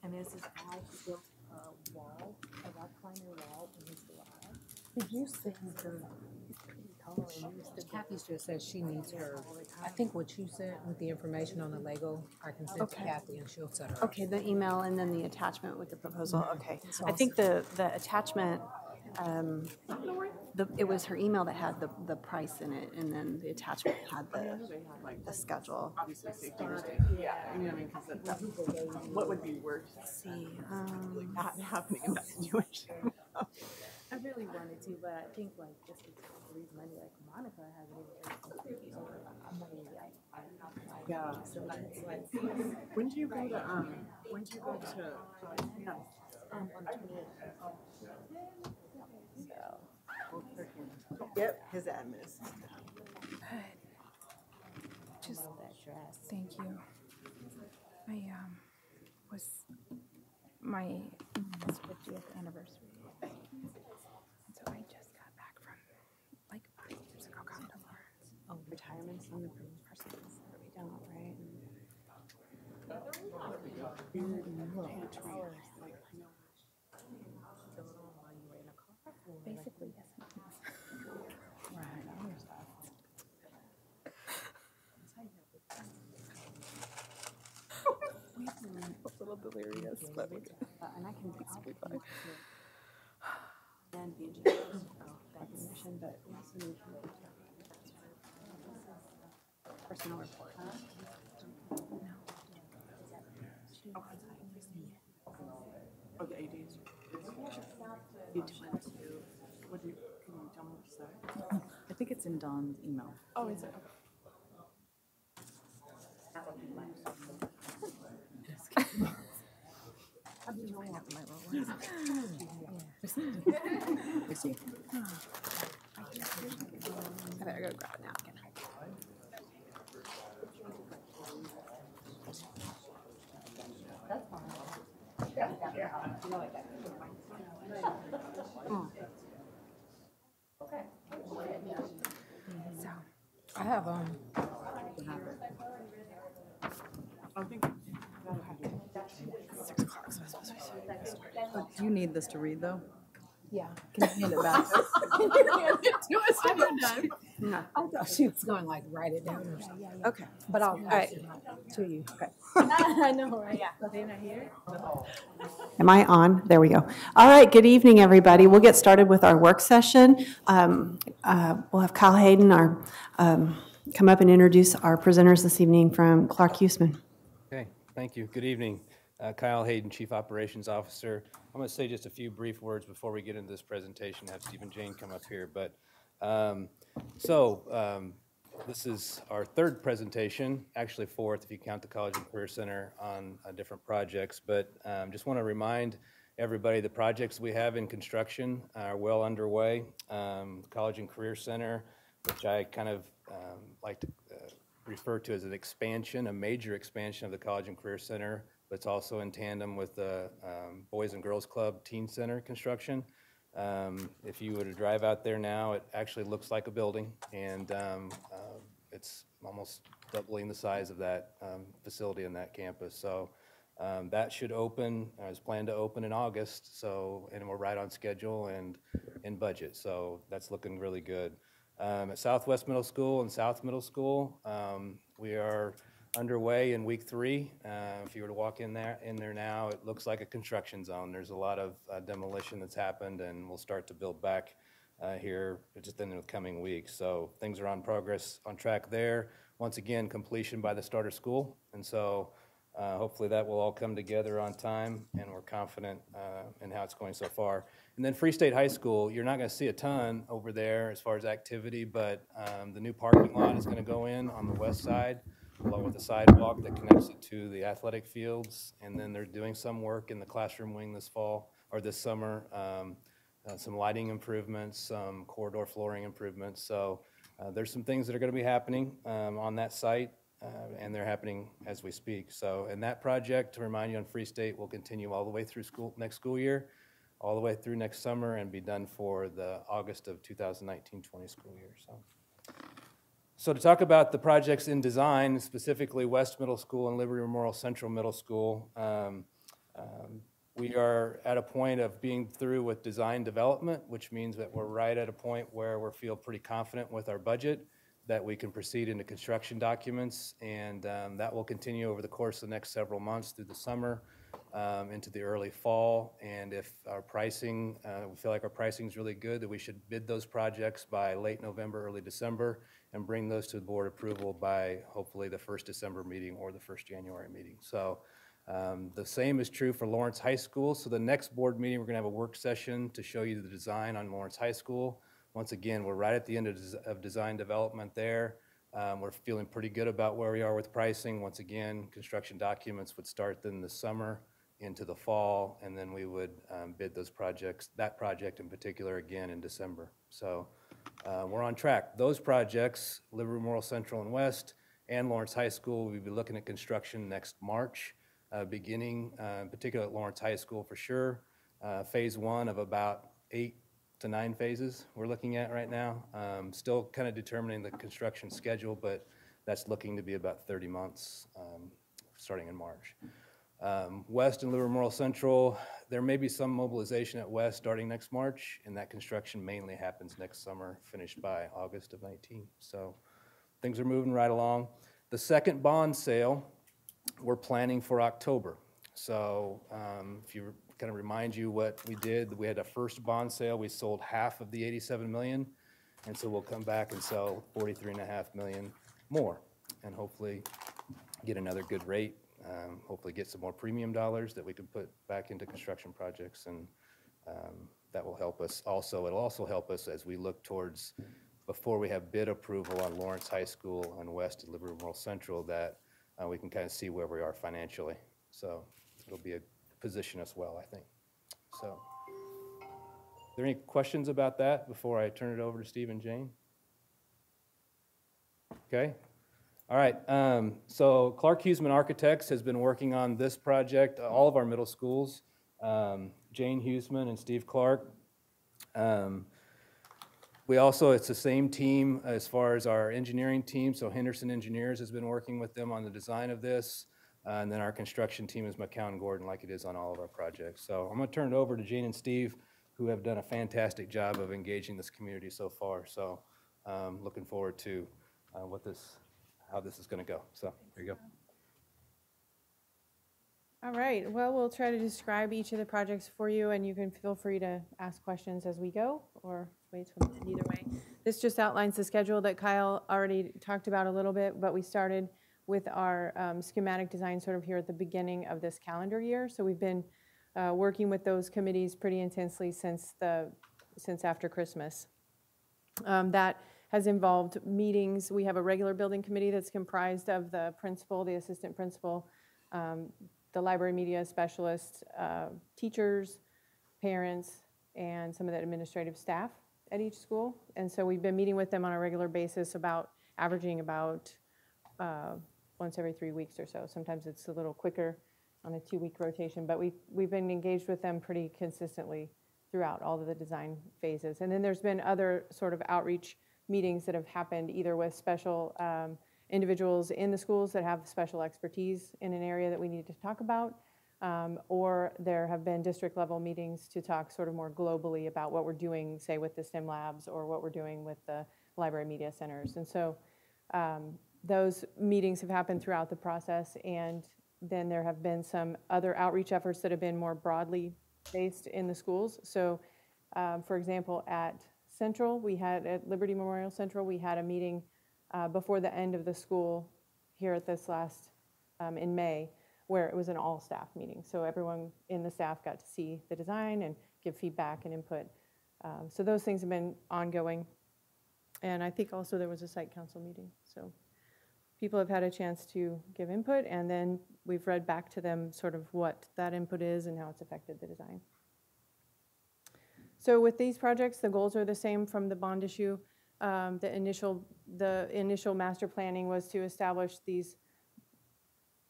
And there's this guy who built a wall, a rock climber wall in his garage. Did you send her? He's pretty tall. And Kathy just says she needs her. I think what you sent with the information on the Lego, I can send to Kathy and she'll set her up. Okay, the email and then the attachment with the proposal. Okay, I think the attachment, it was her email that had the price in it, and then the attachment had the schedule. Obviously, safety mistake. Yeah, I mean, because what would be worse? Let's see. Not happening in that situation. I really wanted to, but I think like just to lose money, like Monica hasn't even money yet. Yeah. So it's like When do you go to When do you go to? Yeah. on the 28th. So Yep. His admin is. Just love that dress. thank you. I was my 50th anniversary. So I just got back from like 5 years ago going to Florence. Oh, retirement's on the person that we don't, right? Basically, yes. Right, other stuff. A little delirious, but and I can speak by. And the engineers recognition, but we also need personal report. No. Oh, the ADs. You went to. What do you? Can you tell me what to say? I think it's in Dawn's email. Oh, is it? I've been rolling up my roll. I better go grab a napkin. So I have I think. 6 o'clock, so I suppose we Do you need this to read though? yeah. Can you hand it back? I thought she was going like write it down or something. Okay. But I'll pass it to you. Okay. I know, right? Yeah. So they're not here? Am I on? There we go. All right, good evening, everybody. We'll get started with our work session. We'll have Kyle Hayden come up and introduce our presenters this evening from Clark Huseman. Okay, thank you. Good evening. Kyle Hayden, Chief Operations Officer. I'm going to say just a few brief words before we get into this presentation, have Steve and Jane come up here. But this is our third presentation, actually fourth if you count the College and Career Center on different projects. But just want to remind everybody the projects we have in construction are well underway. College and Career Center, which I kind of like to refer to as an expansion, a major expansion of the College and Career Center, but it's also in tandem with the Boys and Girls Club Teen Center construction. If you were to drive out there now, it actually looks like a building, and it's almost doubling the size of that facility in that campus. So that should open, is planned to open in August, so, and we're right on schedule and in budget, so that's looking really good. At Southwest Middle School and South Middle School, we are underway in week 3. If you were to walk in there now, it looks like a construction zone. There's a lot of demolition that's happened, and we'll start to build back here just in the coming weeks. So things are on track there. Once again, completion by the start of school, and so hopefully that will all come together on time, and we're confident in how it's going so far. And then Free State High School, you're not going to see a ton over there as far as activity, but the new parking lot is going to go in on the west side, along with the sidewalk that connects it to the athletic fields. And then they're doing some work in the classroom wing this summer, some lighting improvements, some corridor flooring improvements. So there's some things that are going to be happening on that site, and they're happening as we speak. So, and that project, to remind you, on Free State will continue all the way through next school year, all the way through next summer, and be done for the August of 2019-20 school year. So to talk about the projects in design, specifically West Middle School and Liberty Memorial Central Middle School, We are at a point of being through with design development, which means that we're right at a point where we feel pretty confident with our budget that we can proceed into construction documents, and that will continue over the course of the next several months through the summer into the early fall. And if our pricing, we feel like our pricing is really good, that we should bid those projects by late November, early December, and bring those to the board approval by hopefully the first December meeting or the first January meeting. So the same is true for Lawrence High School. So the next board meeting, we're going to have a work session to show you the design on Lawrence High School. Once again, we're right at the end of design development there. We're feeling pretty good about where we are with pricing. Once again, construction documents would start then this summer into the fall, and then we would bid those projects, that project in particular, again in December. So we're on track. Those projects, Liberty Memorial Central and West and Lawrence High School, we'll be looking at construction next March, beginning in particular at Lawrence High School for sure. Phase 1 of about 8 to 9 phases we're looking at right now. Still kind of determining the construction schedule, but that's looking to be about 30 months starting in March. West and Liberty Memorial Central, there may be some mobilization at West starting next March, and that construction mainly happens next summer, finished by August of 19. So things are moving right along. The second bond sale, we're planning for October. So if you kind of remind you what we did, we had a first bond sale, we sold half of the 87 million, and so we'll come back and sell 43.5 million more, and hopefully get another good rate, hopefully get some more premium dollars that we can put back into construction projects, and that will help us also. It'll also help us as we look towards, before we have bid approval on Lawrence High School and West and Liberty Memorial Central, that we can kind of see where we are financially. So it'll be a position us well, I think. So, are there any questions about that before I turn it over to Steve and Jane? Okay. All right. So Clark Huseman Architects has been working on this project, all of our middle schools. Jane Huseman and Steve Clark. We also, it's the same team as far as our engineering team. So Henderson Engineers has been working with them on the design of this. And then our construction team is McCown Gordon, like it is on all of our projects. So I'm going to turn it over to Jane and Steve, who have done a fantastic job of engaging this community so far. So looking forward to how this is going to go. So there you go. All right, well, we'll try to describe each of the projects for you, and you can feel free to ask questions as we go, or wait till the end. Either way. This just outlines the schedule that Kyle already talked about a little bit, but we started with our schematic design sort of here at the beginning of this calendar year. So we've been working with those committees pretty intensely since after Christmas. That has involved meetings. We have a regular building committee that's comprised of the principal, the assistant principal, the library media specialist, teachers, parents, and some of the administrative staff at each school. And so we've been meeting with them on a regular basis, averaging about once every 3 weeks or so. Sometimes it's a little quicker on a 2-week rotation, but we've been engaged with them pretty consistently throughout all of the design phases. And then there's been other sort of outreach meetings that have happened either with special individuals in the schools that have special expertise in an area that we need to talk about, or there have been district level meetings to talk sort of more globally about what we're doing, say with the STEM labs or what we're doing with the library media centers. And so those meetings have happened throughout the process, and then there have been some other outreach efforts that have been more broadly based in the schools. So for example, at Liberty Memorial Central, we had a meeting before the end of the school here at this last, in May, where it was an all staff meeting. So everyone in the staff got to see the design and give feedback and input. So those things have been ongoing. And I think also there was a site council meeting. So people have had a chance to give input, and then we've read back to them sort of what that input is and how it's affected the design. So with these projects, the goals are the same from the bond issue. The initial master planning was to establish these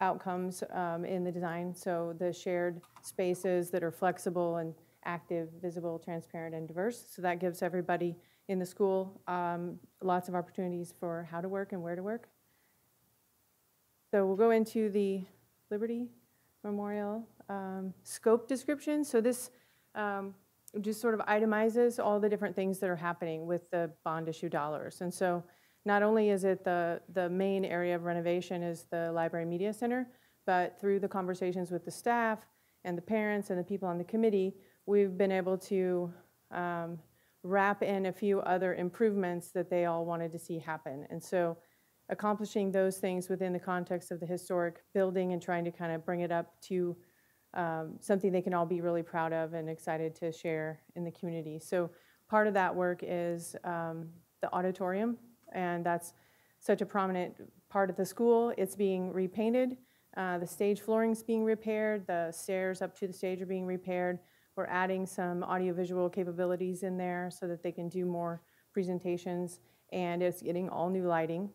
outcomes in the design. So the shared spaces that are flexible and active, visible, transparent, and diverse. So that gives everybody in the school lots of opportunities for how to work and where to work. So we'll go into the Liberty Memorial scope description. So this just sort of itemizes all the different things that are happening with the bond issue dollars. And so not only is it the main area of renovation is the Library Media Center, but through the conversations with the staff and the parents and the people on the committee, we've been able to wrap in a few other improvements that they all wanted to see happen. And so accomplishing those things within the context of the historic building and trying to kind of bring it up to something they can all be really proud of and excited to share in the community. So part of that work is the auditorium, and that's such a prominent part of the school. It's being repainted. The stage flooring's being repaired. The stairs up to the stage are being repaired. We're adding some audiovisual capabilities in there so that they can do more presentations, and it's getting all new lighting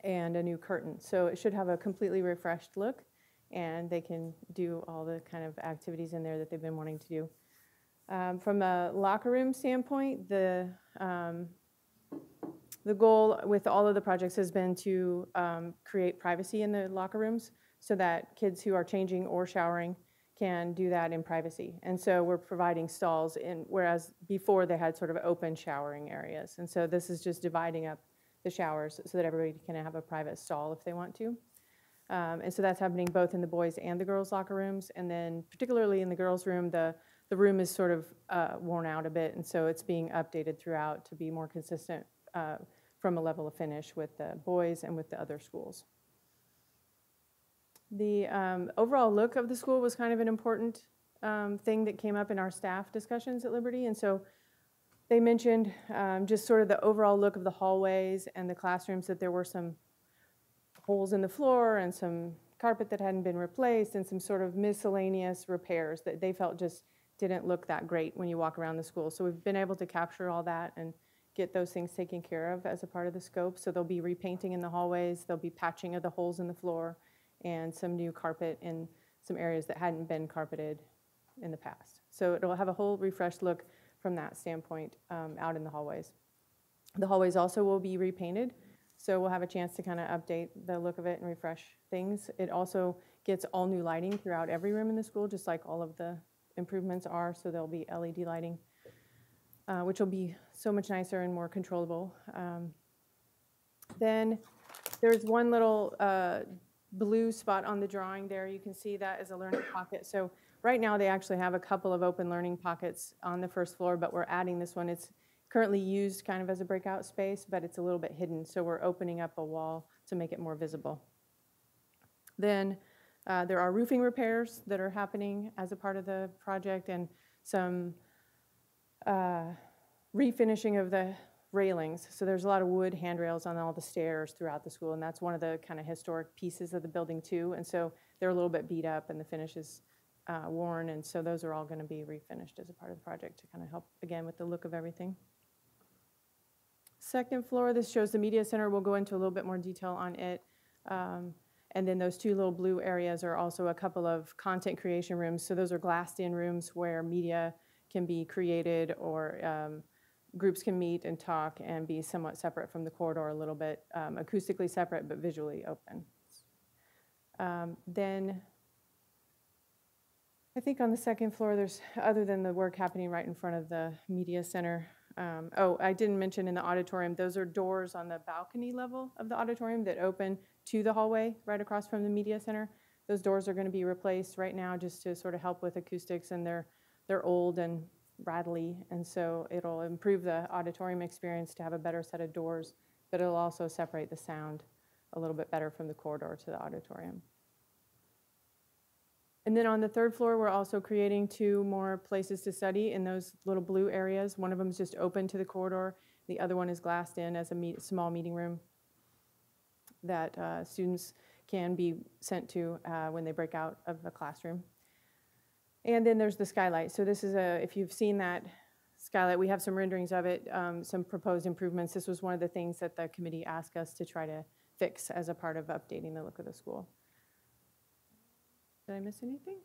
and a new curtain. So it should have a completely refreshed look, and they can do all the kind of activities in there that they've been wanting to do. From a locker room standpoint, the goal with all of the projects has been to create privacy in the locker rooms so that kids who are changing or showering can do that in privacy. And so we're providing stalls, whereas before they had sort of open showering areas. And so this is just dividing up the showers so that everybody can have a private stall if they want to. And so that's happening both in the boys and the girls' locker rooms. And then particularly in the girls' room, the room is sort of worn out a bit. And so it's being updated throughout to be more consistent from a level of finish with the boys and with the other schools. The overall look of the school was kind of an important thing that came up in our staff discussions at Liberty. And so they mentioned just sort of the overall look of the hallways and the classrooms, that there were some holes in the floor and some carpet that hadn't been replaced and some sort of miscellaneous repairs that they felt just didn't look that great when you walk around the school. So we've been able to capture all that and get those things taken care of as a part of the scope. So there'll be repainting in the hallways, there'll be patching of the holes in the floor, and some new carpet in some areas that hadn't been carpeted in the past. So it'll have a whole refreshed look from that standpoint out in the hallways. The hallways also will be repainted, so we'll have a chance to kind of update the look of it and refresh things. It also gets all new lighting throughout every room in the school, just like all of the improvements are, so there'll be LED lighting, which will be so much nicer and more controllable. Then there's one little blue spot on the drawing there. You can see that as a learning pocket. So right now they actually have a couple of open learning pockets on the first floor, but we're adding this one. It's currently used kind of as a breakout space, but it's a little bit hidden. So we're opening up a wall to make it more visible. Then there are roofing repairs that are happening as a part of the project, and some refinishing of the railings. So there's a lot of wood handrails on all the stairs throughout the school, and that's one of the kind of historic pieces of the building too. And so they're a little bit beat up and the finish is worn, and so those are all going to be refinished as a part of the project to kind of help, again, with the look of everything. Second floor, this shows the media center. We'll go into a little bit more detail on it. And then those two little blue areas are also a couple of content creation rooms. So those are glassed-in rooms where media can be created, or groups can meet and talk and be somewhat separate from the corridor a little bit, acoustically separate but visually open. Then I think on the second floor, there's, other than the work happening right in front of the media center, oh, I didn't mention in the auditorium, those are doors on the balcony level of the auditorium that open to the hallway right across from the media center. Those doors are going to be replaced right now just to sort of help with acoustics, and they're old and rattly, and so it'll improve the auditorium experience to have a better set of doors, but it'll also separate the sound a little bit better from the corridor to the auditorium. And then on the third floor, we're also creating 2 more places to study in those little blue areas. One of them is just open to the corridor. The other one is glassed in as a small meeting room that students can be sent to when they break out of the classroom. And then there's the skylight. So this is if you've seen that skylight, we have some renderings of it, some proposed improvements. This was one of the things that the committee asked us to try to fix as a part of updating the look of the school. Did I miss anything?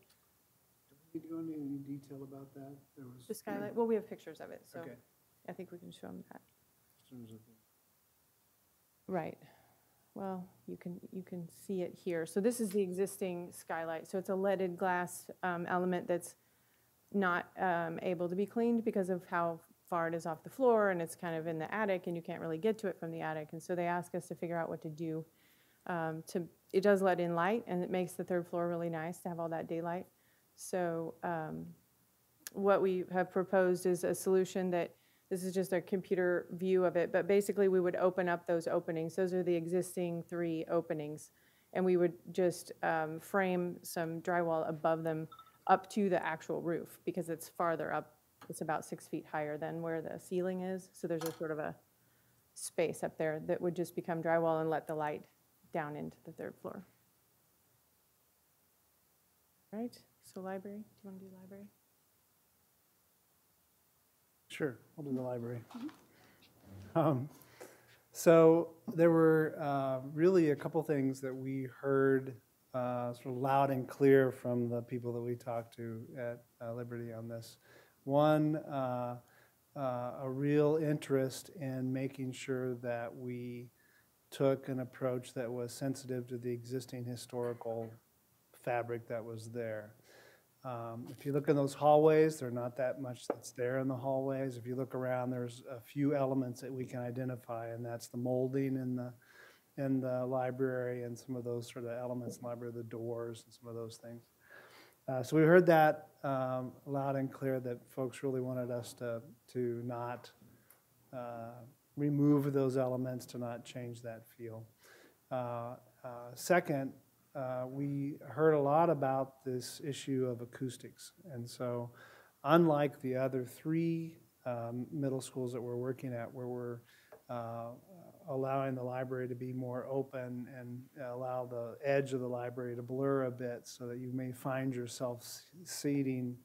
Did you go into any detail about that? There was The skylight? Well, we have pictures of it, so okay. I think we can show them that. In terms of Right. well, you can see it here. So this is the existing skylight. So it's a leaded glass element that's not able to be cleaned because of how far it is off the floor, and it's kind of in the attic, and you can't really get to it from the attic. And so they ask us to figure out what to do. It does let in light, and it makes the third floor really nice to have all that daylight. So what we have proposed is a solution that, this is just a computer view of it, but basically we would open up those openings. Those are the existing 3 openings, and we would just frame some drywall above them up to the actual roof, because it's farther up. It's about 6 feet higher than where the ceiling is. So there's a sort of a space up there that would just become drywall and let the light down into the 3rd floor. All right, so library, do you want to do library? Sure, I'll do the library. So there were really a couple things that we heard sort of loud and clear from the people that we talked to at Liberty on this. One, a real interest in making sure that we took an approach that was sensitive to the existing historical fabric that was there. If you look in those hallways, there's not that much that's there in the hallways. If you look around, there's a few elements that we can identify, and that's the molding in the library and some of those sort of elements in the library, the doors and some of those things. So we heard that loud and clear, that folks really wanted us to not remove those elements, to not change that feel. Second, we heard a lot about this issue of acoustics. And so unlike the other 3 middle schools that we're working at, where we're allowing the library to be more open and allow the edge of the library to blur a bit, so that you may find yourself sitting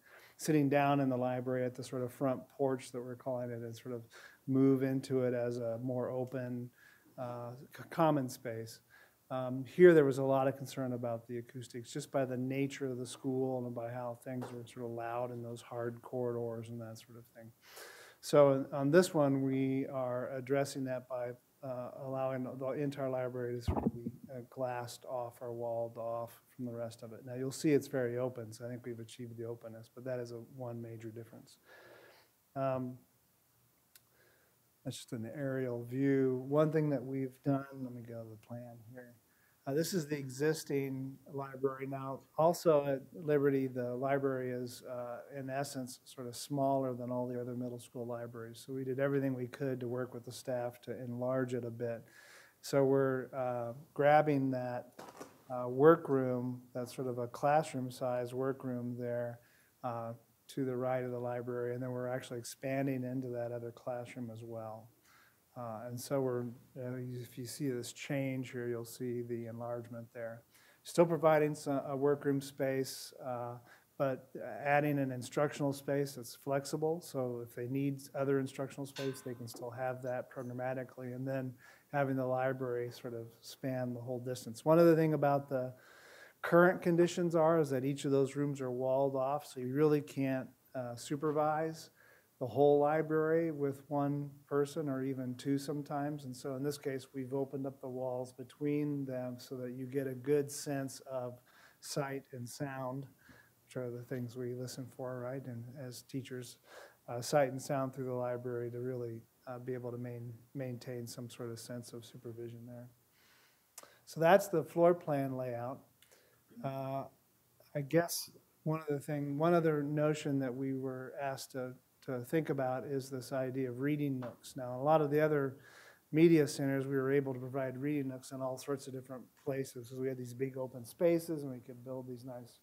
down in the library at the sort of front porch that we're calling it, and sort of move into it as a more open common space. Here there was a lot of concern about the acoustics, just by the nature of the school and by how things are sort of loud in those hard corridors and that sort of thing. So on this one, we are addressing that by allowing the entire library to sort of be glassed off or walled off from the rest of it. Now you'll see it's very open, so I think we've achieved the openness, but that is one major difference. That's just an aerial view. One thing that we've done, let me go to the plan here. This is the existing library. Now, also at Liberty, the library is, in essence, sort of smaller than all the other middle school libraries. So we did everything we could to work with the staff to enlarge it a bit. So we're grabbing that workroom, that's sort of a classroom-sized workroom there, to the right of the library, and then we're actually expanding into that other classroom as well. And so we're, if you see this change here, you'll see the enlargement there. Still providing a workroom space, but adding an instructional space that's flexible. So if they need other instructional space, they can still have that programmatically, and then having the library sort of span the whole distance. One other thing about the current conditions is that each of those rooms are walled off, so you really can't supervise the whole library with one person, or even 2 sometimes. And so in this case, we've opened up the walls between them so that you get a good sense of sight and sound, which are the things we listen for, right? And as teachers, sight and sound through the library to really be able to maintain some sort of sense of supervision there. So that's the floor plan layout. I guess one other notion that we were asked to think about is this idea of reading nooks. Now, a lot of the other media centers, we were able to provide reading nooks in all sorts of different places. So we had these big open spaces, and we could build these nice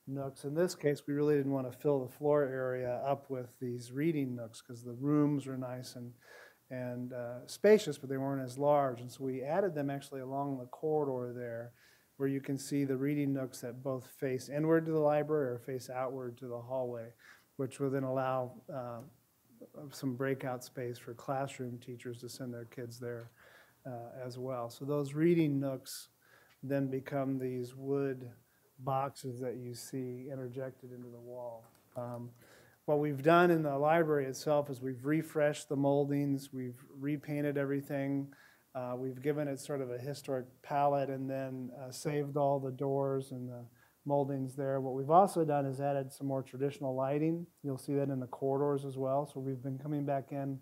nooks. In this case, we really didn't want to fill the floor area up with these reading nooks, because the rooms were nice and spacious, but they weren't as large. And so we added them actually along the corridor there, where you can see the reading nooks that both face inward to the library or face outward to the hallway, which will then allow some breakout space for classroom teachers to send their kids there as well. So those reading nooks then become these wood boxes that you see interjected into the wall. What we've done in the library itself is we've refreshed the moldings, we've repainted everything. We've given it sort of a historic palette and then saved all the doors and the moldings there. What we've also done is added some more traditional lighting. You'll see that in the corridors as well. So we've been coming back in,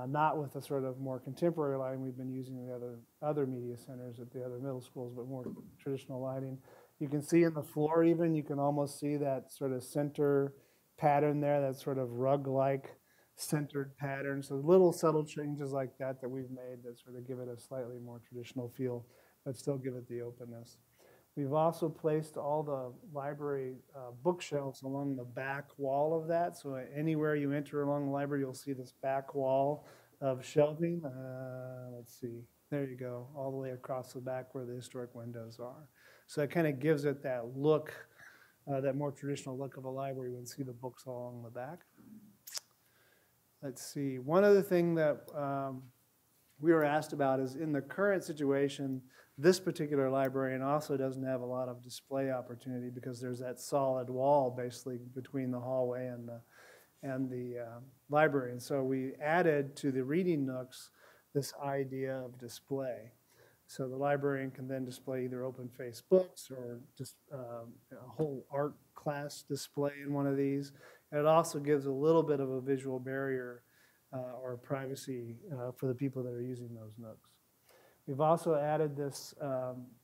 not with the sort of more contemporary lighting we've been using in the other media centers at the other middle schools, but more traditional lighting. You can see in the floor even, you can almost see that sort of center pattern there, that sort of rug-like centered pattern. So little subtle changes like that that we've made that sort of give it a slightly more traditional feel, but still give it the openness. We've also placed all the library bookshelves along the back wall of that. So anywhere you enter along the library, you'll see this back wall of shelving. Let's see, there you go, all the way across the back where the historic windows are. So it kind of gives it that look, that more traditional look of a library when you see the books all along the back. Let's see, one other thing that we were asked about is in the current situation, this particular librarian also doesn't have a lot of display opportunity because there's that solid wall basically between the hallway and the library. And so we added to the reading nooks this idea of display. So the librarian can then display either open-face books or just a whole art class display in one of these. And it also gives a little bit of a visual barrier or privacy for the people that are using those nooks. We've also added this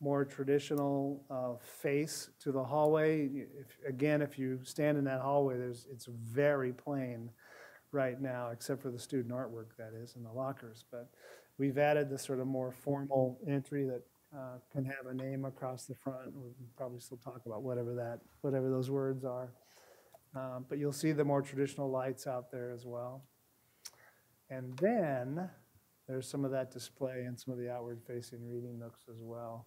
more traditional face to the hallway. If you stand in that hallway, it's very plain right now, except for the student artwork that is in the lockers. But we've added this sort of more formal entry that can have a name across the front. We can probably still talk about whatever those words are. But you'll see the more traditional lights out there as well. And then there's some of that display and some of the outward-facing reading nooks as well.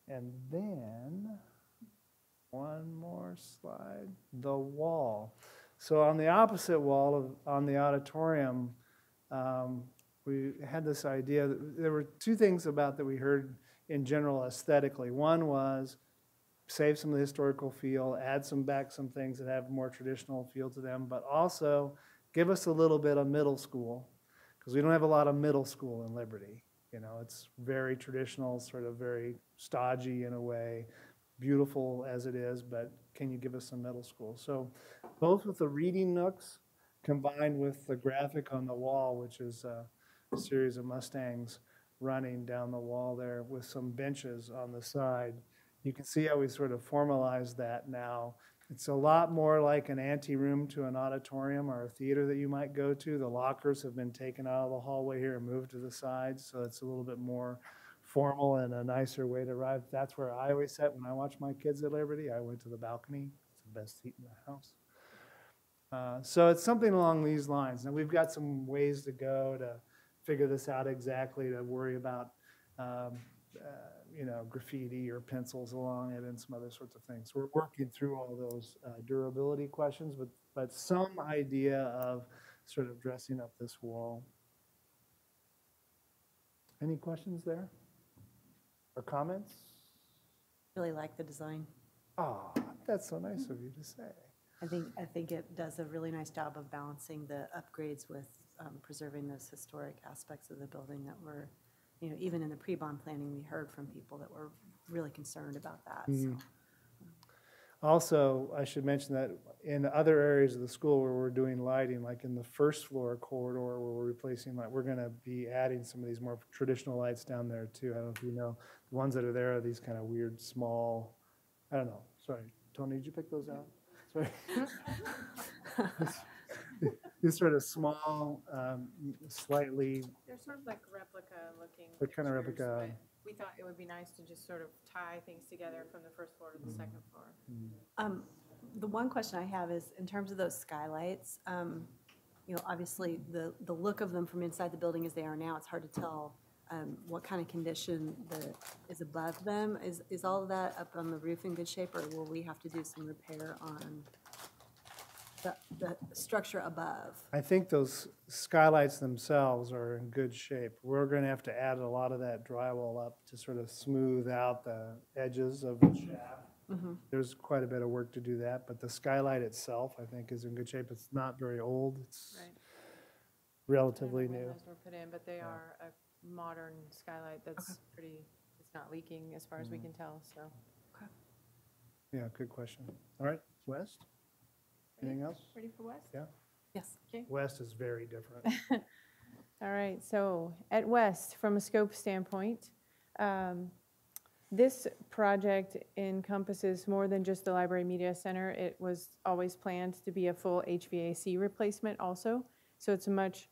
And then, one more slide, the wall. So on the opposite wall on the auditorium, we had this idea that there were two things about that we heard in general aesthetically. One was save some of the historical feel, add some things that have more traditional feel to them, but also give us a little bit of middle school, because we don't have a lot of middle school in Liberty. You know, it's very traditional, sort of very stodgy in a way, beautiful as it is, but can you give us some middle school? So both with the reading nooks combined with the graphic on the wall, which is a series of Mustangs running down the wall there with some benches on the side, you can see how we sort of formalized that now. It's a lot more like an anteroom to an auditorium or a theater that you might go to. The lockers have been taken out of the hallway here and moved to the sides, so it's a little bit more formal and a nicer way to arrive. That's where I always sat when I watched my kids at Liberty. I went to the balcony. It's the best seat in the house. So it's something along these lines. Now we've got some ways to go to figure this out exactly, to worry about graffiti or pencils along it and some other sorts of things. We're working through all those durability questions, but some idea of sort of dressing up this wall. Any questions there or comments? Really like the design. Oh, that's so nice of you to say. I think it does a really nice job of balancing the upgrades with preserving those historic aspects of the building that were, even in the pre-bond planning, we heard from people that were really concerned about that. Mm-hmm. So. Also, I should mention that in other areas of the school where we're doing lighting, like in the first floor corridor where we're replacing light, we're going to be adding some of these more traditional lights down there too. I don't know if you know, the ones that are there are these kind of weird, small, I don't know. Sorry, Tony, did you pick those out? Sorry. These sort of small, slightly. They're sort of like replica looking. They're kind of pictures, replica. but we thought it would be nice to just sort of tie things together from the first floor to the second floor. The one question I have is in terms of those skylights, obviously the look of them from inside the building as they are now, it's hard to tell what kind of condition is above them. Is all of that up on the roof in good shape, or will we have to do some repair on the structure above? I think those skylights themselves are in good shape. We're going to have to add a lot of that drywall up to sort of smooth out the edges of the shaft. Mm-hmm. There's quite a bit of work to do that, but the skylight itself, I think, is in good shape. It's not very old. It's relatively new. Were put in, but they are modern skylight that's pretty, it's not leaking as far as we can tell, so. Yeah, good question. All right, West? Anything else? Ready for West? Yeah, Yes. West is very different. All right, so at West, from a scope standpoint, this project encompasses more than just the Library Media Center. It was always planned to be a full HVAC replacement also, so it's much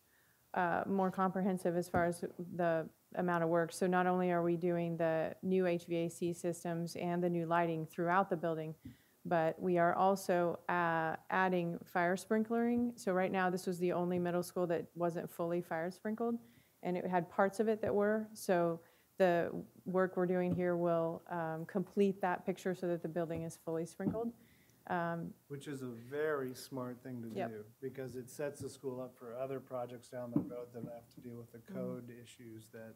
more comprehensive as far as the amount of work. So not only are we doing the new HVAC systems and the new lighting throughout the building, but we are also adding fire sprinklering. So right now, this was the only middle school that wasn't fully fire sprinkled, and it had parts of it that were. So the work we're doing here will complete that picture so that the building is fully sprinkled. Which is a very smart thing to Yep. do, because it sets the school up for other projects down the road that have to deal with the code issues that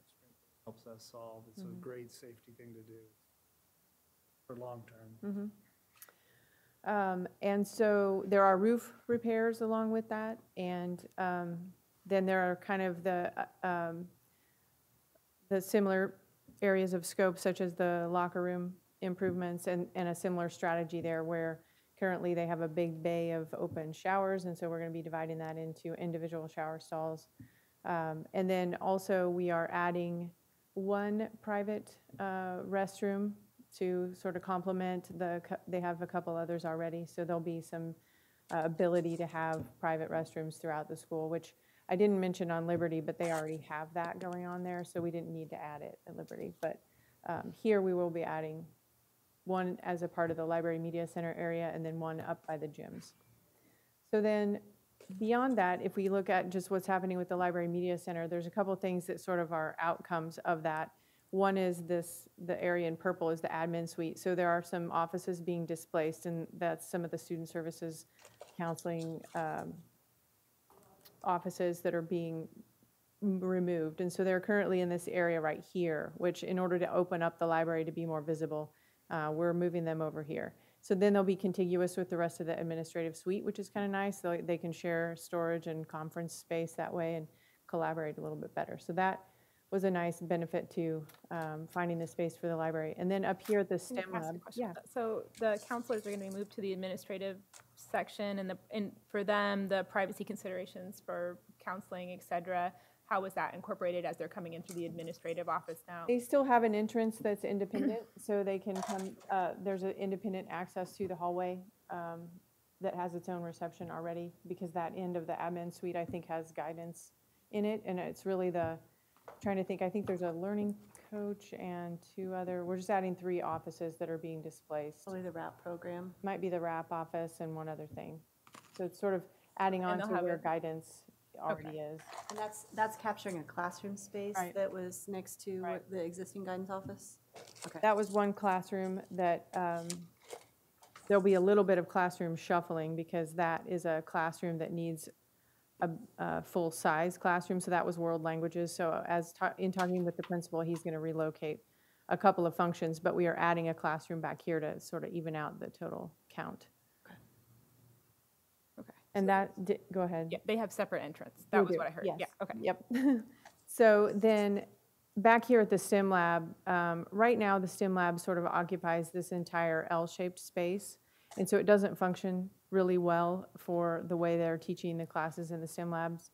helps us solve. It's a great safety thing to do for long-term. And so there are roof repairs along with that, and then there are kind of the similar areas of scope, such as the locker room improvements, and a similar strategy there where currently they have a big bay of open showers, and so we're going to be dividing that into individual shower stalls. And then also we are adding one private restroom to sort of complement they have a couple others already, so there'll be some ability to have private restrooms throughout the school, which I didn't mention on Liberty, but they already have that going on there, so we didn't need to add it at Liberty. But here we will be adding one as a part of the Library Media Center area, and then one up by the gyms. So then beyond that, if we look at just what's happening with the Library Media Center, there's a couple things that sort of are outcomes of that. One is the area in purple is the admin suite. So there are some offices being displaced, and that's some of the student services, counseling offices that are being removed. And so they're currently in this area right here, which in order to open up the library to be more visible, we're moving them over here. So then they'll be contiguous with the rest of the administrative suite, which is kind of nice. So they can share storage and conference space that way and collaborate a little bit better. So that was a nice benefit to finding the space for the library. And then up here at the STEM lab. Yeah. So the counselors are going to be moved to the administrative section, and for them, the privacy considerations for counseling, et cetera. How was that incorporated as they're coming in through the administrative office now? They still have an entrance that's independent, so they can come, there's an independent access to the hallway that has its own reception already, because that end of the admin suite, I think, has guidance in it, and it's really trying to think, I think there's a learning coach and we're just adding 3 offices that are being displaced. Probably the RAP program. Might be the RAP office and one other thing. So it's sort of adding on to where guidance already is. And that's capturing a classroom space that was next to the existing guidance office? Okay. That was one classroom that there'll be a little bit of classroom shuffling, because that is a classroom that needs a full-size classroom, so that was world languages. So in talking with the principal, he's going to relocate a couple of functions, but we are adding a classroom back here to sort of even out the total count. Okay. And go ahead. Yeah, they have separate entrance. That was what I heard. Yes. Yeah, okay. Yep. So then back here at the STEM lab, right now the STEM lab sort of occupies this entire L-shaped space. And so it doesn't function really well for the way they're teaching the classes in the STEM labs.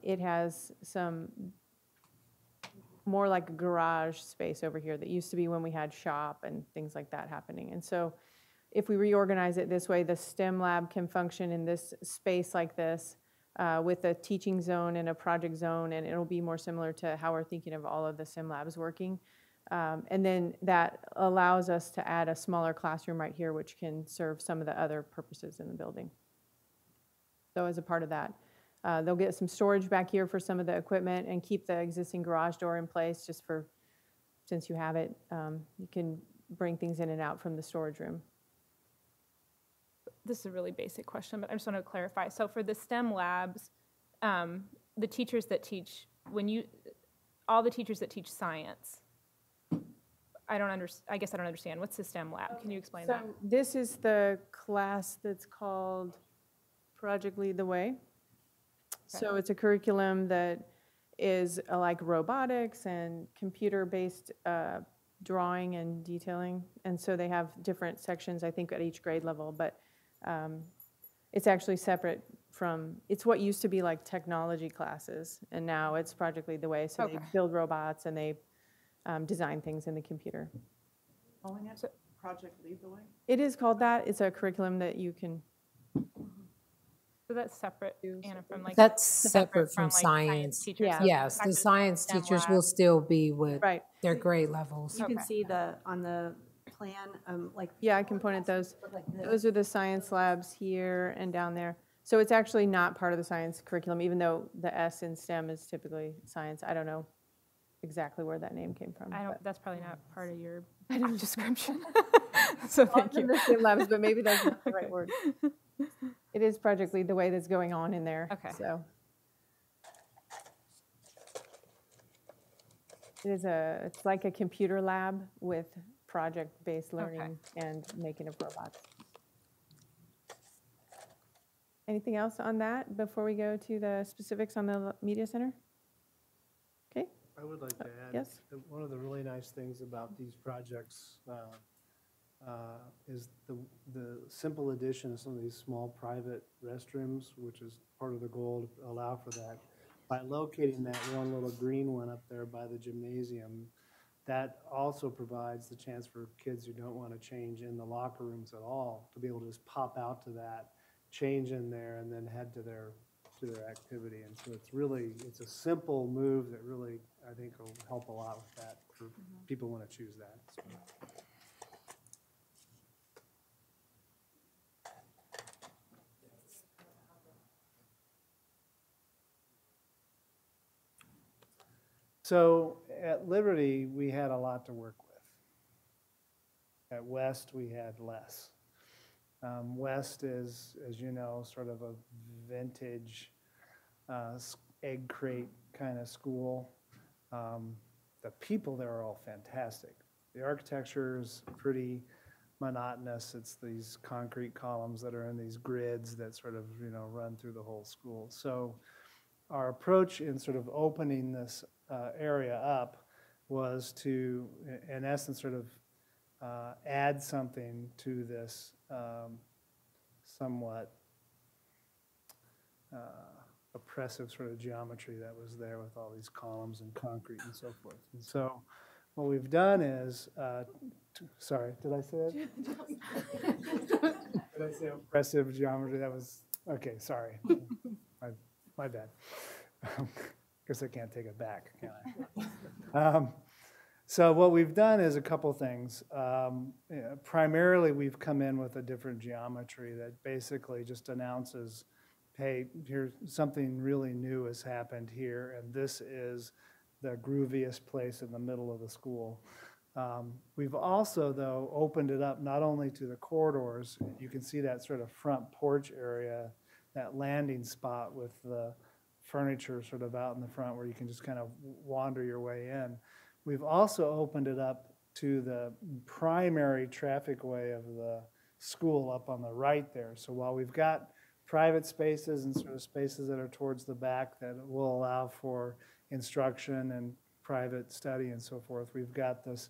It has some more like a garage space over here that used to be when we had shop and things like that happening. And so if we reorganize it this way, the STEM lab can function in this space like this with a teaching zone and a project zone, and it'll be more similar to how we're thinking of all of the STEM labs working. And then that allows us to add a smaller classroom right here, which can serve some of the other purposes in the building. So as a part of that, they'll get some storage back here for some of the equipment and keep the existing garage door in place just for, since you have it, you can bring things in and out from the storage room. This is a really basic question, but I just want to clarify. So for the STEM labs, the teachers that teach, all the teachers that teach science, I guess I don't understand. What's the STEM lab? Can you explain that? So this is the class that's called Project Lead the Way. So it's a curriculum that is like robotics and computer-based drawing and detailing. And so they have different sections, I think, at each grade level, but it's actually separate from, it's what used to be like technology classes, and now it's Project Lead the Way. So they build robots and they design things in the computer. Calling it Project Lead the Way? It is called that. It's a curriculum that you can. So that's separate, Anna, from like. That's separate from like, science. teachers. Yeah. So Yes, back the to science STEM teachers lab. will still be with Right. their grade levels. You can Okay. see on the plan, like. Yeah, I can point at those. Like this. Those are the science labs here and down there. So it's actually not part of the science curriculum, even though the S in STEM is typically science. I don't know exactly where that name came from. That's probably not part of your description. So thank you. The STEM labs, but maybe that's not the right word. It is Project Lead the Way that's going on in there. Okay. So it's like a computer lab with project-based learning and making of robots. Anything else on that before we go to the specifics on the media center? Okay. I would like to add, yes. that one of the really nice things about these projects is the simple addition of some of these small private restrooms, which is part of the goal to allow for that. By locating that one little green one up there by the gymnasium, that also provides the chance for kids who don't want to change in the locker rooms at all to be able to just pop out to that, change in there, and then head to their activity. And so it's a simple move that really, I think, will help a lot with that for people who want to choose that. So. So at Liberty, we had a lot to work with. At West, we had less. West is, as you know, sort of a vintage egg crate kind of school. The people there are all fantastic. The architecture is pretty monotonous. It's these concrete columns that are in these grids that sort of, run through the whole school. So our approach in sort of opening this area up was to, in essence, sort of add something to this somewhat oppressive sort of geometry that was there with all these columns and concrete and so forth. And so what we've done is, sorry, did I say that? Did I say oppressive geometry? That was, okay, sorry. My bad. Guess I can't take it back, can I? So what we've done is a couple things. Primarily, we've come in with a different geometry that basically just announces, hey, here's something really new has happened here, and this is the grooviest place in the middle of the school. We've also, though, opened it up not only to the corridors. You can see that sort of front porch area, that landing spot with the furniture sort of out in the front where you can just kind of wander your way in. We've also opened it up to the primary traffic way of the school up on the right there. So while we've got private spaces and sort of spaces that are towards the back that will allow for instruction and private study and so forth, we've got this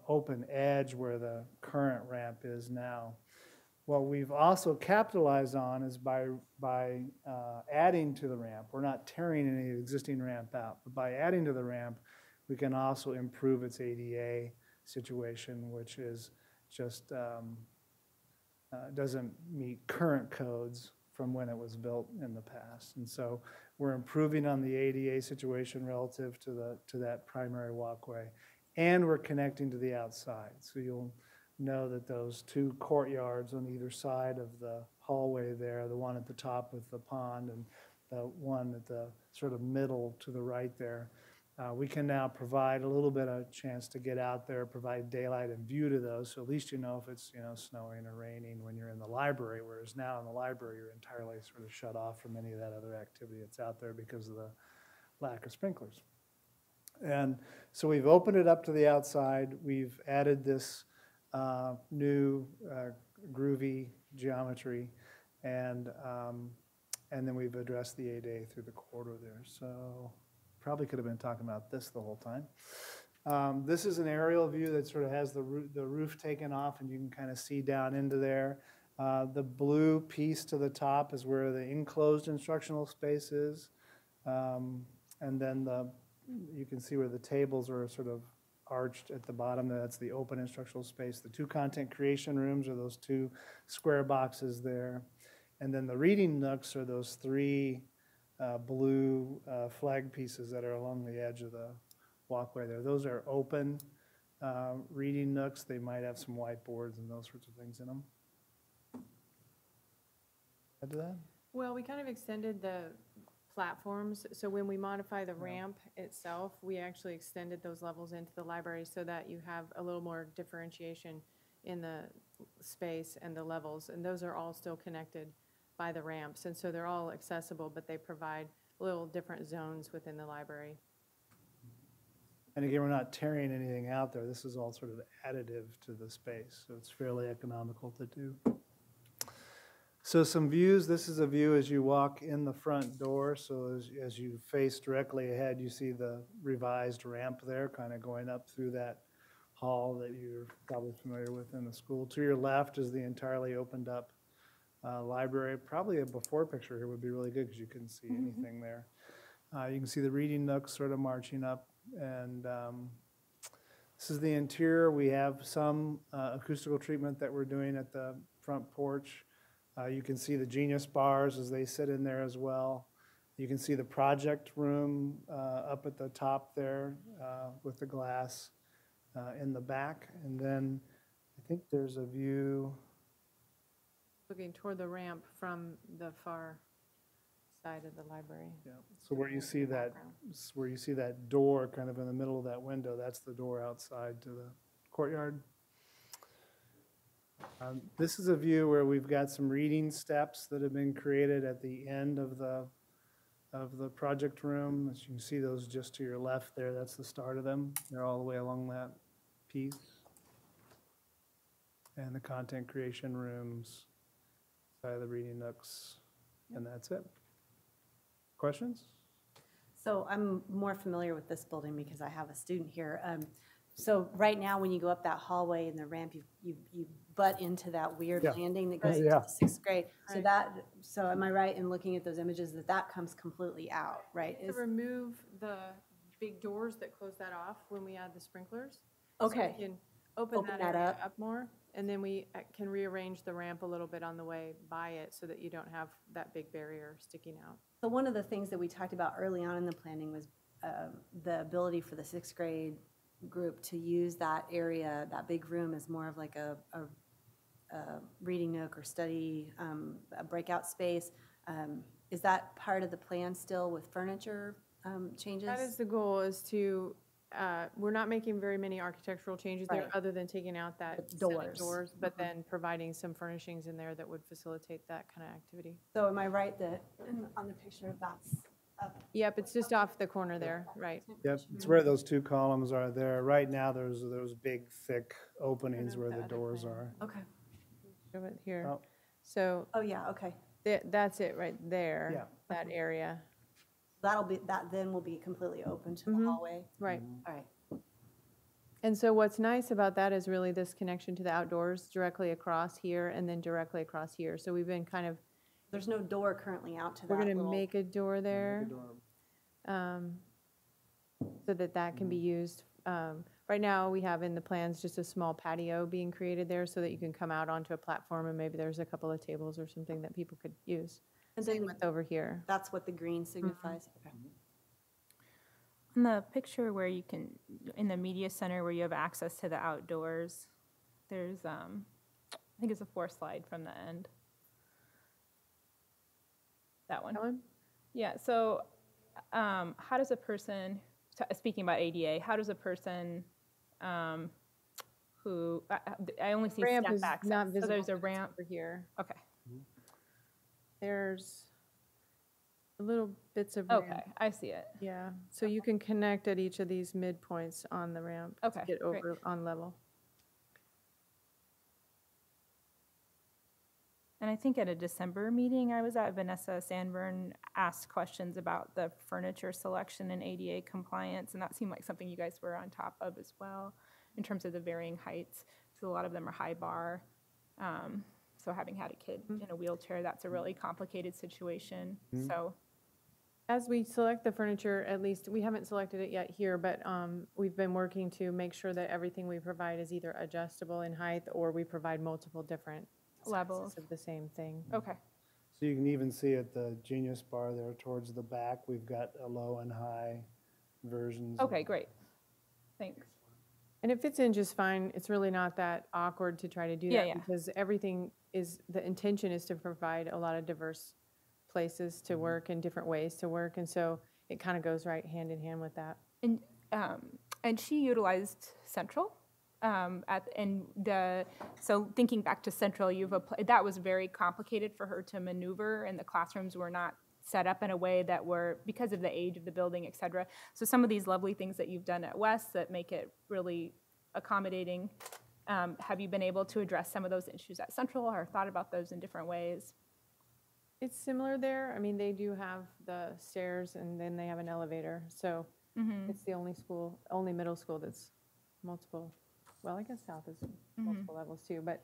open edge where the current ramp is now. What we've also capitalized on is by adding to the ramp. We're not tearing any existing ramp out, but by adding to the ramp, we can also improve its ADA situation, which is just doesn't meet current codes from when it was built in the past. And so we're improving on the ADA situation relative to that primary walkway, and we're connecting to the outside. So you'll know that those two courtyards on either side of the hallway there, the one at the top with the pond and the one at the sort of middle to the right there, we can now provide a little bit of chance to get out there, provide daylight and view to those, so at least you know if it's snowing or raining when you're in the library, whereas now in the library you're entirely sort of shut off from any of that other activity that's out there because of the lack of sprinklers. And so we've opened it up to the outside. We've added this new groovy geometry, and then we've addressed the ADA through the corridor there. So probably could have been talking about this the whole time. This is an aerial view that sort of has the roof taken off, and you can kind of see down into there. The blue piece to the top is where the enclosed instructional space is. And then you can see where the tables are sort of arched at the bottom. That's the open instructional space. The two content creation rooms are those two square boxes there. And then the reading nooks are those three blue flag pieces that are along the edge of the walkway there. Those are open reading nooks. They might have some whiteboards and those sorts of things in them. Add to that? Well, we kind of extended the platforms, so when we modify the ramp itself, we actually extended those levels into the library so that you have a little more differentiation in the space and the levels, and those are all still connected by the ramps, and so they're all accessible, but they provide little different zones within the library. And again, we're not tearing anything out there. This is all sort of additive to the space, so it's fairly economical to do. So some views. This is a view as you walk in the front door. So as you face directly ahead, you see the revised ramp there, kind of going up through that hall that you're probably familiar with in the school. To your left is the entirely opened up library. Probably a before picture here would be really good because you couldn't see anything there. You can see the reading nooks sort of marching up. And this is the interior. We have some acoustical treatment that we're doing at the front porch. You can see the Genius bars as they sit in there as well. You can see the project room up at the top there with the glass in the back. And then I think there's a view Looking toward the ramp from the far side of the library. Yeah. So where you see that door kind of in the middle of that window, that's the door outside to the courtyard. This is a view where we've got some reading steps that have been created at the end of the project room. As you can see those just to your left there, that's the start of them. They're all the way along that piece. And the content creation rooms, side of the reading nooks, and that's it. Questions? So I'm more familiar with this building because I have a student here. So right now, when you go up that hallway in the ramp, you butt into that weird landing that goes into the sixth grade. So so am I right in looking at those images that comes completely out, right? To remove the big doors that close that off when we add the sprinklers. Okay. So we can open that up more, and then we can rearrange the ramp a little bit on the way by it so that you don't have that big barrier sticking out. So one of the things that we talked about early on in the planning was the ability for the sixth grade group to use that area, that big room, as more of like a reading nook or study, a breakout space. Is that part of the plan still with furniture changes? That is the goal, is to, we're not making very many architectural changes there other than taking out that doors, but then providing some furnishings in there that would facilitate that kind of activity. So am I right that on the picture that's up? Yep, it's just off the corner there, right? Yep, it's where those two columns are there. Right now, there's those big, thick openings where the doors are. Okay. Show it here. Oh. So. Oh, yeah, okay. That's it right there, Yeah. that area. That then will be completely open to the hallway? Right. All right. And so what's nice about that is really this connection to the outdoors directly across here and then directly across here. So we've been kind of. There's no door currently out to that. We're going to make a door there so that can be used. Right now we have in the plans just a small patio being created there so that you can come out onto a platform and maybe there's a couple of tables or something that people could use. And Same then with over here. That's what the green signifies? Okay. In the picture where you can, in the media center where you have access to the outdoors, there's, I think it's a 4th slide from the end. That one? Yeah, so how does a person, speaking about ADA, how does a person who, I only see Ramp step is access, not so visible. there's a ramp. Over here. Okay. There's little bits of ramp. Okay, I see it. Yeah, so you can connect at each of these midpoints on the ramp to get over on level. And I think at a December meeting I was at, Vanessa Sandburn asked questions about the furniture selection and ADA compliance, and that seemed like something you guys were on top of as well, in terms of the varying heights. So a lot of them are high bar. So having had a kid in a wheelchair, that's a really complicated situation. So As we select the furniture, at least, we haven't selected it yet here, but we've been working to make sure that everything we provide is either adjustable in height or we provide multiple different levels. sizes of the same thing. Okay. So you can even see at the Genius Bar there towards the back, we've got a low and high versions. Okay, great. Thanks. And it fits in just fine. It's really not that awkward to try to do Yeah, that yeah. because everything is, the intention is to provide a lot of diverse places to work and different ways to work. And so it kind of goes right hand in hand with that. And she utilized Central. So thinking back to Central, that was very complicated for her to maneuver, and the classrooms were not set up in a way that were, because of the age of the building, et cetera. So some of these lovely things that you've done at West that make it really accommodating, have you been able to address some of those issues at Central or thought about those in different ways? It's similar there. I mean, they do have the stairs and then they have an elevator. So it's the only middle school that's multiple. Well, I guess South is multiple levels too, but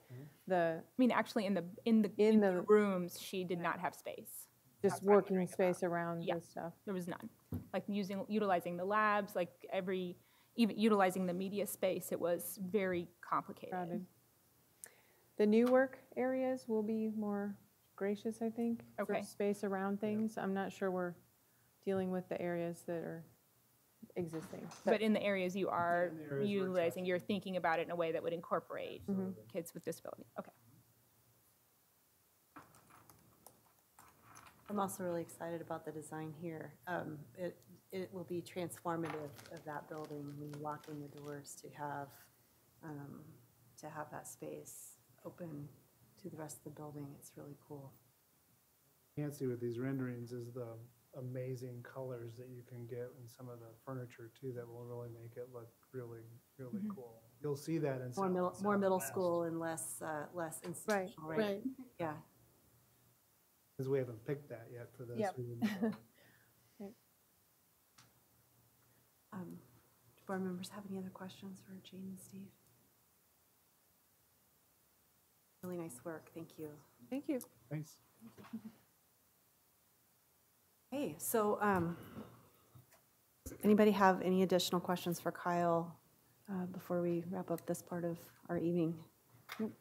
I mean, actually in the rooms, she did not have space. Just working space around Yeah. the stuff. There was none. Like utilizing the labs, like even utilizing the media space, it was very complicated. Crowded. The new work areas will be more gracious, I think, Okay. for space around things. I'm not sure we're dealing with the areas that are existing. But in the areas you are In the areas we're utilizing, you're thinking about it in a way that would incorporate kids with disability. Okay. I'm also really excited about the design here. It will be transformative of that building when you walk in the doors to have that space open to the rest of the building. It's really cool. Can't see with these renderings is the amazing colors that you can get in some of the furniture too that will really make it look really, really cool. You'll see that in More middle school and less institutional, right? Yeah. Because we haven't picked that yet for this. Yep. We didn't- Do board members have any other questions for Jane and Steve? Really nice work. Thank you. Thank you. Thanks. Hey, so anybody have any additional questions for Kyle before we wrap up this part of our evening? Nope.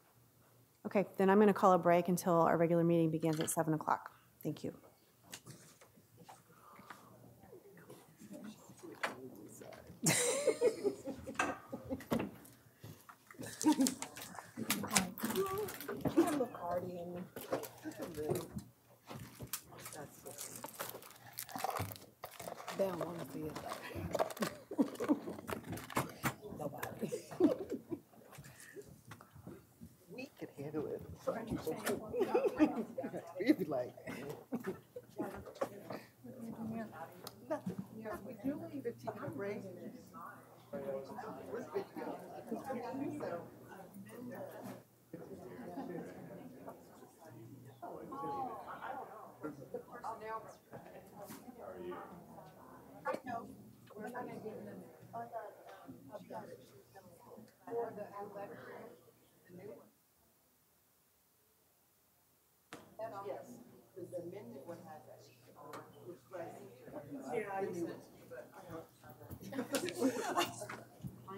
Okay, then I'm going to call a break until our regular meeting begins at 7 o'clock. Thank you. They don't want to see it though. Nobody. We could handle it. We'd be like. Would you leave it taking a break?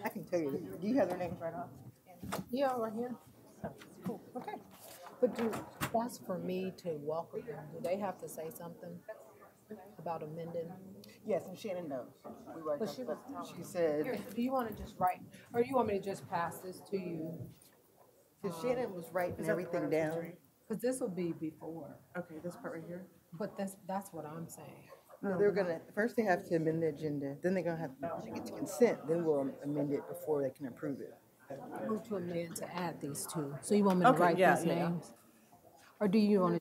I can tell you. Do you have their names right off? Yeah, right here. Cool, okay. But that's for me to walk with them. Do they have to say something about amending? Yes, and Shannon knows. We were But just- she was she said, Do you want to just write, or do you want me to just pass this to you? because Shannon was writing everything down. Because this will be before, Okay, this part right here? but that's what I'm saying. No, they're gonna, first they have to amend the agenda, then they're gonna have to get to consent, then we'll amend it before they can approve it. Move to amend to add these two. So you want me to Okay, write yeah, these yeah. names? Or do you want to?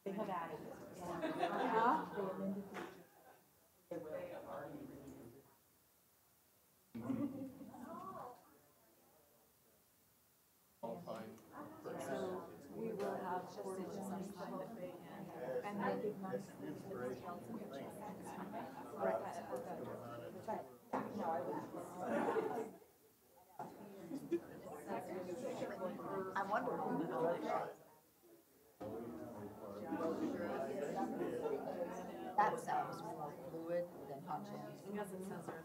They have added. So we will have portages sometime that we can, and then big months. Right. No, I wouldn't. I wonder. That sounds more fluid than hot chili.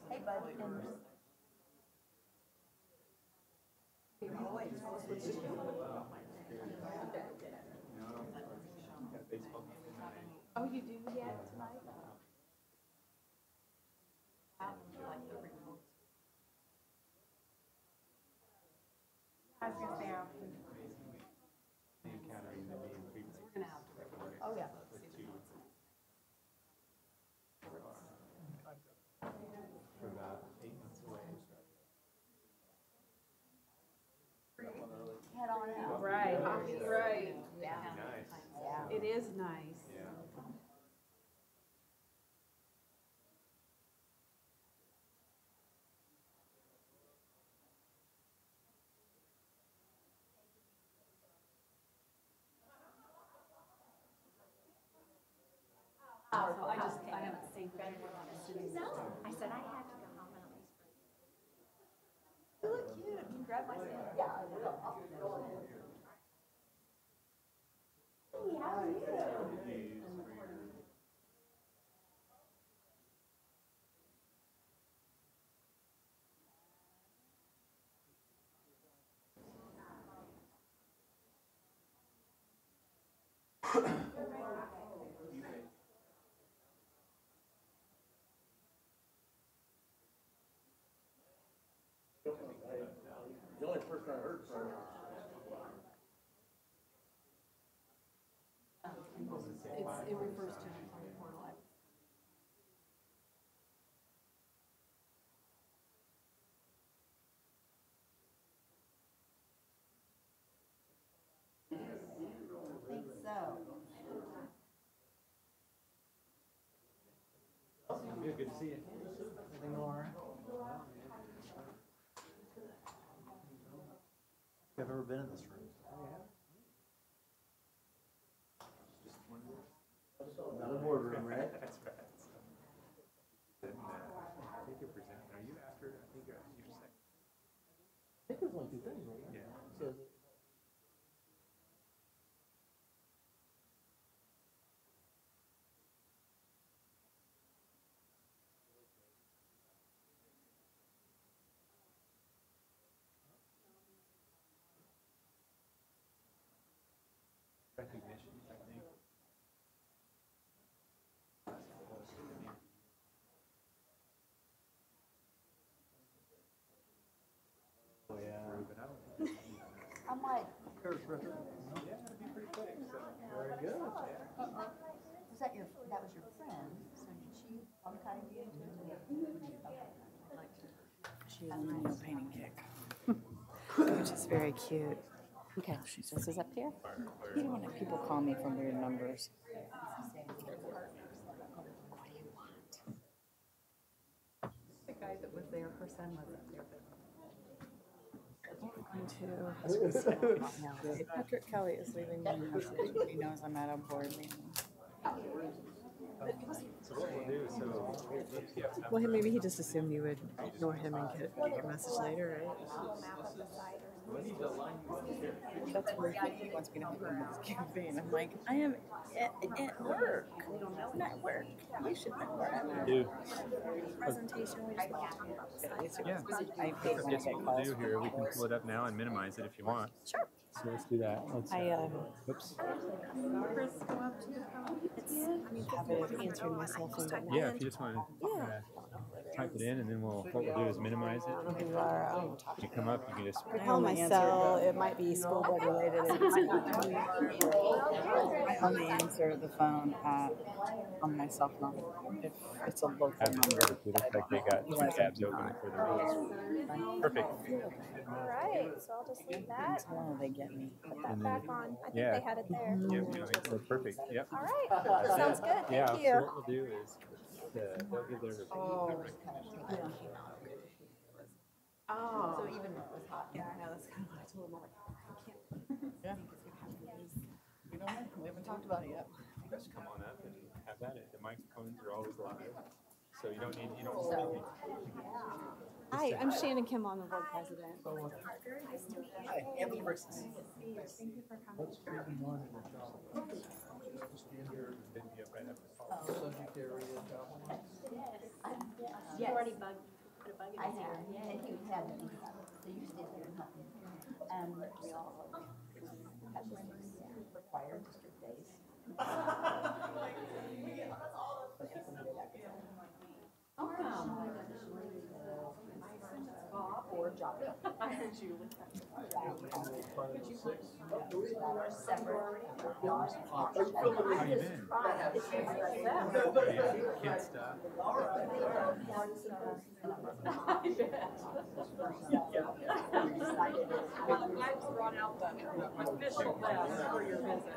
Hey, bud. Oh, you do yet tonight? I was gonna say, Oh, yeah. Head on out. Right, right. Yeah. Yeah. It is nice. So I haven't saved it. I said I had to go home and at least. You look cute. You can grab my sandal. Yeah, I will. Hey, how are you? The only person I heard from. It refers to the portal. I think so. Yeah, good to see you. Everything all right? I've ever been in this room. Not a boardroom, right? That's right. Then, I think you're presenting. Are you after? I think you're second. I think there's only two things, right? Yeah. So, Recognition, I think. oh, yeah. But I don't think I'm like, Very good. was that was your friend? So did she kind of you into it? She was on the nail painting kick, which is very cute. Okay, this is up here. You don't want to have people call me from weird numbers. The guy that was there, her son wasn't there, Patrick Kelly is leaving me a message. He knows I'm at a board meeting. so. What we'll do, so Well, maybe he just assumed you would ignore him and get your message later, right? That's where he wants me to help him with his campaign. I'm like, I am at work. I'm not at work. You should know where I'm at. do. Presentation, we just want to talk about the slides. Yeah. I hate So when I guess get what we'll calls. do here, we can pull it up now and minimize it if you want. Sure. So let's do that. Let's, oops. It's habit of answering my cell phone. Yeah, if you just want to type it it in, and then what we'll do is minimize it. You come up, you can just. I call my cell, it might be school board related. I only answer the phone on my cell phone if it's a local number. It looks like they got two tabs open for the rules. Perfect. All right, so I'll just leave that. Tomorrow they get me. Put that back on. I think Yeah. they had it there. Yep, no, perfect. Yep. All right, sounds good. Yeah, Thank so you. what we'll do is they'll give their Oh. So even if it was hot. Yeah, I know, that's kind of what I told him, I'm like, I can't. Yeah. I think it's gonna have to use. We don't know. We haven't talked about it yet. Just come on up and have that. The microphones are always live, so you don't need Hi, I'm Shannon Kim, I'm the board president. Hi, Anthony versus. Thank you for coming. Subject area, job. You already put a bug in his ear. And he had to be, so you stand there and help him. We all have the required district days. Or job. Separate. How you been? Kid stuff. I've brought out the official list for your visit.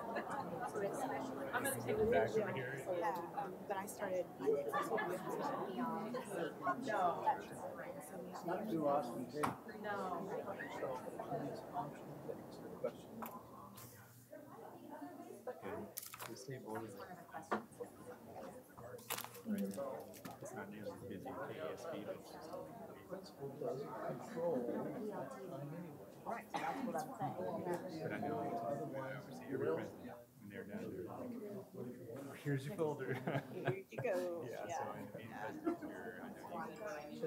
I'm gonna take a Back picture. over here. But I started. No. Not too awesome, too. No. The same order. It's not nearly as busy as KSB, but it's just. Principal doesn't control timing. Right, so that's what I'm saying. But I know I oversee every president when they're down there. Like, here's your folder. Here you go. Yeah, so in the meantime, So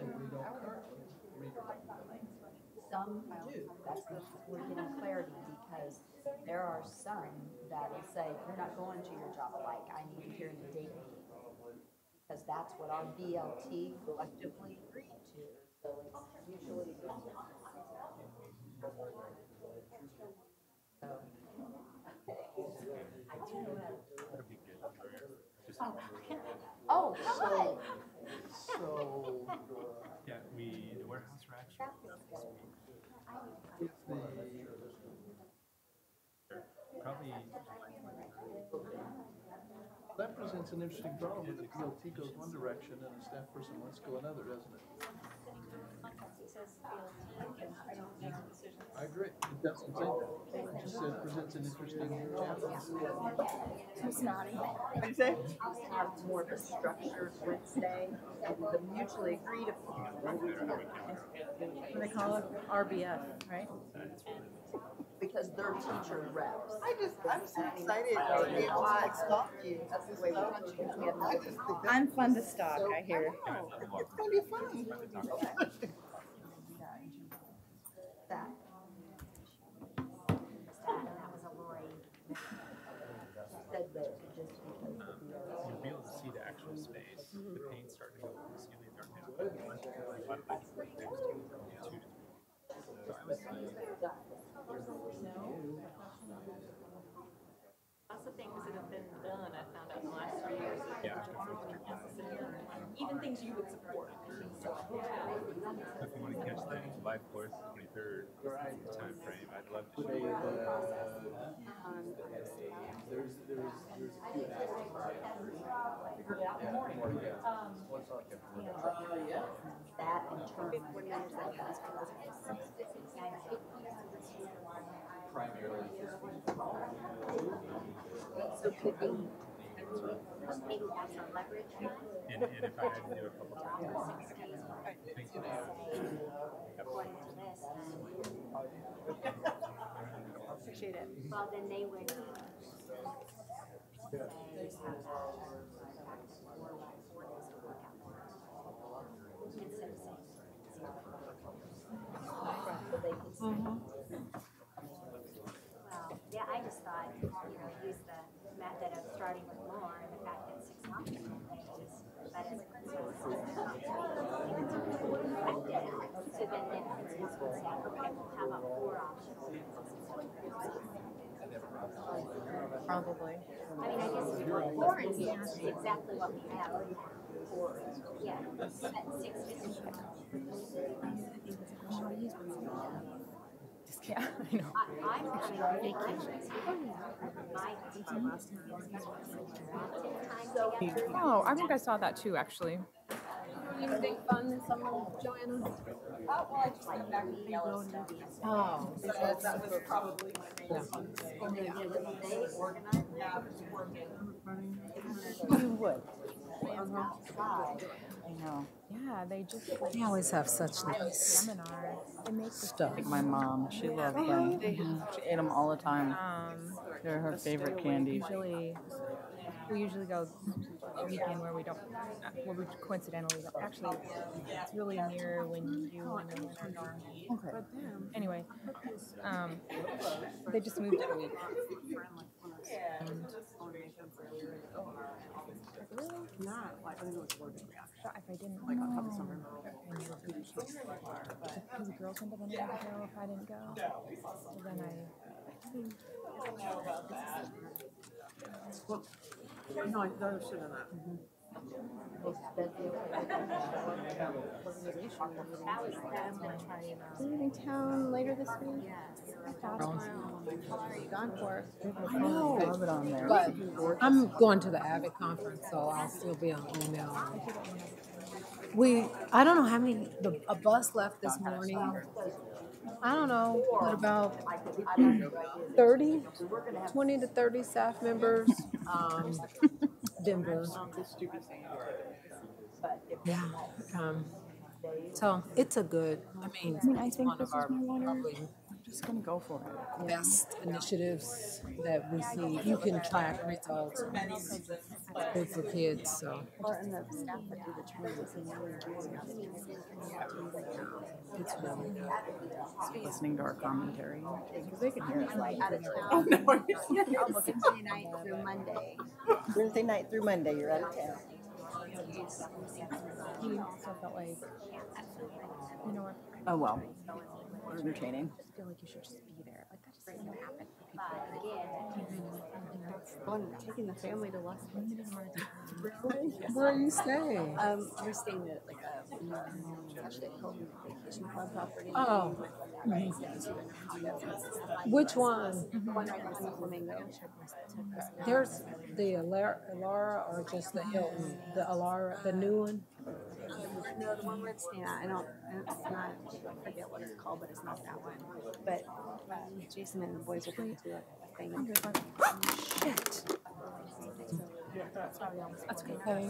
we don't currently read Some do, that's what we're getting clarity, because there are some that will say, you're not going to your job like, I need to hear the date meeting. Because that's what our BLT collectively agreed to, so it's usually. So. Oh, hi. So, yeah, the warehouse racks. if the, Probably. that presents an interesting problem if the BLT goes one direction and a staff person wants to go another, doesn't it? I agree. It doesn't say that. It just says presents an interesting challenge. Too snotty. What say? Have more of a structured Wednesday and the mutually agreed upon. What they call it, RBF, right? Because they're teacher reps. I'm so excited to be able to like stalk you. That's the way we teach you. I just think that's I'm fun to stalk, I hear. it's gonna be fun. That. That was a Lori. Said that just because the You'll be able to see the actual space. The paint's starting to go over the ceilings aren't now. A lot of like next to 2 to 3. So I would say. Lots of things that have been done, I found out in the last 3 years. Yeah. Even things you would support. If you want to catch the July 4th, 23rd time frame, I'd love to show you. There's a few that in terms so could be maybe that's our leverage. And if I had to do a couple times, thank you. Appreciate it. Well, then they would. Well, yeah, I just thought, use the method of starting with more and the fact that 6 months is, but as a principal, have been different. Okay, how about 4 options? Probably. I mean, I guess 4 in here is exactly what we have. Yeah, at 6:50. Yeah, I know. I'm coming on vacation. Oh, I think I saw that too, actually. Anything fun this summer, Joanna? Oh, well, I just like back to Yellowstone. Oh, So that was probably my they organized You would. I know. Yeah, they just They always have such nice seminar. They make stuff. Like my mom, she loved them. She ate them all the time. They're her favorite candies. We usually go a weekend where we don't, where we coincidentally don't. Actually, it's really near when you and the winter gone. Okay. Anyway, they just moved it a week. Not like, I don't know what's word reaction. If I didn't, Like on top of summer. because the girls ended up wanting to go if I didn't go. So then Well, no, I understood on that. Leaving town later this week? Are you gone for? I know. Love it on there. But I'm going to the Avid conference, so I'll still be on email. I don't know how many, a bus left this morning. I don't know, what about 30, 20 to 30 staff members, Denver. Yeah. So it's a good, I it's think one this of our is my water. probably I'm just gonna go for it. best initiatives that we see. You can track results. It's good for kids, so. And the staff that do the trainings. It's really good. Listening to our commentary. Because they can hear us. Out of Oh, town. no. Wednesday night through Monday. Thursday night through Monday, you're out of town. he also felt like, you know what? Oh, well. Entertaining. I feel like you should just be there. Like that just doesn't happen for people. Taking the family to Las Vegas. Where are you staying? We're staying at like a actually a Hilton Vacation Club property. Oh. Which one? One right next to Flamingo. There's the Alara or just the Hilton? The Alara, the new one? No, the one we're staying at. It's not. I forget what it's called, but it's not that one. But Jason and the boys are going to do a thing. Shit. That's Okay.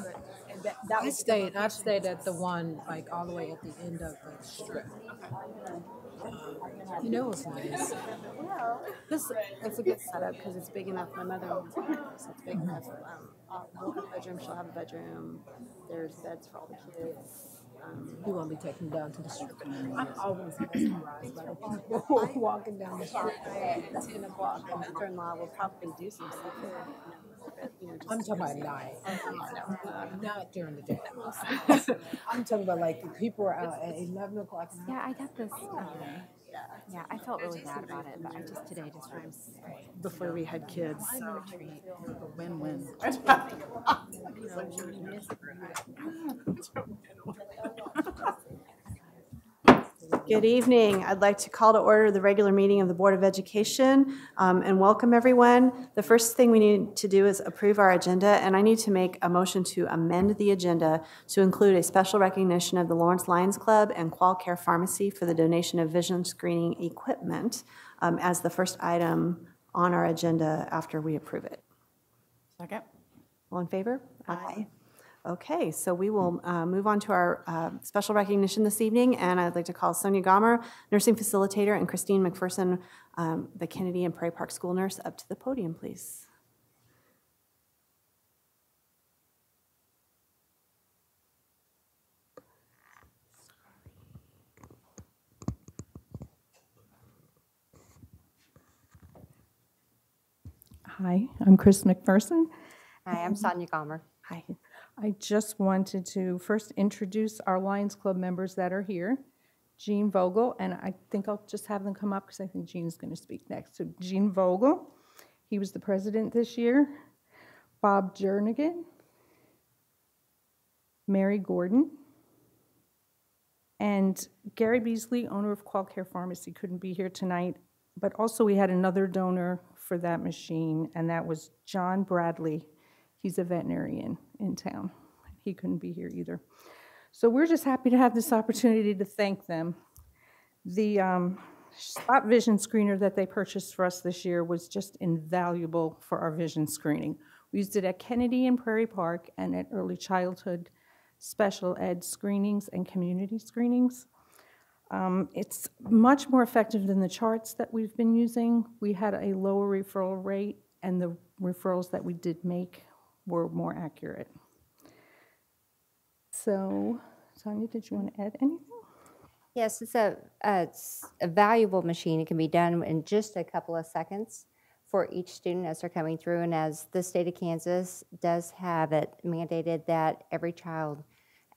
I've stayed at the one like all the way at the end of the strip. You know, it's nice. Well, it's a good setup because it's big enough. My mother owns a house. It's big enough. We'll have a bedroom. She'll have a bedroom. There's beds for all the kids. You won't be taking down to the strip. I'm always mesmerized by the people walking down the street. At 10 o'clock, my mother-in-law will probably do some stuff. I'm talking about night, not during the day. I'm talking about like the people are out at 11 o'clock. Yeah, I got this. Yeah, I felt really bad about it, but I just today just was before we had kids. So treat a win-win. Good evening. I'd like to call to order the regular meeting of the Board of Education and welcome everyone. The first thing we need to do is approve our agenda, and I need to make a motion to amend the agenda to include a special recognition of the Lawrence Lions Club and Qual Care Pharmacy for the donation of vision screening equipment as the first item on our agenda after we approve it. Second. All in favor? Aye. Okay, so we will move on to our special recognition this evening, and I'd like to call Sonia Gomer, nursing facilitator, and Christine McPherson, the Kennedy and Prairie Park school nurse, up to the podium, please. Hi, I'm Chris McPherson. Hi, I'm Sonia Gomer. Hi. I just wanted to first introduce our Lions Club members that are here. Jean Vogel, and I think I'll just have them come up because I think Jean's going to speak next. So Jean Vogel, he was the president this year. Bob Jernigan, Mary Gordon, and Gary Beasley, owner of Qual Care Pharmacy, couldn't be here tonight, but also we had another donor for that machine, and that was John Bradley. He's a veterinarian in town. He couldn't be here either. So we're just happy to have this opportunity to thank them. The spot vision screener that they purchased for us this year was just invaluable for our vision screening. We used it at Kennedy and Prairie Park and at early childhood special ed screenings and community screenings. It's much more effective than the charts that we've been using. We had a lower referral rate, and the referrals that we did make were more accurate. So, Sonia, did you want to add anything? Yes, it's a valuable machine. It can be done in just a couple of seconds for each student as they're coming through. And as the state of Kansas does have it mandated that every child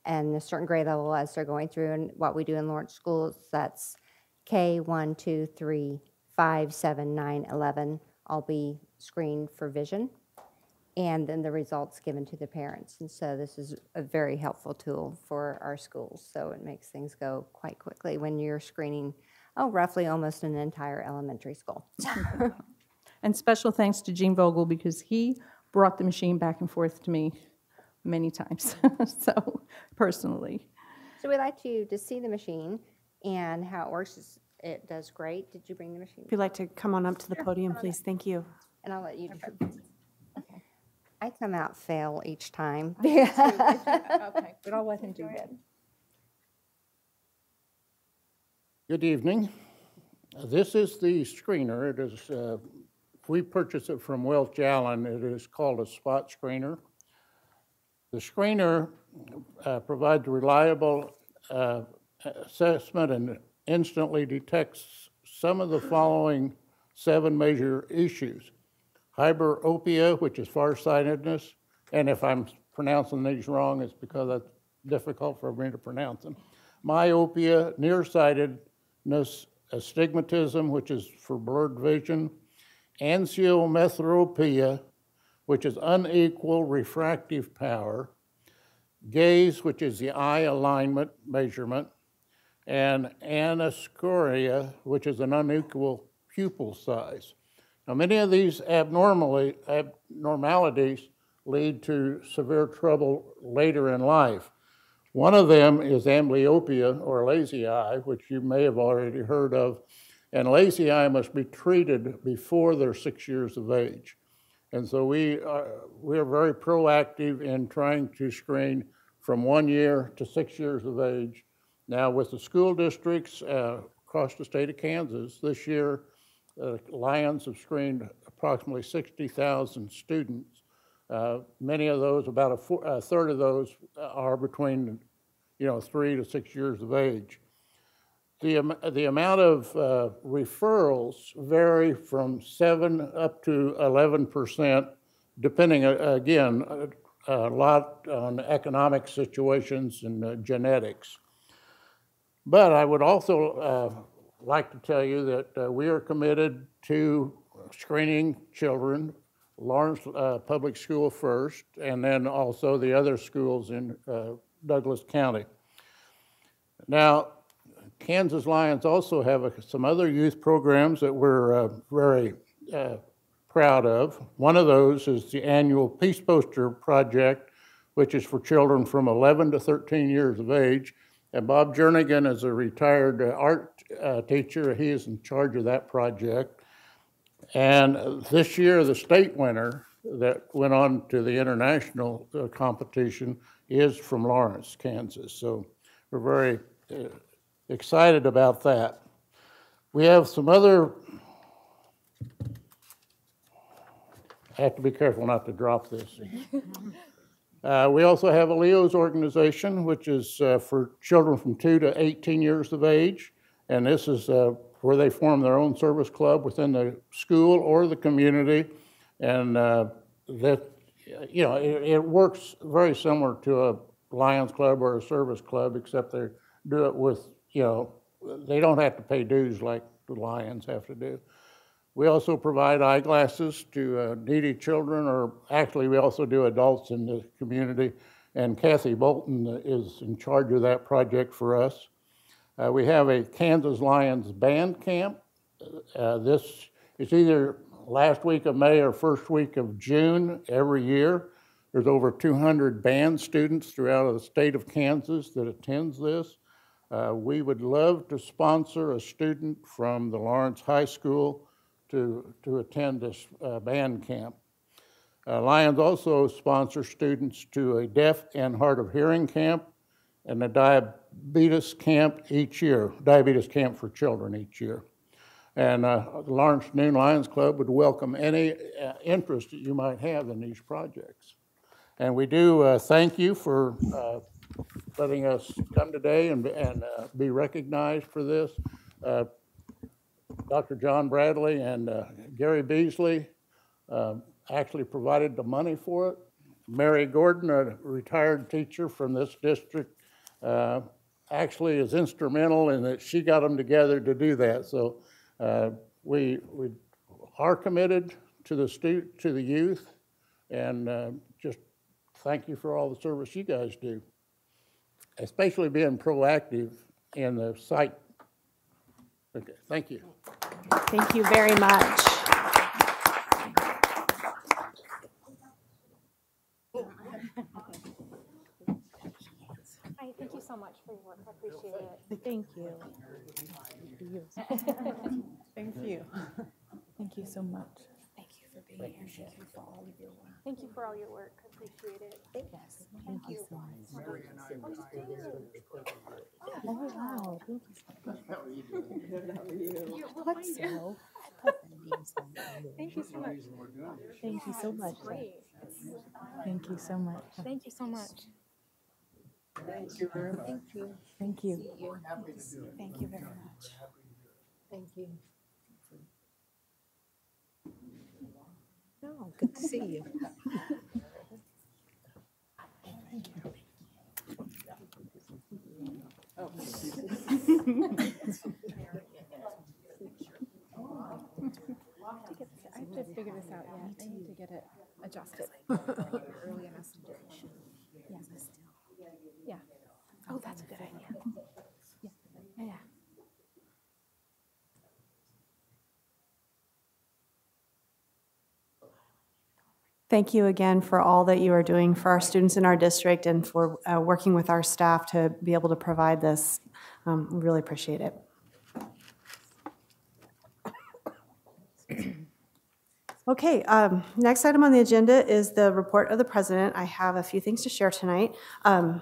and a certain grade level as they're going through, and what we do in Lawrence schools, that's K, 1, 2, 3, 5, 7, 9, 11, all be screened for vision, and then the results given to the parents. And so this is a very helpful tool for our schools. So it makes things go quite quickly when you're screening, roughly almost an entire elementary school. And special thanks to Gene Vogel because he brought the machine back and forth to me many times, so personally. So we'd like you to see the machine and how it works. It does great. Did you bring the machine? If you'd like to come on up to the podium, please. Thank you. And I'll let you Okay. I come out fail each time. Okay, but I'll let him do that. Good evening. This is the screener. It is, we purchased it from Welch Allen. It is called a spot screener. The screener provides reliable assessment and instantly detects some of the following 7 major issues. Hyperopia, which is farsightedness, and if I'm pronouncing these wrong, it's because it's difficult for me to pronounce them. Myopia, nearsightedness, astigmatism, which is for blurred vision, ansiometropia, which is unequal refractive power, gaze, which is the eye alignment measurement, and anoscoria, which is an unequal pupil size. Now, many of these abnormalities lead to severe trouble later in life. One of them is amblyopia, or lazy eye, which you may have already heard of, and lazy eye must be treated before they're 6 years of age. And so we are very proactive in trying to screen from 1 year to 6 years of age. Now, with the school districts across the state of Kansas, this year, Lions have screened approximately 60,000 students. Many of those, about a third of those, are between 3 to 6 years of age. The amount of referrals vary from 7 up to 11%, depending, again, a lot on economic situations and genetics. But I would also like to tell you that we are committed to screening children, Lawrence Public School first, and then also the other schools in Douglas County. Now, Kansas Lions also have some other youth programs that we're very proud of. One of those is the annual Peace Poster Project, which is for children from 11 to 13 years of age. And Bob Jernigan is a retired art teacher. He is in charge of that project. And this year, the state winner that went on to the international competition is from Lawrence, Kansas. So we're very excited about that. We have some other, I have to be careful not to drop this. We also have a LEO's organization, which is for children from 2 to 18 years of age. And this is where they form their own service club within the school or the community. And it works very similar to a Lions Club or a service club, except they do it with, they don't have to pay dues like the Lions have to do. We also provide eyeglasses to needy children, or actually we also do adults in the community, and Kathy Bolton is in charge of that project for us. We have a Kansas Lions band camp. This is either last week of May or first week of June every year. There's over 200 band students throughout the state of Kansas that attends this. We would love to sponsor a student from the Lawrence High School to attend this band camp. Lions also sponsor students to a deaf and hard of hearing camp and a diabetes camp each year, diabetes camp for children each year. And the Lawrence Noon Lions Club would welcome any interest that you might have in these projects. And we do thank you for letting us come today and be recognized for this. Dr. John Bradley and Gary Beasley actually provided the money for it. Mary Gordon, a retired teacher from this district, actually is instrumental in that she got them together to do that. So we are committed to the youth, and just thank you for all the service you guys do, especially being proactive in the site. Okay, thank you. Thank you very much. Hi, thank you so much for your work. I appreciate it. Thank you. Thank you. Thank you so much. Thank you for being here. Thank you for all of your work. Thank you for all your work. I appreciate it. Yes, thank you so much. Mary and I Oh, wow, thank you so much. How are you doing? Good, how are you? I thought so. I put the names on there. Thank you so much. Thank you so much. Great. Thank you so much. Thank you so much. Thank you very much. Thank you. Thank you. Happy to do it. Thank you very much. Thank you. No, good to see you. Thank you. I have to figure this out yet. I need to get it adjusted. Early investigation. Yeah. Oh, that's a good idea. Yeah. Yeah. Thank you again for all that you are doing for our students in our district and for working with our staff to be able to provide this. We really appreciate it. Okay, next item on the agenda is the report of the president. I have a few things to share tonight. I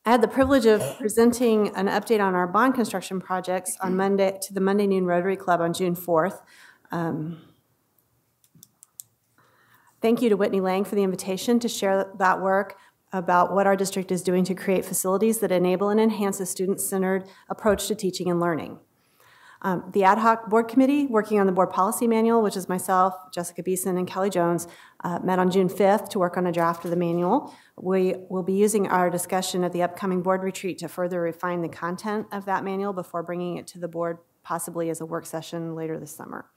had the privilege of presenting an update on our bond construction projects on Monday to the Monday Noon Rotary Club on June 4th. Thank you to Whitney Lang for the invitation to share that work about what our district is doing to create facilities that enable and enhance a student-centered approach to teaching and learning. The ad hoc board committee working on the board policy manual, which is myself, Jessica Beeson, and Kelly Jones, met on June 5th to work on a draft of the manual. We will be using our discussion at the upcoming board retreat to further refine the content of that manual before bringing it to the board, possibly as a work session later this summer.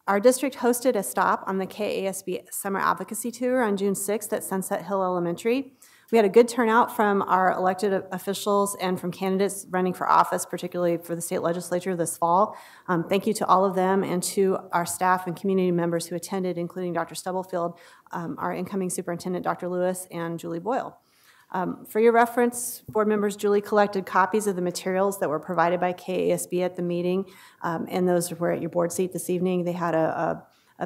Our district hosted a stop on the KASB Summer Advocacy Tour on June 6th at Sunset Hill Elementary. We had a good turnout from our elected officials and from candidates running for office, particularly for the state legislature this fall. Thank you to all of them and to our staff and community members who attended, including Dr. Stubblefield, our incoming superintendent, Dr. Lewis, and Julie Boyle. For your reference, board members, Julie collected copies of the materials that were provided by KASB at the meeting, and those were at your board seat this evening. They had a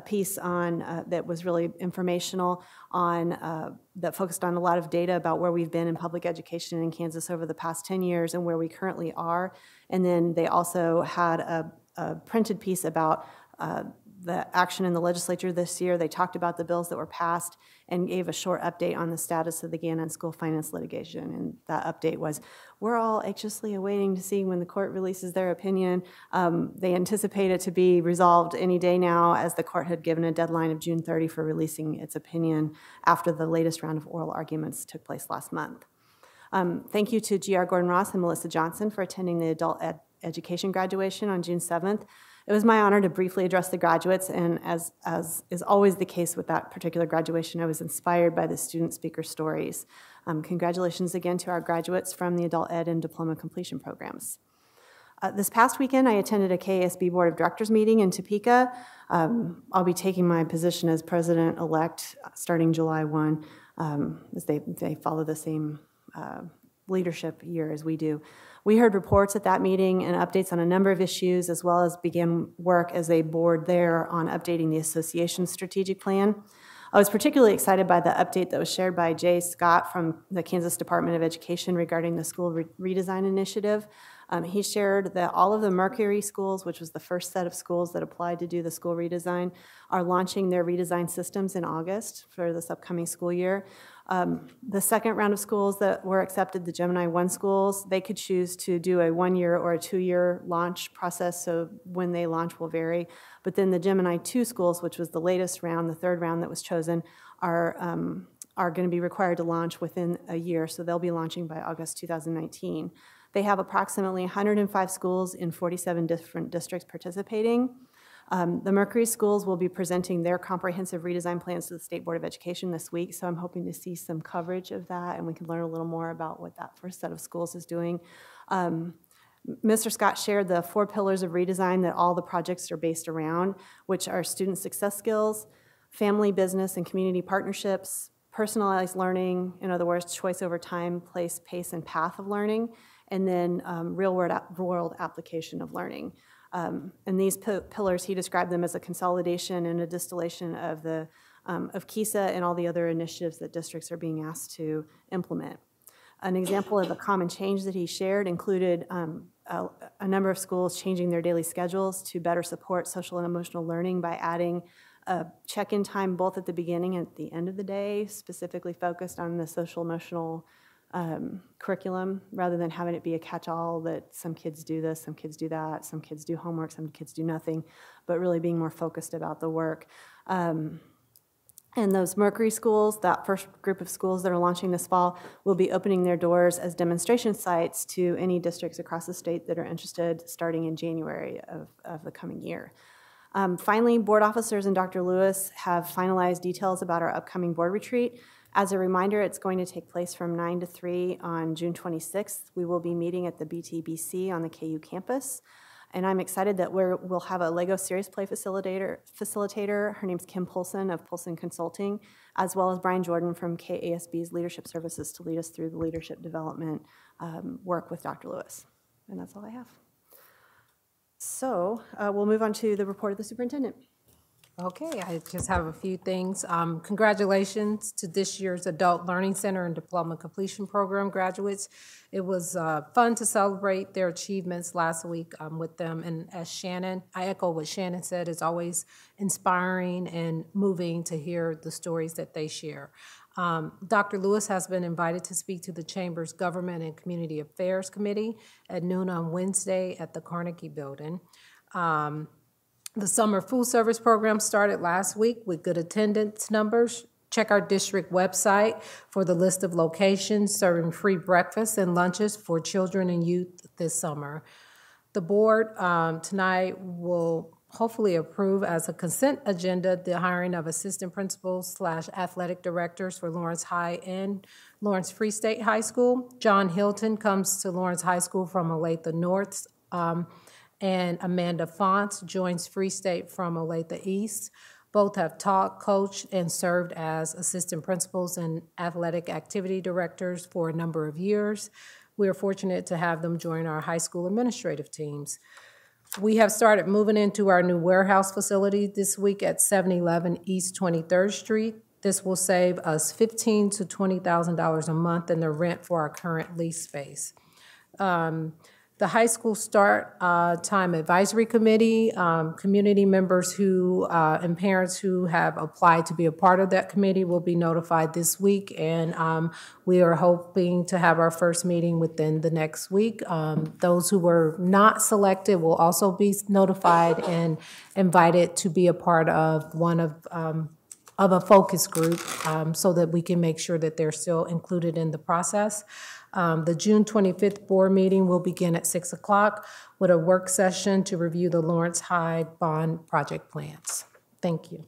piece on that was really informational on that focused on a lot of data about where we've been in public education in Kansas over the past 10 years and where we currently are. And then they also had a printed piece about the action in the legislature this year. They talked about the bills that were passed and gave a short update on the status of the Gannon school finance litigation. And that update was, we're all anxiously awaiting to see when the court releases their opinion. They anticipate it to be resolved any day now, as the court had given a deadline of June 30 for releasing its opinion after the latest round of oral arguments took place last month. Thank you to G.R. Gordon Ross and Melissa Johnson for attending the adult education graduation on June 7th. It was my honor to briefly address the graduates, and as is always the case with that particular graduation, I was inspired by the student speaker stories. Congratulations again to our graduates from the adult ed and diploma completion programs. This past weekend, I attended a KASB Board of Directors meeting in Topeka. I'll be taking my position as president-elect starting July 1, as they follow the same leadership year as we do. We heard reports at that meeting and updates on a number of issues, as well as began work as a board there on updating the association's strategic plan. I was particularly excited by the update that was shared by Jay Scott from the Kansas Department of Education regarding the school redesign initiative. He shared that all of the Mercury schools, which was the first set of schools that applied to do the school redesign, are launching their redesign systems in August for this upcoming school year. The second round of schools that were accepted, the Gemini 1 schools, they could choose to do a 1-year or a 2-year launch process, so when they launch will vary. But then the Gemini 2 schools, which was the latest round, the third round that was chosen, are going to be required to launch within a year, so they'll be launching by August 2019. They have approximately 105 schools in 47 different districts participating. The Mercury schools will be presenting their comprehensive redesign plans to the State Board of Education this week, so I'm hoping to see some coverage of that and we can learn a little more about what that first set of schools is doing. Mr. Scott shared the 4 pillars of redesign that all the projects are based around, which are student success skills, family, business, and community partnerships, personalized learning, in other words, choice over time, place, pace, and path of learning, and then real-world application of learning. And these pillars, he described them as a consolidation and a distillation of KISA and all the other initiatives that districts are being asked to implement. An example of a common change that he shared included a number of schools changing their daily schedules to better support social and emotional learning by adding a check-in time both at the beginning and at the end of the day, specifically focused on the social emotional curriculum, rather than having it be a catch-all that some kids do this, some kids do that, some kids do homework, some kids do nothing, but really being more focused about the work. And those Mercury schools, that first group of schools that are launching this fall, will be opening their doors as demonstration sites to any districts across the state that are interested starting in January of the coming year. Finally, board officers and Dr. Lewis have finalized details about our upcoming board retreat. As a reminder, it's going to take place from 9 to 3 on June 26th. We will be meeting at the BTBC on the KU campus. And I'm excited that we'll have a LEGO Serious Play facilitator. Her name's Kim Poulsen of Poulsen Consulting, as well as Brian Jordan from KASB's Leadership Services to lead us through the leadership development work with Dr. Lewis. And that's all I have. So we'll move on to the report of the superintendent. Okay, I just have a few things. Congratulations to this year's Adult Learning Center and Diploma Completion Program graduates. It was fun to celebrate their achievements last week with them. And as Shannon, I echo what Shannon said, it's always inspiring and moving to hear the stories that they share. Dr. Lewis has been invited to speak to the Chamber's Government and Community Affairs Committee at noon on Wednesday at the Carnegie Building. The summer food service program started last week with good attendance numbers. Check our district website for the list of locations serving free breakfasts and lunches for children and youth this summer. The board tonight will hopefully approve as a consent agenda the hiring of assistant principals / athletic directors for Lawrence High and Lawrence Free State High School. John Hilton comes to Lawrence High School from Olathe North. And Amanda Fonts joins Free State from Olathe East. Both have taught, coached, and served as assistant principals and athletic activity directors for a number of years. We are fortunate to have them join our high school administrative teams. We have started moving into our new warehouse facility this week at 711 East 23rd Street. This will save us $15,000 to $20,000 a month in the rent for our current lease space. The high school start time advisory committee, community members who and parents who have applied to be a part of that committee will be notified this week, and we are hoping to have our first meeting within the next week. Those who were not selected will also be notified and invited to be a part of one of a focus group so that we can make sure that they're still included in the process. The June 25th board meeting will begin at 6 o'clock with a work session to review the Lawrence High bond project plans. Thank you.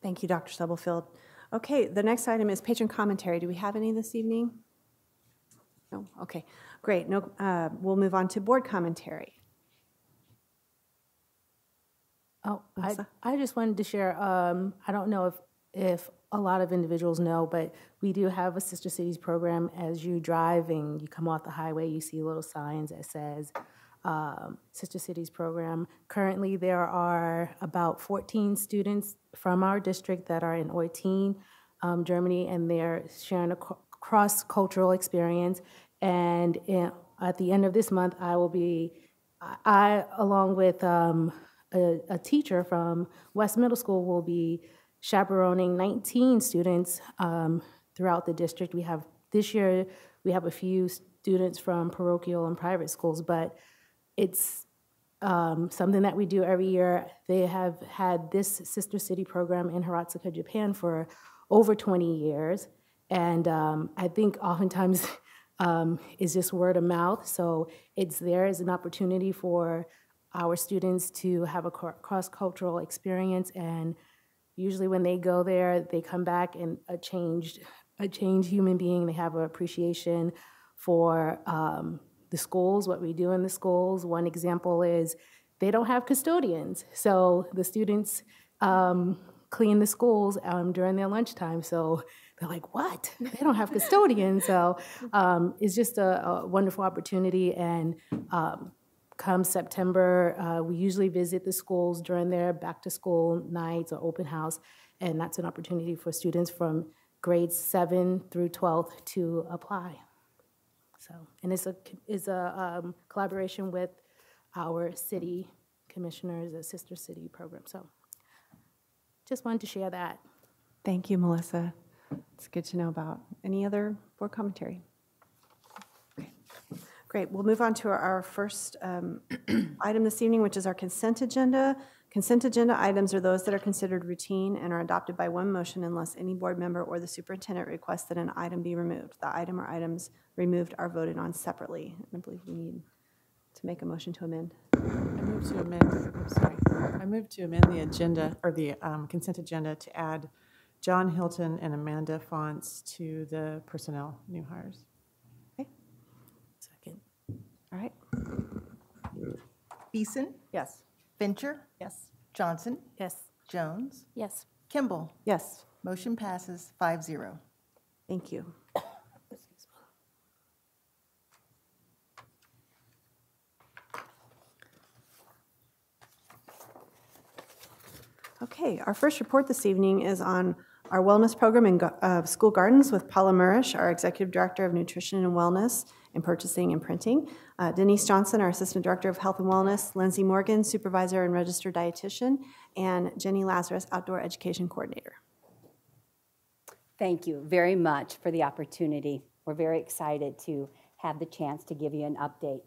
Thank you, Dr. Stubblefield. Okay, the next item is patron commentary. Do we have any this evening? No? Okay, great. No, we'll move on to board commentary. Oh, I just wanted to share, I don't know if a lot of individuals know, but we do have a Sister Cities program. As you drive and you come off the highway, you see little signs that says Sister Cities program. Currently, there are about 14 students from our district that are in Eutin, Germany, and they're sharing a cross-cultural experience. And at the end of this month, I along with a teacher from West Middle School will be chaperoning 19 students throughout the district. This year, we have a few students from parochial and private schools, but it's something that we do every year. They have had this Sister City program in Hiratsuka, Japan for over 20 years. And I think oftentimes it's just word of mouth. So it's there as an opportunity for our students to have a cross-cultural experience, and usually when they go there, they come back and a changed human being. They have an appreciation for the schools, what we do in the schools. One example is they don't have custodians, so the students clean the schools during their lunchtime. So they're like, what? They don't have custodians. So it's just a wonderful opportunity. And come September, we usually visit the schools during their back-to-school nights or open house, and that's an opportunity for students from grades 7 through 12th to apply. So, and it's a collaboration with our city commissioners, a Sister City program. So, just wanted to share that. Thank you, Melissa. It's good to know about. Any other board commentary? Great, we'll move on to our first item this evening, which is our consent agenda. Consent agenda items are those that are considered routine and are adopted by one motion unless any board member or the superintendent requests that an item be removed. The item or items removed are voted on separately. I believe we need to make a motion to amend. I move to amend the agenda, or the consent agenda, to add John Hilton and Amanda Fonts to the personnel new hires. All right. Beeson? Yes. Fincher? Yes. Johnson? Yes. Jones? Yes. Kimball? Yes. Motion passes 5-0. Thank you. Okay, our first report this evening is on our wellness program in school gardens with Paula Murish, our Executive Director of Nutrition and Wellness in Purchasing and Printing, Denise Johnson, our Assistant Director of Health and Wellness, Lindsay Morgan, Supervisor and Registered Dietitian, and Jenny Lazarus, Outdoor Education Coordinator. Thank you very much for the opportunity. We're very excited to have the chance to give you an update.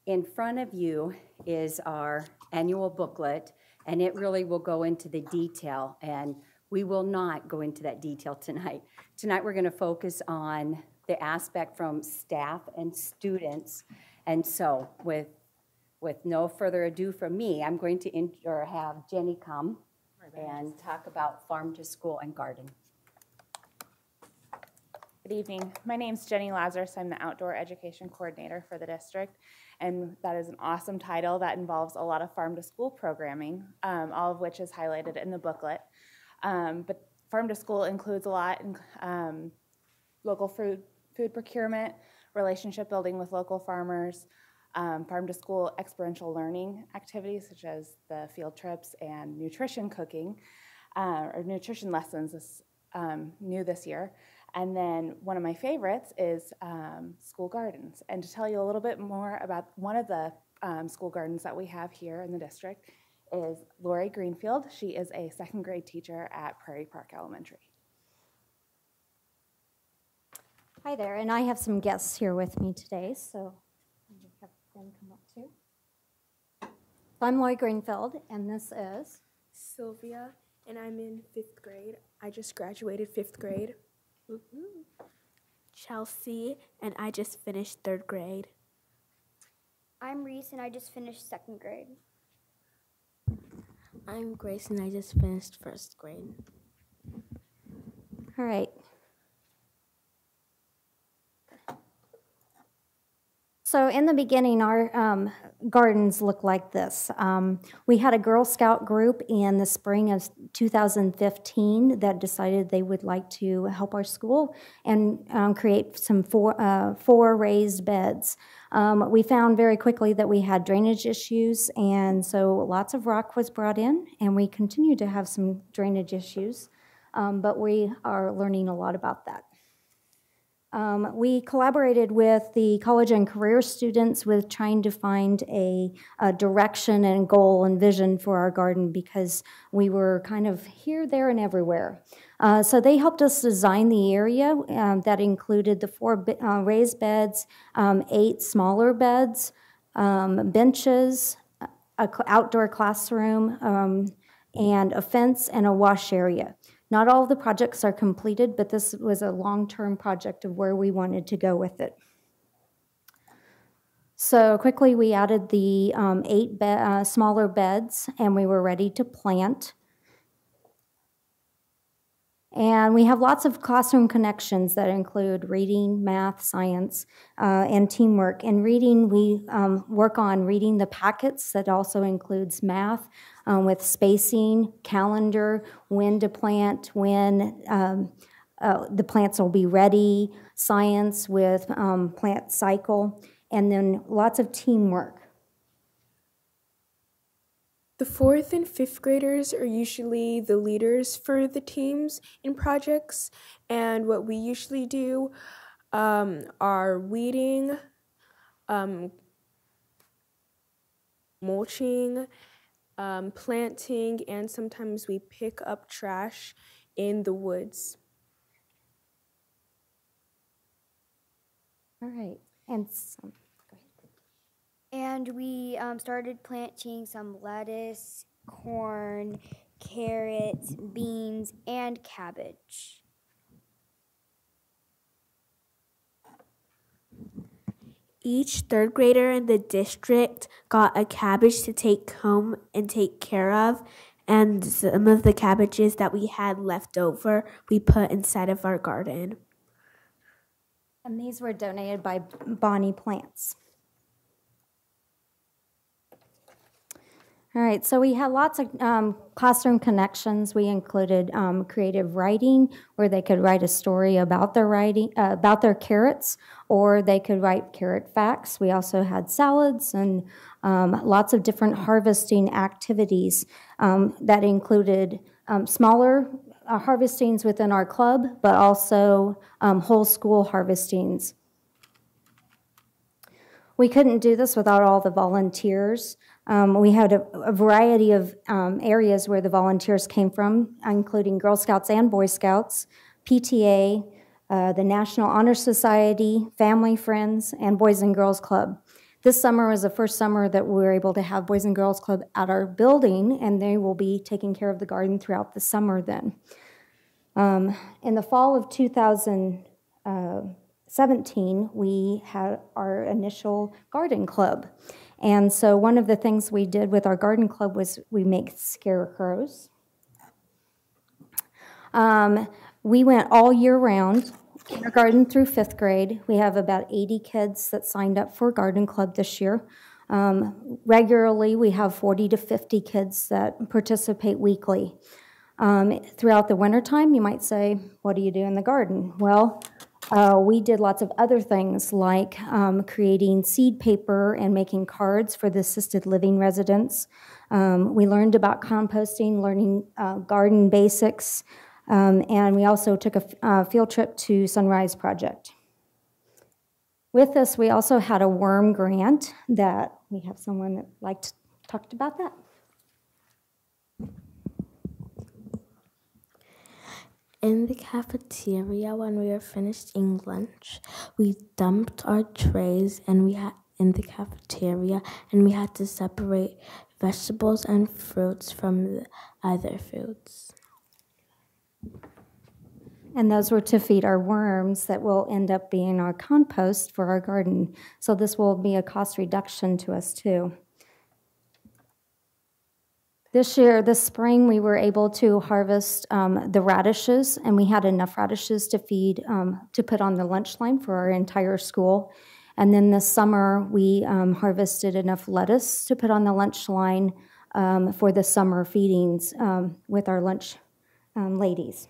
In front of you is our annual booklet, and it really will go into the detail, and we will not go into that detail tonight. Tonight we're going to focus on the aspect from staff and students. And so with no further ado from me, I'm going to have Jenny come and talk about farm to school and garden. Good evening. My name's Jenny Lazarus. I'm the Outdoor Education Coordinator for the district, and that is an awesome title that involves a lot of farm to school programming, all of which is highlighted in the booklet. But farm to school includes a lot, local food procurement, relationship building with local farmers, farm to school experiential learning activities such as the field trips and nutrition cooking, or nutrition lessons is new this year. And then one of my favorites is school gardens. And to tell you a little bit more about one of the school gardens that we have here in the district is Lori Greenfield. She is a second grade teacher at Prairie Park Elementary. Hi there, and I have some guests here with me today, so I'll have them come up too. I'm Lori Greenfield, and this is Sylvia, and I'm in 5th grade. I just graduated 5th grade. Chelsea, and I just finished 3rd grade. I'm Reese, and I just finished 2nd grade. I'm Grace, and I just finished 1st grade. All right. So in the beginning, our gardens looked like this. We had a Girl Scout group in the spring of 2015 that decided they would like to help our school and create some four raised beds. We found very quickly that we had drainage issues, and so lots of rock was brought in, and we continue to have some drainage issues, but we are learning a lot about that. We collaborated with the college and career students with trying to find a direction and goal and vision for our garden because we were kind of here, there, and everywhere. So they helped us design the area that included the 4 raised beds, 8 smaller beds, benches, an outdoor classroom, and a fence and a wash area. Not all of the projects are completed, but this was a long-term project of where we wanted to go with it. So quickly we added the 8 smaller beds, and we were ready to plant. And we have lots of classroom connections that include reading, math, science, and teamwork. In reading, we work on reading the packets that also includes math with spacing, calendar, when to plant, when the plants will be ready, science with plant cycle, and then lots of teamwork. The 4th and 5th graders are usually the leaders for the teams in projects, and what we usually do are weeding, mulching, planting, and sometimes we pick up trash in the woods. All right, and some. And we started planting some lettuce, corn, carrots, beans, and cabbage. Each 3rd grader in the district got a cabbage to take home and take care of, and some of the cabbages that we had left over, we put inside of our garden. And these were donated by Bonnie Plants. All right, so we had lots of classroom connections. We included creative writing, where they could write a story about their carrots, or they could write carrot facts. We also had salads and lots of different harvesting activities that included smaller harvestings within our club, but also whole school harvestings. We couldn't do this without all the volunteers. We had a variety of areas where the volunteers came from, including Girl Scouts and Boy Scouts, PTA, the National Honor Society, Family Friends, and Boys and Girls Club. This summer was the first summer that we were able to have Boys and Girls Club at our building, and they will be taking care of the garden throughout the summer then. In the fall of 2017, we had our initial garden club. And so one of the things we did with our garden club was we make scarecrows. We went all year round, kindergarten through 5th grade. We have about 80 kids that signed up for garden club this year. Regularly, we have 40 to 50 kids that participate weekly. Throughout the wintertime, you might say, what do you do in the garden? Well, we did lots of other things like creating seed paper and making cards for the assisted living residents. We learned about composting, learning garden basics, and we also took a field trip to Sunrise Project. With this, we also had a worm grant that we have someone that liked to talk about that. In the cafeteria, when we were finished eating lunch, we dumped our trays in the cafeteria, and we had to separate vegetables and fruits from the other foods. And those were to feed our worms that will end up being our compost for our garden. So this will be a cost reduction to us too. This spring, we were able to harvest the radishes, and we had enough radishes to feed, to put on the lunch line for our entire school. And then this summer, we harvested enough lettuce to put on the lunch line for the summer feedings with our lunch ladies.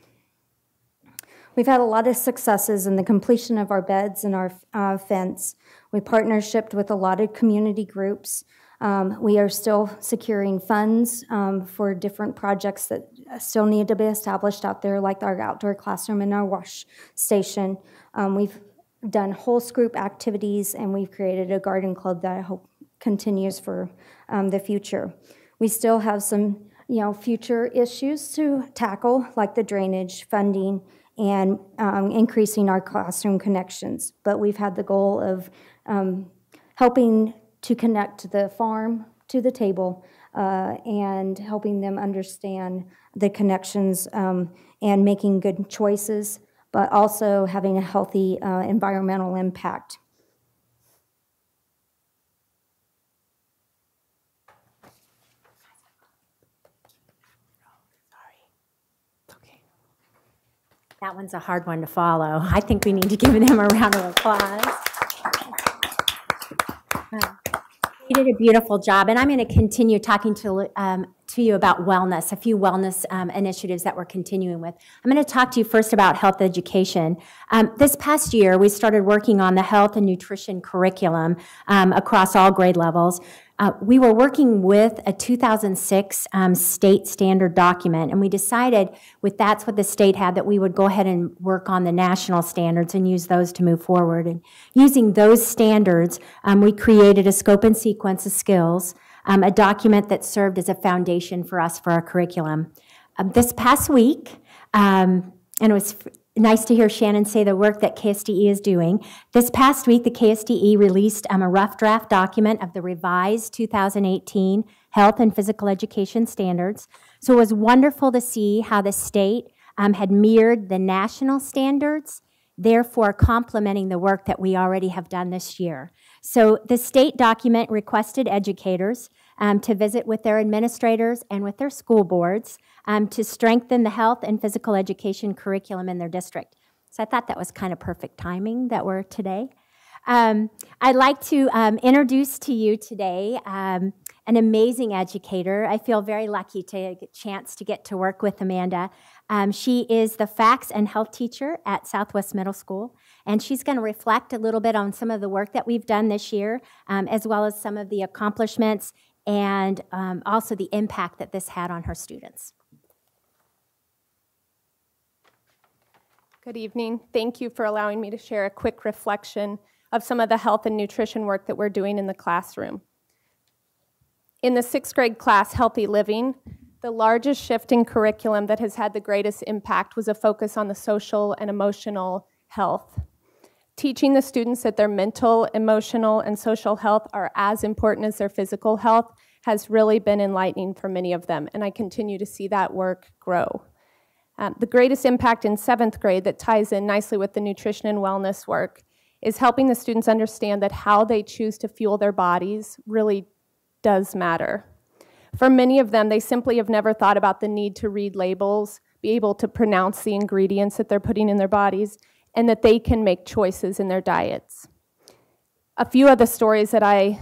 We've had a lot of successes in the completion of our beds and our fence. We partnershiped with a lot of community groups. We are still securing funds for different projects that still need to be established out there, like our outdoor classroom and our wash station. We've done whole group activities, and we've created a garden club that I hope continues for the future. We still have some, future issues to tackle, like the drainage, funding, and increasing our classroom connections. But we've had the goal of helping to connect the farm to the table and helping them understand the connections and making good choices, but also having a healthy environmental impact. That one's a hard one to follow. I think we need to give them a round of applause. You did a beautiful job, and I'm going to continue talking to you about wellness, a few wellness initiatives that we're continuing with. I'm going to talk to you first about health education. This past year, we started working on the health and nutrition curriculum across all grade levels. We were working with a 2006 state standard document, and we decided that's what the state had, that we would go ahead and work on the national standards and use those to move forward. And using those standards, we created a scope and sequence of skills, a document that served as a foundation for us for our curriculum. This past week, and it was nice to hear Shannon say the work that KSDE is doing. This past week, the KSDE released a rough draft document of the revised 2018 Health and Physical Education Standards. So it was wonderful to see how the state had mirrored the national standards, therefore complementing the work that we already have done this year. So the state document requested educators to visit with their administrators and with their school boards to strengthen the health and physical education curriculum in their district. So I thought that was kind of perfect timing that we're today. I'd like to introduce to you today an amazing educator. I feel very lucky to get a chance to get to work with Amanda. She is the FACS and health teacher at Southwest Middle School, and she's going to reflect a little bit on some of the work that we've done this year, as well as some of the accomplishments and also the impact that this had on her students. Good evening. Thank you for allowing me to share a quick reflection of some of the health and nutrition work that we're doing in the classroom. In the 6th grade class, Healthy Living, the largest shift in curriculum that has had the greatest impact was a focus on the social and emotional health. Teaching the students that their mental, emotional, and social health are as important as their physical health has really been enlightening for many of them, and I continue to see that work grow. The greatest impact in 7th grade that ties in nicely with the nutrition and wellness work is helping the students understand that how they choose to fuel their bodies really does matter. For many of them, they simply have never thought about the need to read labels, be able to pronounce the ingredients that they're putting in their bodies, and that they can make choices in their diets. A few of the stories that I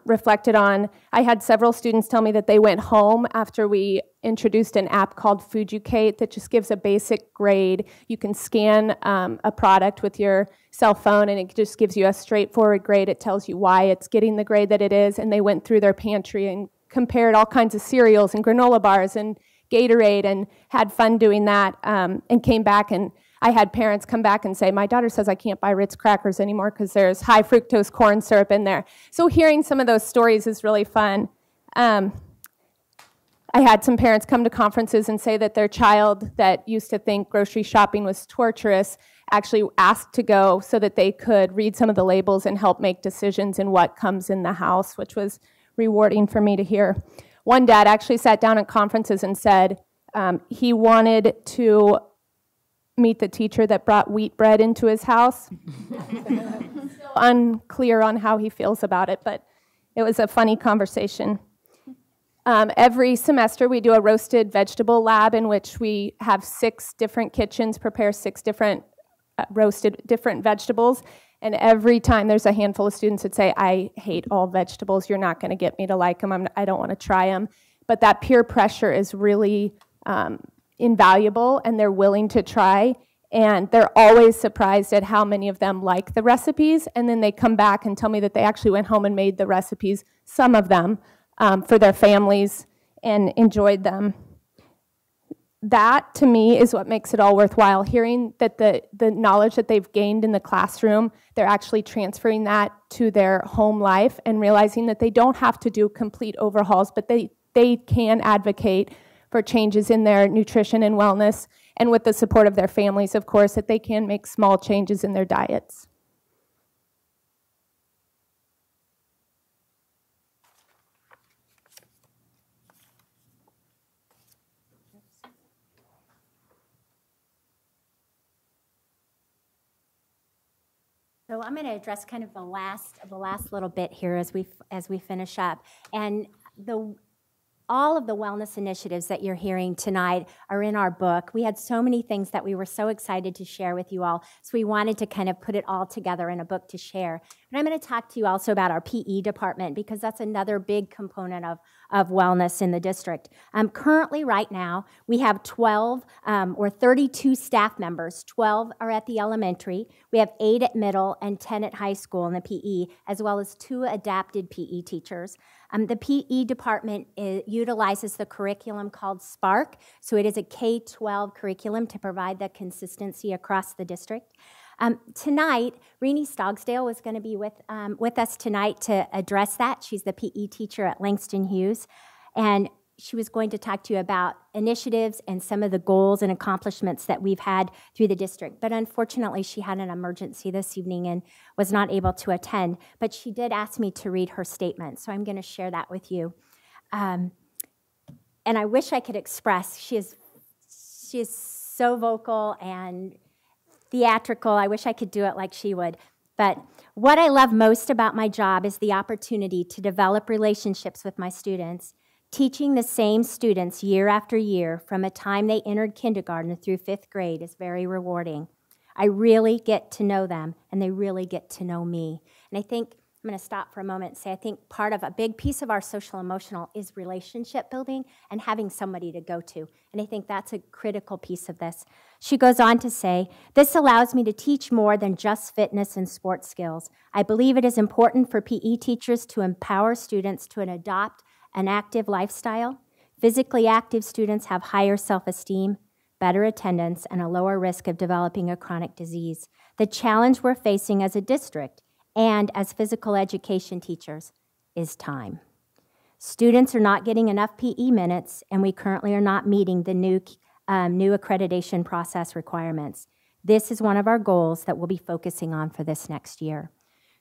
reflected on, I had several students tell me that they went home after we introduced an app called Fooducate that just gives a basic grade. You can scan a product with your cell phone and it just gives you a straightforward grade. It tells you why it's getting the grade that it is, and they went through their pantry and compared all kinds of cereals and granola bars and Gatorade and had fun doing that and came back, and I had parents come back and say, my daughter says I can't buy Ritz crackers anymore because there's high fructose corn syrup in there. So hearing some of those stories is really fun. I had some parents come to conferences and say that their child that used to think grocery shopping was torturous actually asked to go so that they could read some of the labels and help make decisions in what comes in the house, which was rewarding for me to hear. One dad actually sat down at conferences and said he wanted to meet the teacher that brought wheat bread into his house. Still unclear on how he feels about it, but it was a funny conversation. Every semester we do a roasted vegetable lab in which we have 6 different kitchens prepare 6 different roasted different vegetables. And every time there's a handful of students that say, I hate all vegetables, you're not going to get me to like them, I don't want to try them. But that peer pressure is really invaluable, and they're willing to try. And they're always surprised at how many of them like the recipes. And then they come back and tell me that they actually went home and made the recipes, some of them, for their families and enjoyed them. That, to me, is what makes it all worthwhile. Hearing that the knowledge that they've gained in the classroom, they're actually transferring that to their home life and realizing that they don't have to do complete overhauls, but they can advocate for changes in their nutrition and wellness, and with the support of their families, of course, that they can make small changes in their diets. So I'm going to address kind of the last little bit here as we finish up. And all of the wellness initiatives that you're hearing tonight are in our book. We had so many things that we were so excited to share with you all, so we wanted to kind of put it all together in a book to share. And I'm going to talk to you also about our PE department, because that's another big component of wellness in the district. Currently, right now, we have 12 or 32 staff members. 12 are at the elementary. We have 8 at middle and 10 at high school in the PE, as well as 2 adapted PE teachers. The PE department utilizes the curriculum called Spark, so it is a K-12 curriculum to provide that consistency across the district. Tonight, Renee Stogsdale was going to be with us tonight to address that. She's the PE teacher at Langston Hughes, and she was going to talk to you about initiatives and some of the goals and accomplishments that we've had through the district. But unfortunately, she had an emergency this evening and was not able to attend. But she did ask me to read her statement, so I'm going to share that with you. And I wish I could express. She is so vocal and theatrical. I wish I could do it like she would. But what I love most about my job is the opportunity to develop relationships with my students. Teaching the same students year after year from a time they entered kindergarten through 5th grade is very rewarding. I really get to know them, and they really get to know me. And I think, I'm going to stop for a moment and say, I think part of a big piece of our social emotional is relationship building and having somebody to go to. And I think that's a critical piece of this. She goes on to say, this allows me to teach more than just fitness and sports skills. I believe it is important for PE teachers to empower students to adopt an active lifestyle. Physically active students have higher self-esteem, better attendance, and a lower risk of developing a chronic disease. The challenge we're facing as a district and as physical education teachers is time. Students are not getting enough PE minutes, and we currently are not meeting the new accreditation process requirements. This is one of our goals that we'll be focusing on for this next year.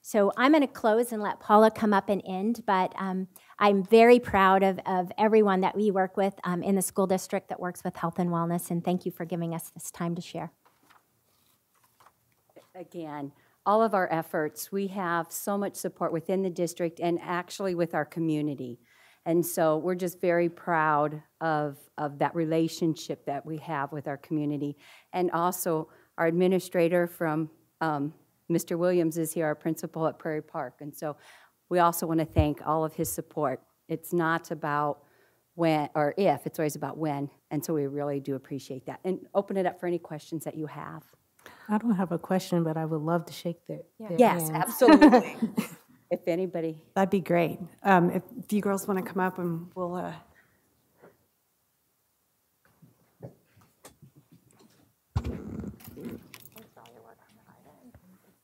So I'm going to close and let Paula come up and end, but I'm very proud of everyone that we work with in the school district that works with health and wellness, and thank you for giving us this time to share. Again, all of our efforts, we have so much support within the district and actually with our community. And so we're just very proud of that relationship that we have with our community. And also our administrator from Mr. Williams is here, our principal at Prairie Park. And so we also want to thank all of his support. It's not about when or if, it's always about when. And so we really do appreciate that. And open it up for any questions that you have. I don't have a question, but I would love to shake their Yes, hands. absolutely. If anybody. That'd be great. If you girls want to come up and we'll...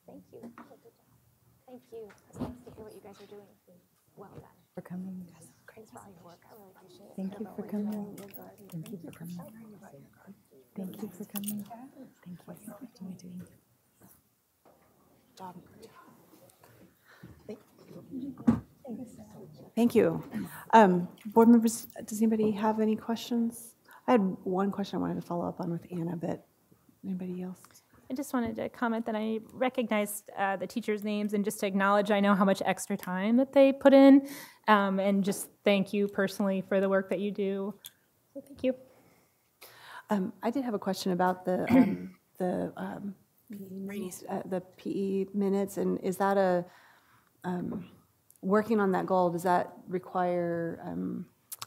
Thank you. It's nice to hear what you guys are doing. Well done. For coming. Thanks for all your work. I really appreciate it. Thank you for coming. Thank you for coming. Thank you for coming. Thank you. What am I doing? Job. Thank you. Board members, does anybody have any questions? I had one question I wanted to follow up on with Anna, but Anybody else? I just wanted to comment that I recognized the teachers' names and just to acknowledge I know how much extra time that they put in, and just thank you personally for the work that you do. So thank you. I did have a question about the PE minutes, and is that a working on that goal? Does that require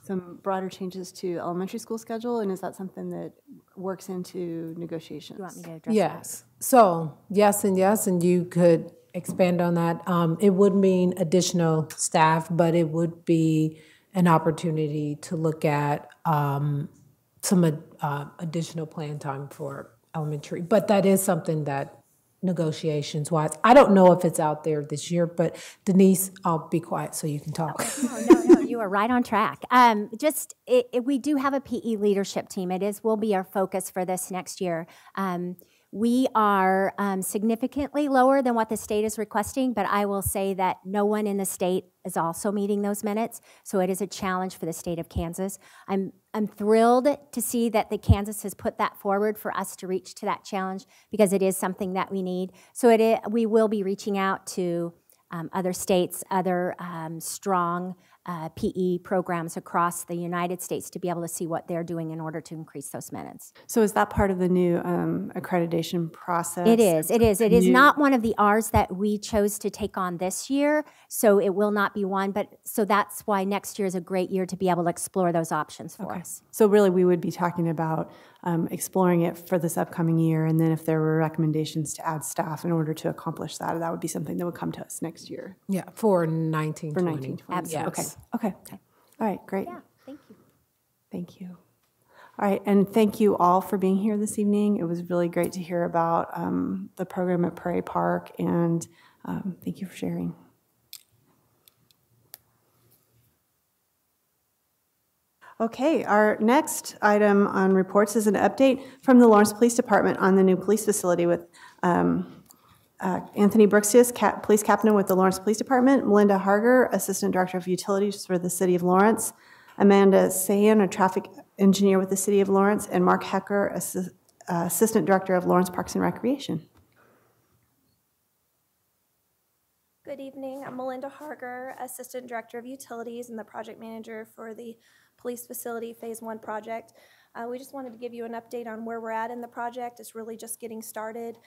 some broader changes to elementary school schedule, and is that something that works into negotiations? You want me to address Yes. So yes, and you could expand on that. It would mean additional staff, but it would be an opportunity to look at some additional plan time for elementary. But that is something that negotiations wise, I don't know if it's out there this year, but Denise, I'll be quiet so you can talk. No, you are right on track. We do have a PE leadership team. Will be our focus for this next year. We are significantly lower than what the state is requesting, but I will say that no one in the state is also meeting those minutes, so it is a challenge for the state of Kansas. I'm thrilled to see that the Kansas has put that forward for us to reach to that challenge because it is something that we need. So we will be reaching out to other states, other strong PE programs across the United States to be able to see what they're doing in order to increase those minutes. So is that part of the new accreditation process? It is. It is not one of the R's that we chose to take on this year, so it will not be one. But so that's why next year is a great year to be able to explore those options for us. So really, we would be talking about exploring it for this upcoming year, and then if there were recommendations to add staff in order to accomplish that, that would be something that would come to us next year. Yeah, for 1920. For 1920. Absolutely. Yes. Okay. All right, great. Yeah, thank you. Thank you. All right, and thank you all for being here this evening. It was really great to hear about the program at Prairie Park, and thank you for sharing. Okay, our next item on reports is an update from the Lawrence Police Department on the new police facility with Anthony Brooksius, Police Captain with the Lawrence Police Department, Melinda Harger, Assistant Director of Utilities for the City of Lawrence, Amanda Sayan, a Traffic Engineer with the City of Lawrence, and Mark Hecker, Assistant Director of Lawrence Parks and Recreation. Good evening. I'm Melinda Harger, Assistant Director of Utilities and the Project Manager for the Police Facility Phase 1 project. We just wanted to give you an update on where we're at in the project. It's really just getting started.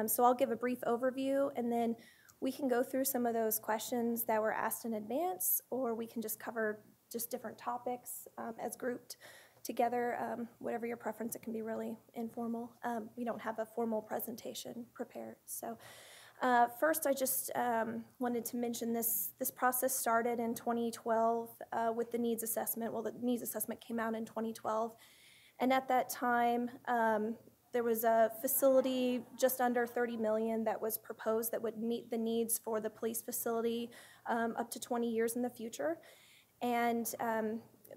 So I'll give a brief overview, and then we can go through some of those questions that were asked in advance, or we can just cover just different topics as grouped together, whatever your preference. It can be really informal. We don't have a formal presentation prepared. So first, I just wanted to mention this process started in 2012 with the needs assessment. Well, the needs assessment came out in 2012. And at that time, there was a facility just under $30 million that was proposed that would meet the needs for the police facility up to 20 years in the future. And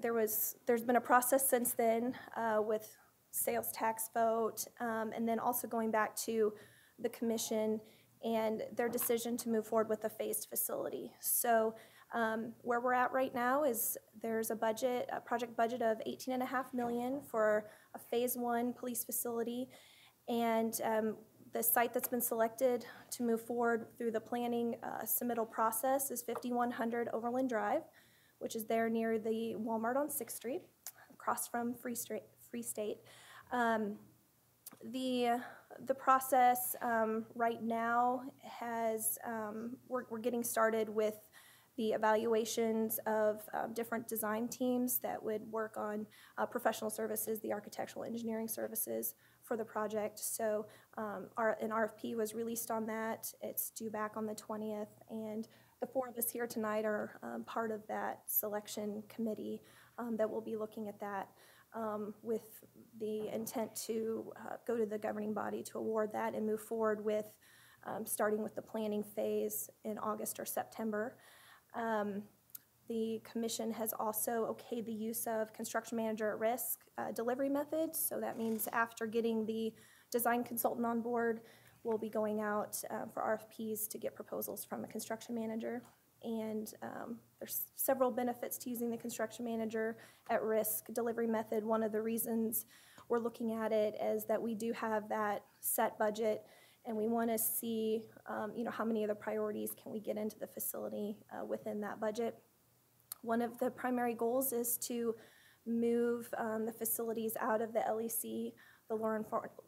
there's been a process since then with sales tax vote, and then also going back to the commission and their decision to move forward with a phased facility. So where we're at right now is there's a project budget of $18.5 million for a phase 1 police facility, and the site that's been selected to move forward through the planning submittal process is 5100 Overland Drive, which is there near the Walmart on 6th Street, across from Free State. The process right now has, we're getting started with the evaluations of different design teams that would work on professional services, the architectural engineering services for the project. So an RFP was released on that. It's due back on the 20th, and the 4 of us here tonight are part of that selection committee that will be looking at that with the intent to go to the governing body to award that and move forward with starting with the planning phase in August or September. The commission has also okayed the use of construction manager at risk delivery methods. So that means after getting the design consultant on board, we'll be going out for RFPs to get proposals from a construction manager. And there's several benefits to using the construction manager at risk delivery method. One of the reasons we're looking at it as that we do have that set budget, and we want to see, how many other priorities can we get into the facility within that budget. One of the primary goals is to move the facilities out of the LEC, the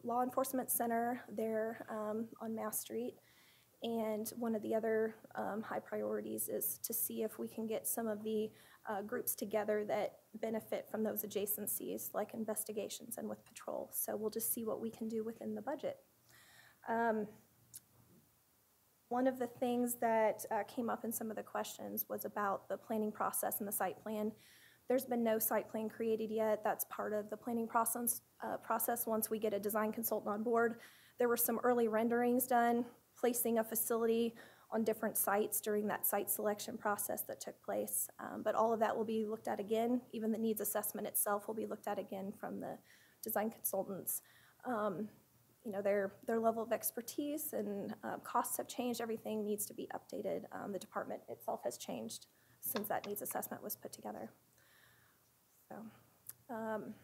Law Enforcement Center there on Mass Street. And one of the other high priorities is to see if we can get some of the groups together that benefit from those adjacencies, like investigations and with patrol. So we'll just see what we can do within the budget. One of the things that came up in some of the questions was about the planning process and the site plan. There's been no site plan created yet. That's part of the planning process once we get a design consultant on board. There were some early renderings done, placing a facility on different sites during that site selection process that took place. But all of that will be looked at again. Even the needs assessment itself will be looked at again from the design consultants. Their level of expertise and costs have changed. Everything needs to be updated. The department itself has changed since that needs assessment was put together. So, do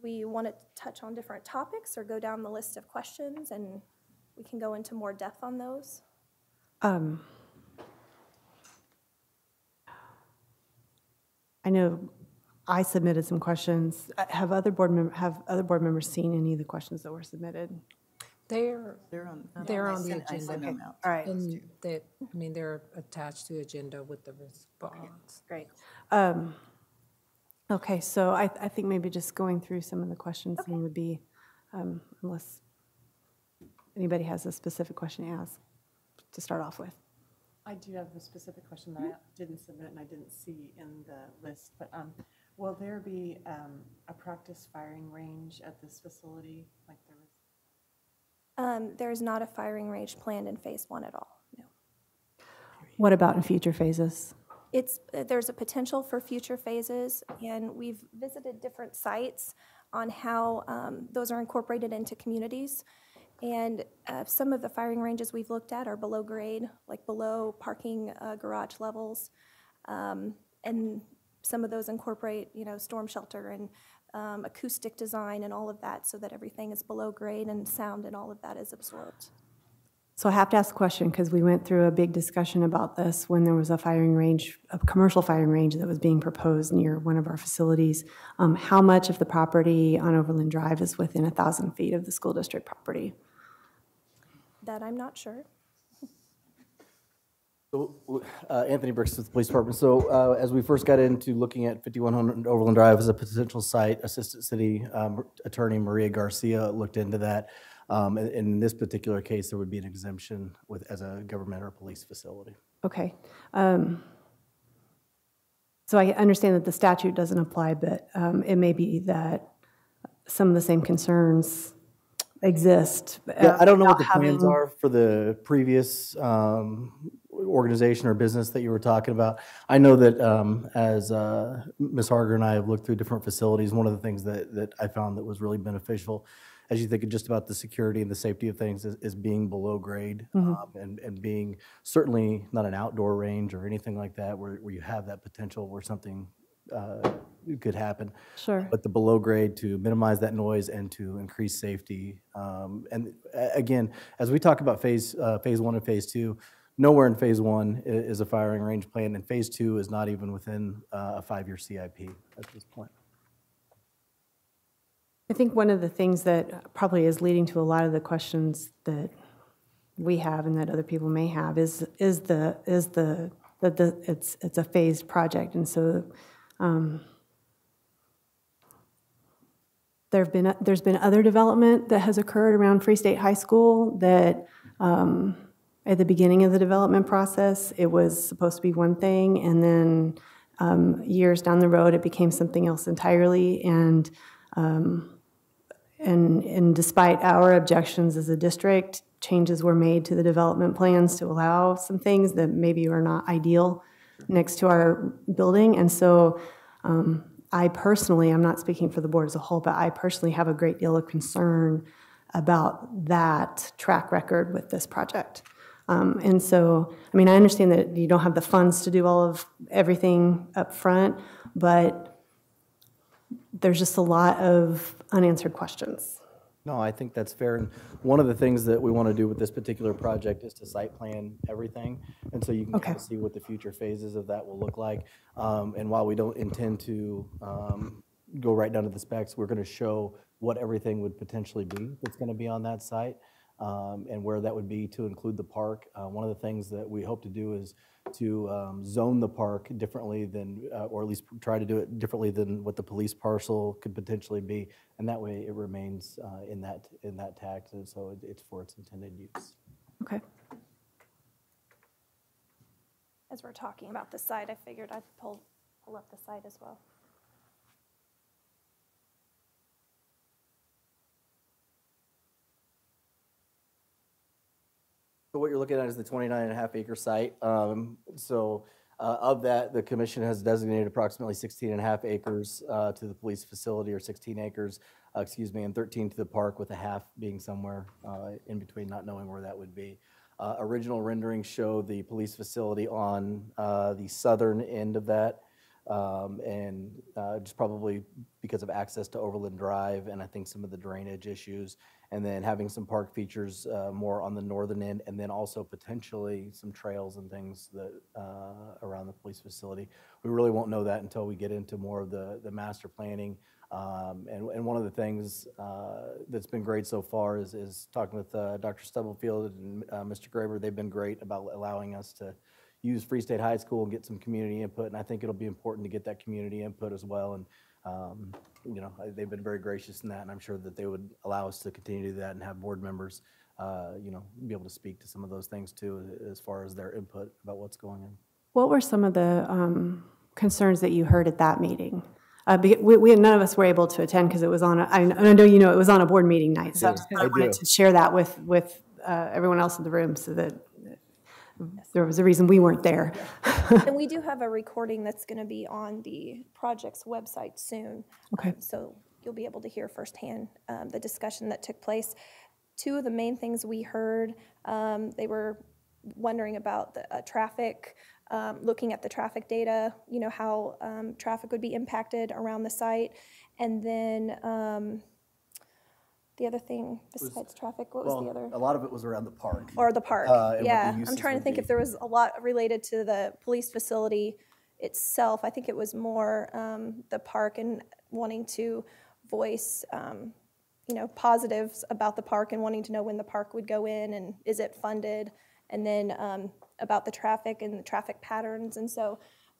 we want to touch on different topics or go down the list of questions and we can go into more depth on those? I know I submitted some questions. Have other board members seen any of the questions that were submitted? They're on the agenda. Okay. All right. And they're attached to the agenda with the response. Great. Okay, so I think maybe just going through some of the questions would be, unless anybody has a specific question to ask to start off with. I do have a specific question that I didn't submit and I didn't see in the list, but will there be a practice firing range at this facility like there was? There's not a firing range planned in phase 1 at all, no. What about in future phases? There's a potential for future phases, and we've visited different sites on how those are incorporated into communities. And some of the firing ranges we've looked at are below grade, like below parking garage levels. And some of those incorporate, storm shelter and acoustic design and all of that so that everything is below grade and sound and all of that is absorbed. So I have to ask a question because we went through a big discussion about this when there was a firing range, a commercial firing range that was being proposed near one of our facilities. How much of the property on Overland Drive is within 1,000 feet of the school district property? That I'm not sure. So, Anthony Brooks with the police department. So, as we first got into looking at 5100 Overland Drive as a potential site, Assistant City Attorney Maria Garcia looked into that. And in this particular case, there would be an exemption as a government or police facility. Okay. So I understand that the statute doesn't apply, but it may be that some of the same concerns exist. Yeah, I don't know what the plans are for the previous organization or business that you were talking about. I know that as Ms. Harger and I have looked through different facilities, one of the things that I found that was really beneficial as you think just about the security and the safety of things is being below grade and being certainly not an outdoor range or anything like that where you have that potential where something could happen. Sure. But the below grade to minimize that noise and to increase safety. And again, as we talk about phase 1 and phase 2, nowhere in phase 1 is a firing range plan, and phase 2 is not even within a 5-year CIP at this point. I think one of the things that probably is leading to a lot of the questions that we have and that other people may have is it's a phased project, and so there's been other development that has occurred around Free State High School that at the beginning of the development process it was supposed to be one thing, and then years down the road it became something else entirely, and despite our objections as a district, changes were made to the development plans to allow some things that maybe are not ideal next to our building. And so I personally, I'm not speaking for the board as a whole, but I personally have a great deal of concern about that track record with this project. And so, I mean, I understand that you don't have the funds to do all of everything up front, but there's just a lot of unanswered questions. No, I think that's fair. And one of the things that we want to do with this particular project is to site plan everything. And so you can kind of see what the future phases of that will look like. And while we don't intend to go right down to the specs, we're going to show what everything would potentially be that's going to be on that site, and where that would be to include the park. One of the things that we hope to do is to zone the park differently than, or at least try to do it differently than what the police parcel could potentially be, and that way it remains in that tax, and so it's for its intended use. Okay. As we're talking about the site, I figured I'd pull up the site as well. So what you're looking at is the 29.5 acre site. Of that, the commission has designated approximately 16.5 acres to the police facility, or 16 acres, and 13 to the park, with a half being somewhere in between, not knowing where that would be. Original renderings show the police facility on the southern end of that, and just probably because of access to Overland Drive and I think some of the drainage issues, and then having some park features more on the northern end, and then also potentially some trails and things that around the police facility. We really won't know that until we get into more of the master planning. And one of the things that's been great so far is talking with Dr. Stubblefield and Mr. Graber. They've been great about allowing us to use Free State High School and get some community input, and I think it'll be important to get that community input as well. And you know, they've been very gracious in that, and I'm sure that they would allow us to continue to do that and have board members, you know, be able to speak to some of those things too, as far as their input about what's going on. What were some of the concerns that you heard at that meeting? We none of us were able to attend because it was on I know you know it was on a board meeting night, so I wanted to share that with everyone else in the room, so that there was a reason we weren't there. And we do have a recording that's going to be on the project's website soon. Okay. So you'll be able to hear firsthand the discussion that took place. Two of the main things we heard, they were wondering about the traffic, looking at the traffic data, you know, how traffic would be impacted around the site. And then the other thing besides traffic, what was the other? A lot of it was around the park. Or the park, yeah. I'm trying to think if there was a lot related to the police facility itself. I think it was more the park and wanting to voice, you know, positives about the park and wanting to know when the park would go in and is it funded, and then about the traffic and the traffic patterns. And so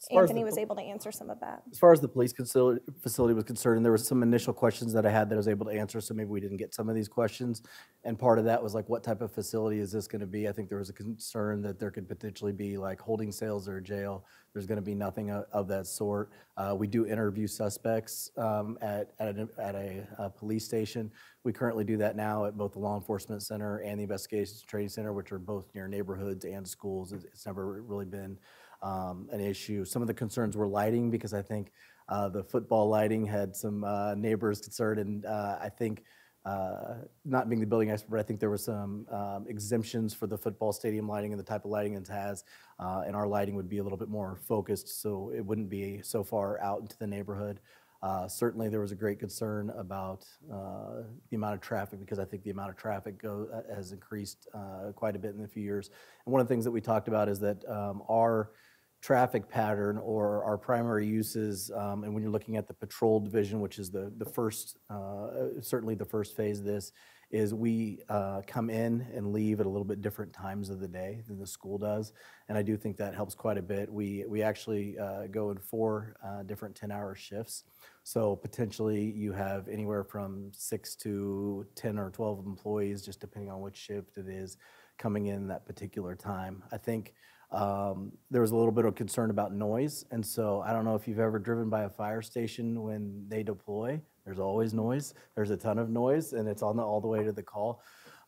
Anthony was able to answer some of that. As far as the police facility was concerned, there were some initial questions that I had that I was able to answer, so maybe we didn't get some of these questions. And part of that was like, what type of facility is this going to be? I think there was a concern that there could potentially be like holding cells or a jail. There's going to be nothing of that sort. We do interview suspects at a police station. We currently do that now at both the Law Enforcement Center and the Investigations Training Center, which are both near neighborhoods and schools. It's never really been an issue. Some of the concerns were lighting, because I think the football lighting had some neighbors concerned, and I think, not being the building expert, but I think there were some exemptions for the football stadium lighting and the type of lighting it has, and our lighting would be a little bit more focused, so it wouldn't be so far out into the neighborhood. Certainly there was a great concern about the amount of traffic, because I think the amount of traffic has increased quite a bit in a few years. And one of the things that we talked about is that our traffic pattern, or our primary uses, and when you're looking at the patrol division, which is the first, certainly the first phase of this, is we come in and leave at a little bit different times of the day than the school does, and I do think that helps quite a bit. We actually go in 4 different 10-hour shifts, so potentially you have anywhere from 6 to 10 or 12 employees, just depending on which shift it is, coming in that particular time. I think there was a little bit of concern about noise, and so I don't know if you've ever driven by a fire station when they deploy. There's always noise. There's a ton of noise, and it's all the way to the call.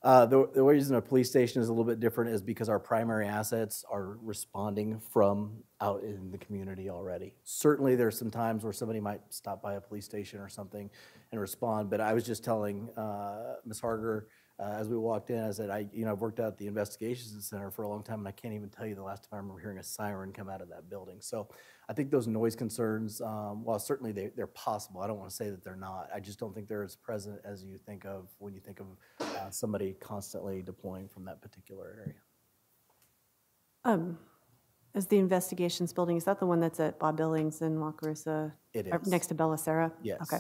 The reason a police station is a little bit different is because our primary assets are responding from out in the community already. Certainly there's some times where somebody might stop by a police station or something and respond, but I was just telling Ms. Harger as we walked in, I said, I've worked out at the investigations center for a long time, and I can't even tell you the last time I remember hearing a siren come out of that building. So I think those noise concerns, while certainly they're possible, I don't want to say that they're not. I just don't think they're as present as you think of when you think of somebody constantly deploying from that particular area. Is the investigations building, is that the one that's at Bob Billings in Wakarusa? It is. Next to Bella Sarah? Yes. Okay.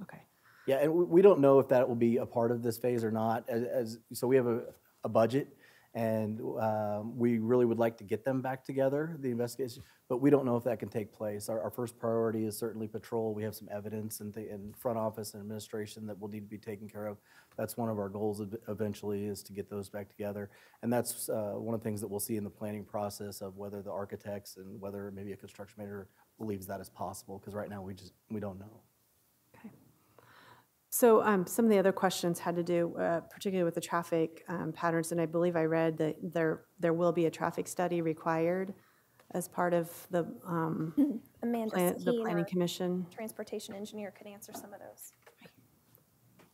Okay. Yeah, and we don't know if that will be a part of this phase or not. So we have a budget, and we really would like to get them back together, the investigation, but we don't know if that can take place. Our first priority is certainly patrol. We have some evidence in front office and administration that will need to be taken care of. That's one of our goals eventually, is to get those back together. And that's one of the things that we'll see in the planning process of whether the architects and whether maybe a construction manager believes that is possible, because right now we don't know. So some of the other questions had to do particularly with the traffic patterns, and I believe I read that there will be a traffic study required as part of the Planning Commission. Transportation engineer could answer some of those.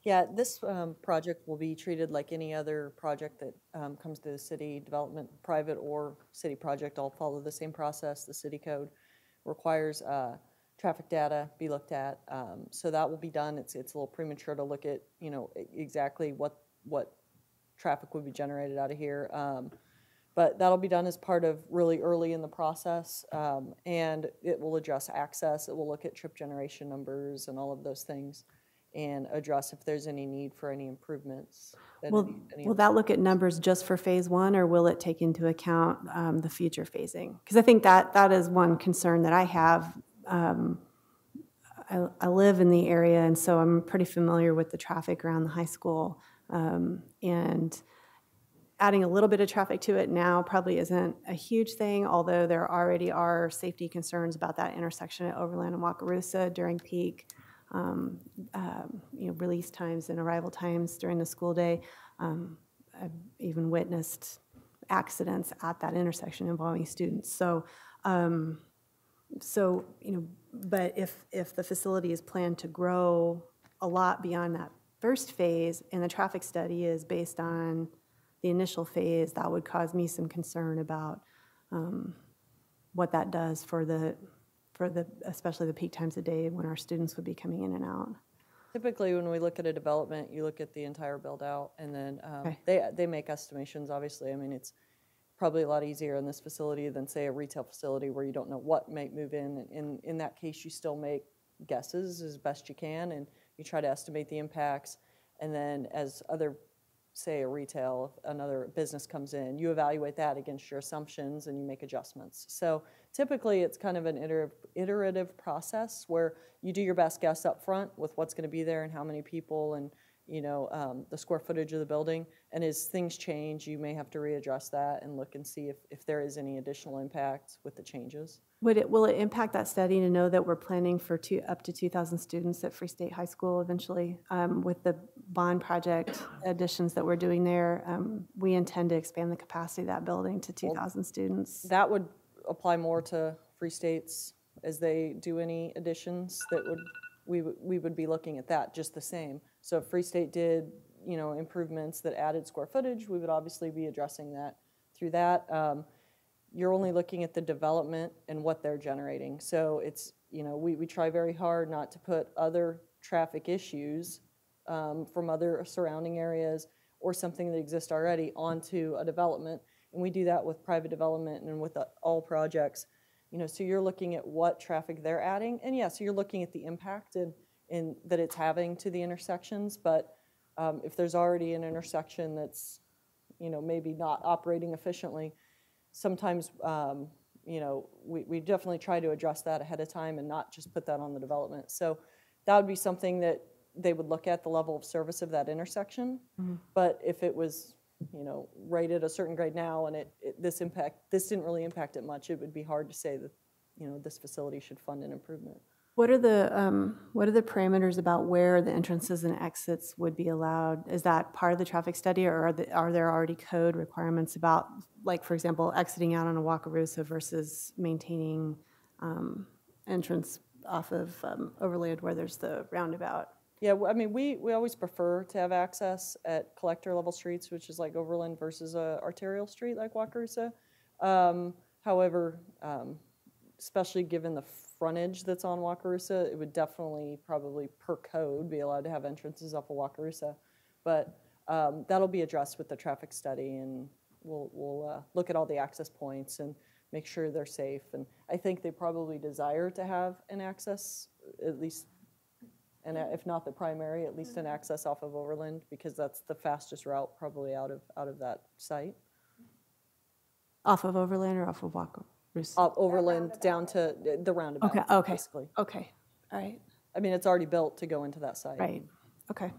Yeah, this project will be treated like any other project that comes to the city development, private or city project, all follow the same process. The city code requires traffic data be looked at, so that will be done. It's a little premature to look at, exactly what traffic would be generated out of here, but that'll be done as part of really early in the process, and it will address access. It will look at trip generation numbers and all of those things, and address if there's any need for any improvements. Will that look at numbers just for phase one, or will it take into account the future phasing? Because I think that is one concern that I have. I live in the area, and so I'm pretty familiar with the traffic around the high school. And adding a little bit of traffic to it now probably isn't a huge thing, although there already are safety concerns about that intersection at Overland and Wakarusa during peak, release times and arrival times during the school day. I've even witnessed accidents at that intersection involving students. But if the facility is planned to grow a lot beyond that first phase, and the traffic study is based on the initial phase, that would cause me some concern about what that does for especially the peak times of day when our students would be coming in and out. Typically, when we look at a development, you look at the entire build out, and then they make estimations. Obviously, I mean, it's probably a lot easier in this facility than, say, a retail facility where you don't know what might move in. And in that case, you still make guesses as best you can, and you try to estimate the impacts. And then as say a retail, if another business comes in, you evaluate that against your assumptions and you make adjustments. So typically it's kind of an iterative process where you do your best guess up front with what's going to be there and how many people and the square footage of the building, and as things change, you may have to readdress that and look and see if there is any additional impact with the changes. Will it impact that study to know that we're planning for up to 2,000 students at Free State High School eventually? With the bond project additions that we're doing there, we intend to expand the capacity of that building to 2,000 students. That would apply more to Free States as they do any additions. We would be looking at that just the same. So if Free State did, improvements that added square footage, we would obviously be addressing that through that. You're only looking at the development and what they're generating. So it's, we try very hard not to put other traffic issues from other surrounding areas or something that exists already onto a development. And we do that with private development and with all projects. So you're looking at what traffic they're adding, and so you're looking at the impact and that it's having to the intersections. But if there's already an intersection that's, maybe not operating efficiently, sometimes, we definitely try to address that ahead of time and not just put that on the development. So that would be something that they would look at, the level of service of that intersection. Mm-hmm. But if it was, rated a certain grade now and this didn't really impact it much, it would be hard to say that, this facility should fund an improvement. What are the parameters about where the entrances and exits would be allowed? Is that part of the traffic study, or are there already code requirements about, like, for example, exiting out on a Wakarusa versus maintaining entrance off of Overland where there's the roundabout? Yeah, I mean, we always prefer to have access at collector level streets, which is like Overland versus a arterial street like Wakarusa. However, especially given the frontage that's on Wakarusa, it would definitely probably per code be allowed to have entrances off of Wakarusa. But that'll be addressed with the traffic study, and we'll look at all the access points and make sure they're safe. And I think they probably desire to have an access, at least, and if not the primary, at least an access off of Overland, because that's the fastest route probably out of that site. Off of Overland or off of Wakarusa? Overland down to the roundabout. Okay. Basically. Okay. All right. I mean, it's already built to go into that site. Right. Okay.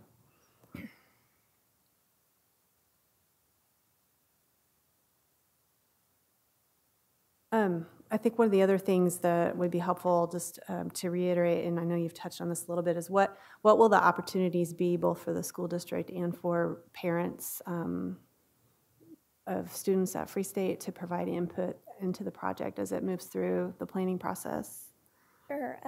I think one of the other things that would be helpful, just to reiterate, and I know you've touched on this a little bit, is what will the opportunities be both for the school district and for parents of students at Free State to provide input into the project as it moves through the planning process? Sure.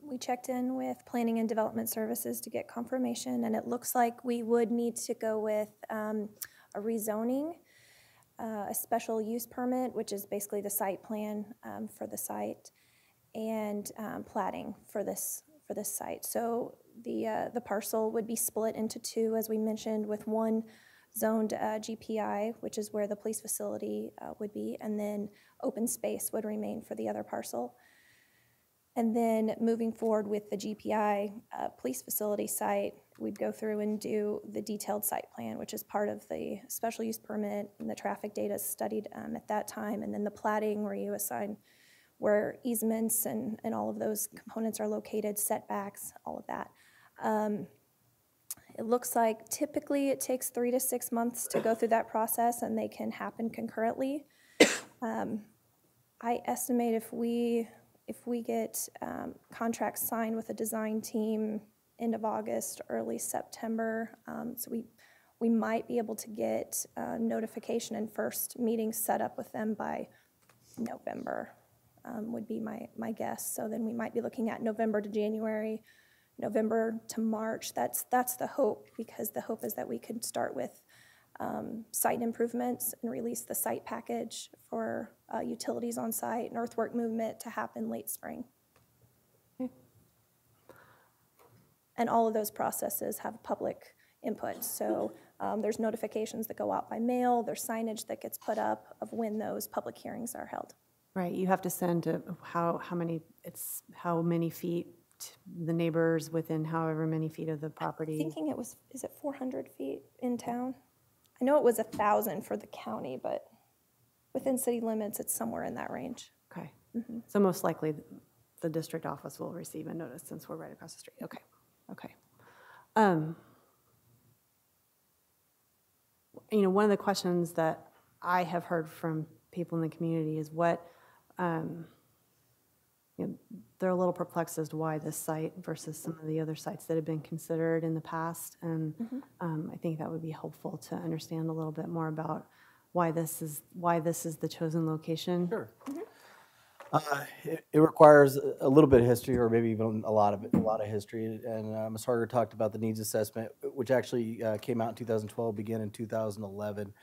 We checked in with Planning and Development Services to get confirmation, and it looks like we would need to go with a rezoning, a special use permit, which is basically the site plan for the site, and platting for this site. So the parcel would be split into two, as we mentioned, with one zoned GPI, which is where the police facility would be, and then open space would remain for the other parcel. And then moving forward with the GPI police facility site, we'd go through and do the detailed site plan, which is part of the special use permit, and the traffic data studied at that time, and then the platting where you assign where easements and all of those components are located, setbacks, all of that. It looks like typically it takes 3 to 6 months to go through that process, and they can happen concurrently. I estimate if we get contracts signed with a design team end of August, early September, so we might be able to get notification and first meetings set up with them by November, would be my guess. So then we might be looking at November to January, November to March. That's the hope, because the hope is that we could start with site improvements and release the site package for utilities on site and earthwork movement to happen late spring. Okay. And all of those processes have public input. So there's notifications that go out by mail, there's signage that gets put up of when those public hearings are held. Right, you have to send how many feet to the neighbors within however many feet of the property. I'm thinking is it 400 feet in town? I know it was 1,000 for the county, but within city limits, it's somewhere in that range. Okay, so most likely the district office will receive a notice since we're right across the street. Okay. One of the questions that I have heard from people in the community is they're a little perplexed as to why this site versus some of the other sites that have been considered in the past, and I think that would be helpful to understand a little bit more about why this is the chosen location. Sure. It requires a little bit of history, or maybe even a lot of history. And Ms. Harger talked about the needs assessment, which actually came out in 2012, began in 2011.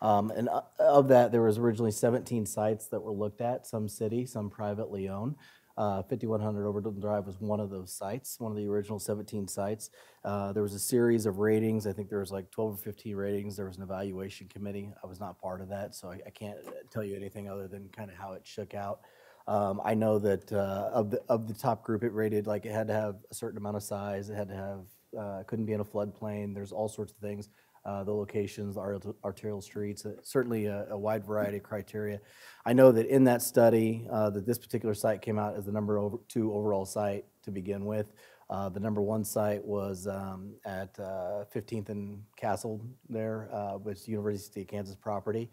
And of that, there was originally 17 sites that were looked at, some city, some privately owned. 5100 Overton Drive was one of those sites, one of the original 17 sites. There was a series of ratings. I think there was like 12 or 15 ratings. There was an evaluation committee. I was not part of that, so I can't tell you anything other than kind of how it shook out. I know that of the top group, it rated like it had to have a certain amount of size. It had to have, couldn't be in a floodplain. There's all sorts of things. The locations, the arterial streets, certainly a wide variety of criteria. I know that in that study, that this particular site came out as the number 2 overall site to begin with. The number 1 site was at 15th and Castle there, which University of Kansas property.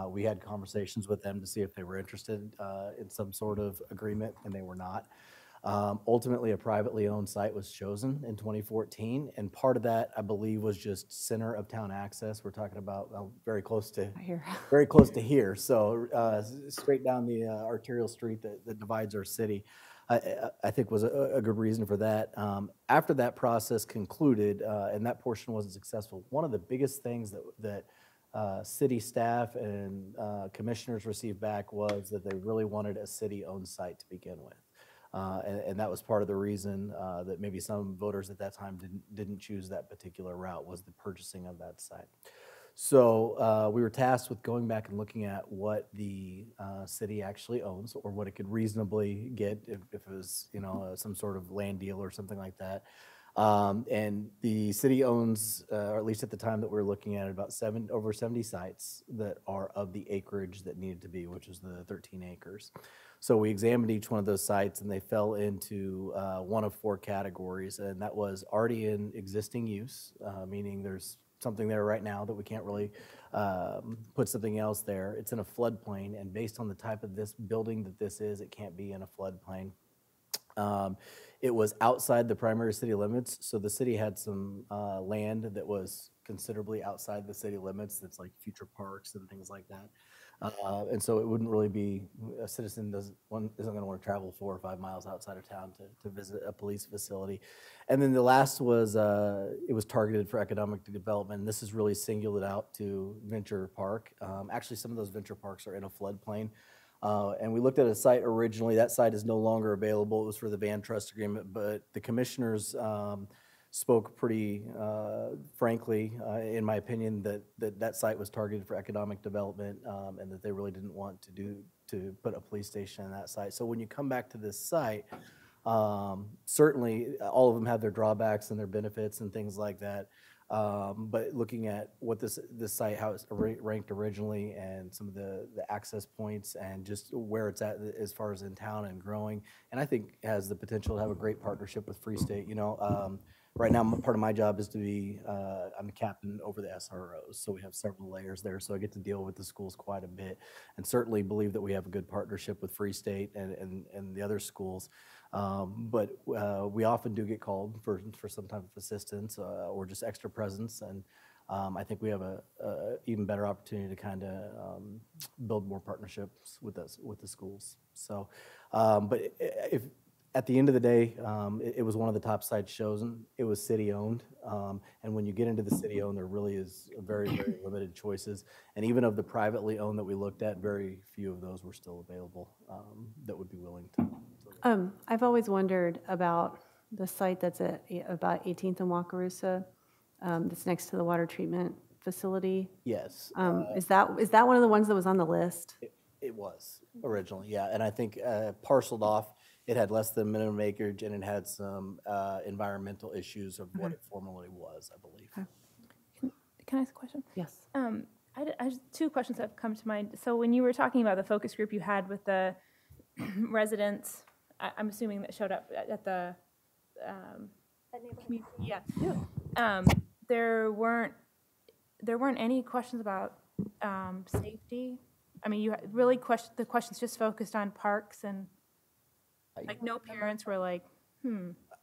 We had conversations with them to see if they were interested in some sort of agreement, and they were not. Ultimately, a privately owned site was chosen in 2014, and part of that, I believe, was just center of town access. We're talking about very close to here. Very close to here. So straight down the arterial street that divides our city, I think was a good reason for that. After that process concluded, and that portion wasn't successful, one of the biggest things that city staff and commissioners received back was that they really wanted a city-owned site to begin with. And that was part of the reason that maybe some voters at that time didn't choose that particular route, was the purchasing of that site. So we were tasked with going back and looking at what the city actually owns, or what it could reasonably get if it was, some sort of land deal or something like that. And the city owns, or at least at the time that we were looking at it, about over 70 sites that are of the acreage that needed to be, which was the 13 acres. So we examined each one of those sites, and they fell into one of 4 categories, and that was already in existing use, meaning there's something there right now that we can't really put something else there. It's in a floodplain, and based on the type of this building that this is, it can't be in a floodplain. It was outside the primary city limits, so the city had some land that was considerably outside the city limits. That's like future parks and things like that. And so it wouldn't really be, a citizen isn't going to want to travel 4 or 5 miles outside of town to visit a police facility. And then the last was, it was targeted for economic development. And this is really singled out to Venture Park. Actually, some of those Venture Parks are in a floodplain. And we looked at a site originally. That site is no longer available. It was for the Van Trust Agreement, but the commissioners spoke pretty frankly, in my opinion, that site was targeted for economic development, and that they really didn't want to put a police station on that site. So when you come back to this site, certainly all of them have their drawbacks and their benefits and things like that. But looking at what this site, how it's ranked originally, and some of the access points, and just where it's at as far as in town and growing, and I think has the potential to have a great partnership with Free State. Right now, part of my job is to be, I'm the captain over the SROs, so we have several layers there, so I get to deal with the schools quite a bit, and certainly believe that we have a good partnership with Free State and the other schools. But we often do get called for some type of assistance or just extra presence, and I think we have a even better opportunity to kind of build more partnerships with the schools. So, but if at the end of the day, it was one of the top sites chosen. It was city-owned, and when you get into the city-owned, there really is a very, very limited choices. And even of the privately owned that we looked at, very few of those were still available that would be willing to. I've always wondered about the site that's at about 18th and Wakarusa, that's next to the water treatment facility. Yes. Is that one of the ones that was on the list? It was originally, yeah, and I think parceled off. It had less than minimum acreage, and it had some environmental issues of what it formerly was, I believe. Okay. Can I ask a question? Yes. I just 2 questions that have come to mind. So when you were talking about the focus group you had with the residents, I'm assuming that showed up at the yeah. There weren't any questions about safety. I mean, you really the questions just focused on parks, and like no parents were like,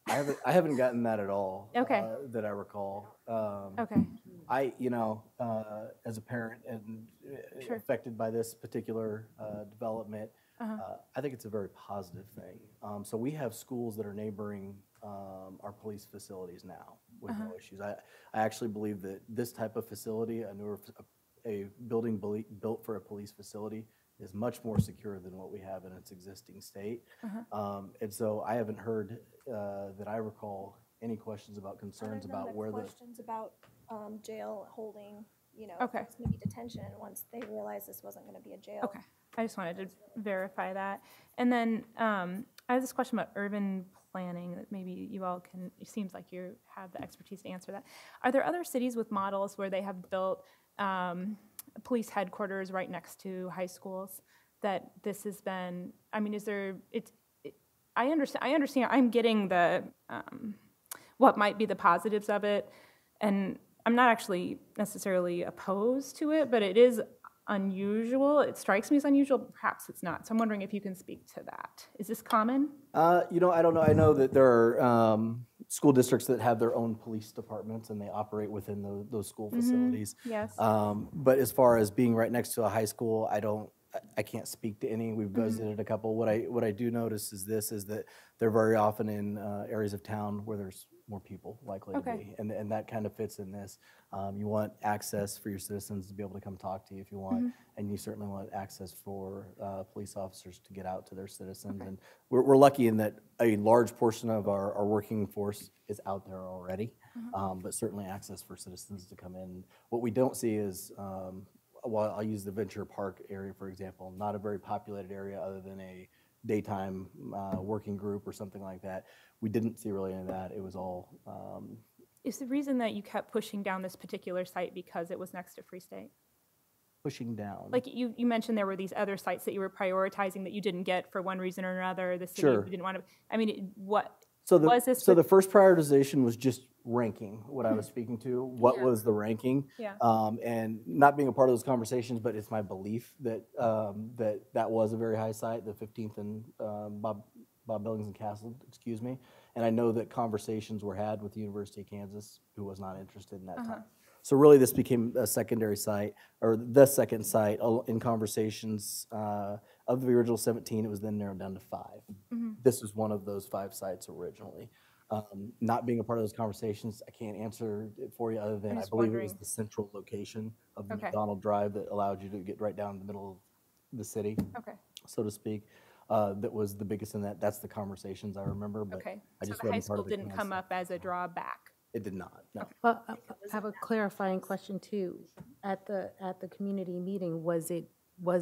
I haven't gotten that at all. Okay. That I recall. Okay. As a parent and Sure. affected by this particular development, I think it's a very positive thing. So we have schools that are neighboring our police facilities now with no issues. I actually believe that this type of facility, a building built for a police facility, is much more secure than what we have in its existing state. And so I haven't heard that I recall any questions about concerns about where the questions about jail holding, Okay. maybe detention once they realized this wasn't going to be a jail. Okay. I just wanted to verify that. And then I have this question about urban planning that maybe you all can, it seems like you have the expertise to answer that. Are there other cities with models where they have built police headquarters right next to high schools that this has been, I mean, is there, I understand, I'm getting the, what might be the positives of it, and I'm not actually necessarily opposed to it, but it is unusual. It strikes me as unusual, but perhaps it's not. So I'm wondering if you can speak to that. Is this common? I don't know. I know that there are school districts that have their own police departments and they operate within those school facilities. Yes. But as far as being right next to a high school, I can't speak to any. We've visited a couple. What I do notice is that they're very often in areas of town where there's more people likely to be, and that kind of fits in this. You want access for your citizens to be able to come talk to you if you want, and you certainly want access for police officers to get out to their citizens. And we're lucky in that a large portion of our working force is out there already, but certainly access for citizens to come in. What we don't see is well, I'll use the Venture Park area, for example, not a very populated area other than a daytime working group or something like that. We didn't see really any of that. It was all... Is the reason that you kept pushing down this particular site because it was next to Free State? Pushing down? Like you mentioned there were these other sites that you were prioritizing that you didn't get for one reason or another. The city didn't want to... I mean, what... So the first prioritization was just ranking what I was speaking to. What was the ranking? Yeah. And not being a part of those conversations, but it's my belief that that was a very high site, the 15th and Bob Billings and Castle, excuse me. And I know that conversations were had with the University of Kansas, who was not interested in that time. So really this became a secondary site, or the second site in conversations. Of the original 17, it was then narrowed down to 5. This was one of those 5 sites originally. Not being a part of those conversations, I can't answer it for you other than I believe it was the central location of the McDonald Drive that allowed you to get right down in the middle of the city, so to speak. That was the biggest in that. That's the conversations I remember. But I just so the high school didn't come up as a drawback. It did not. No. Well, I have a clarifying question too. At the community meeting, was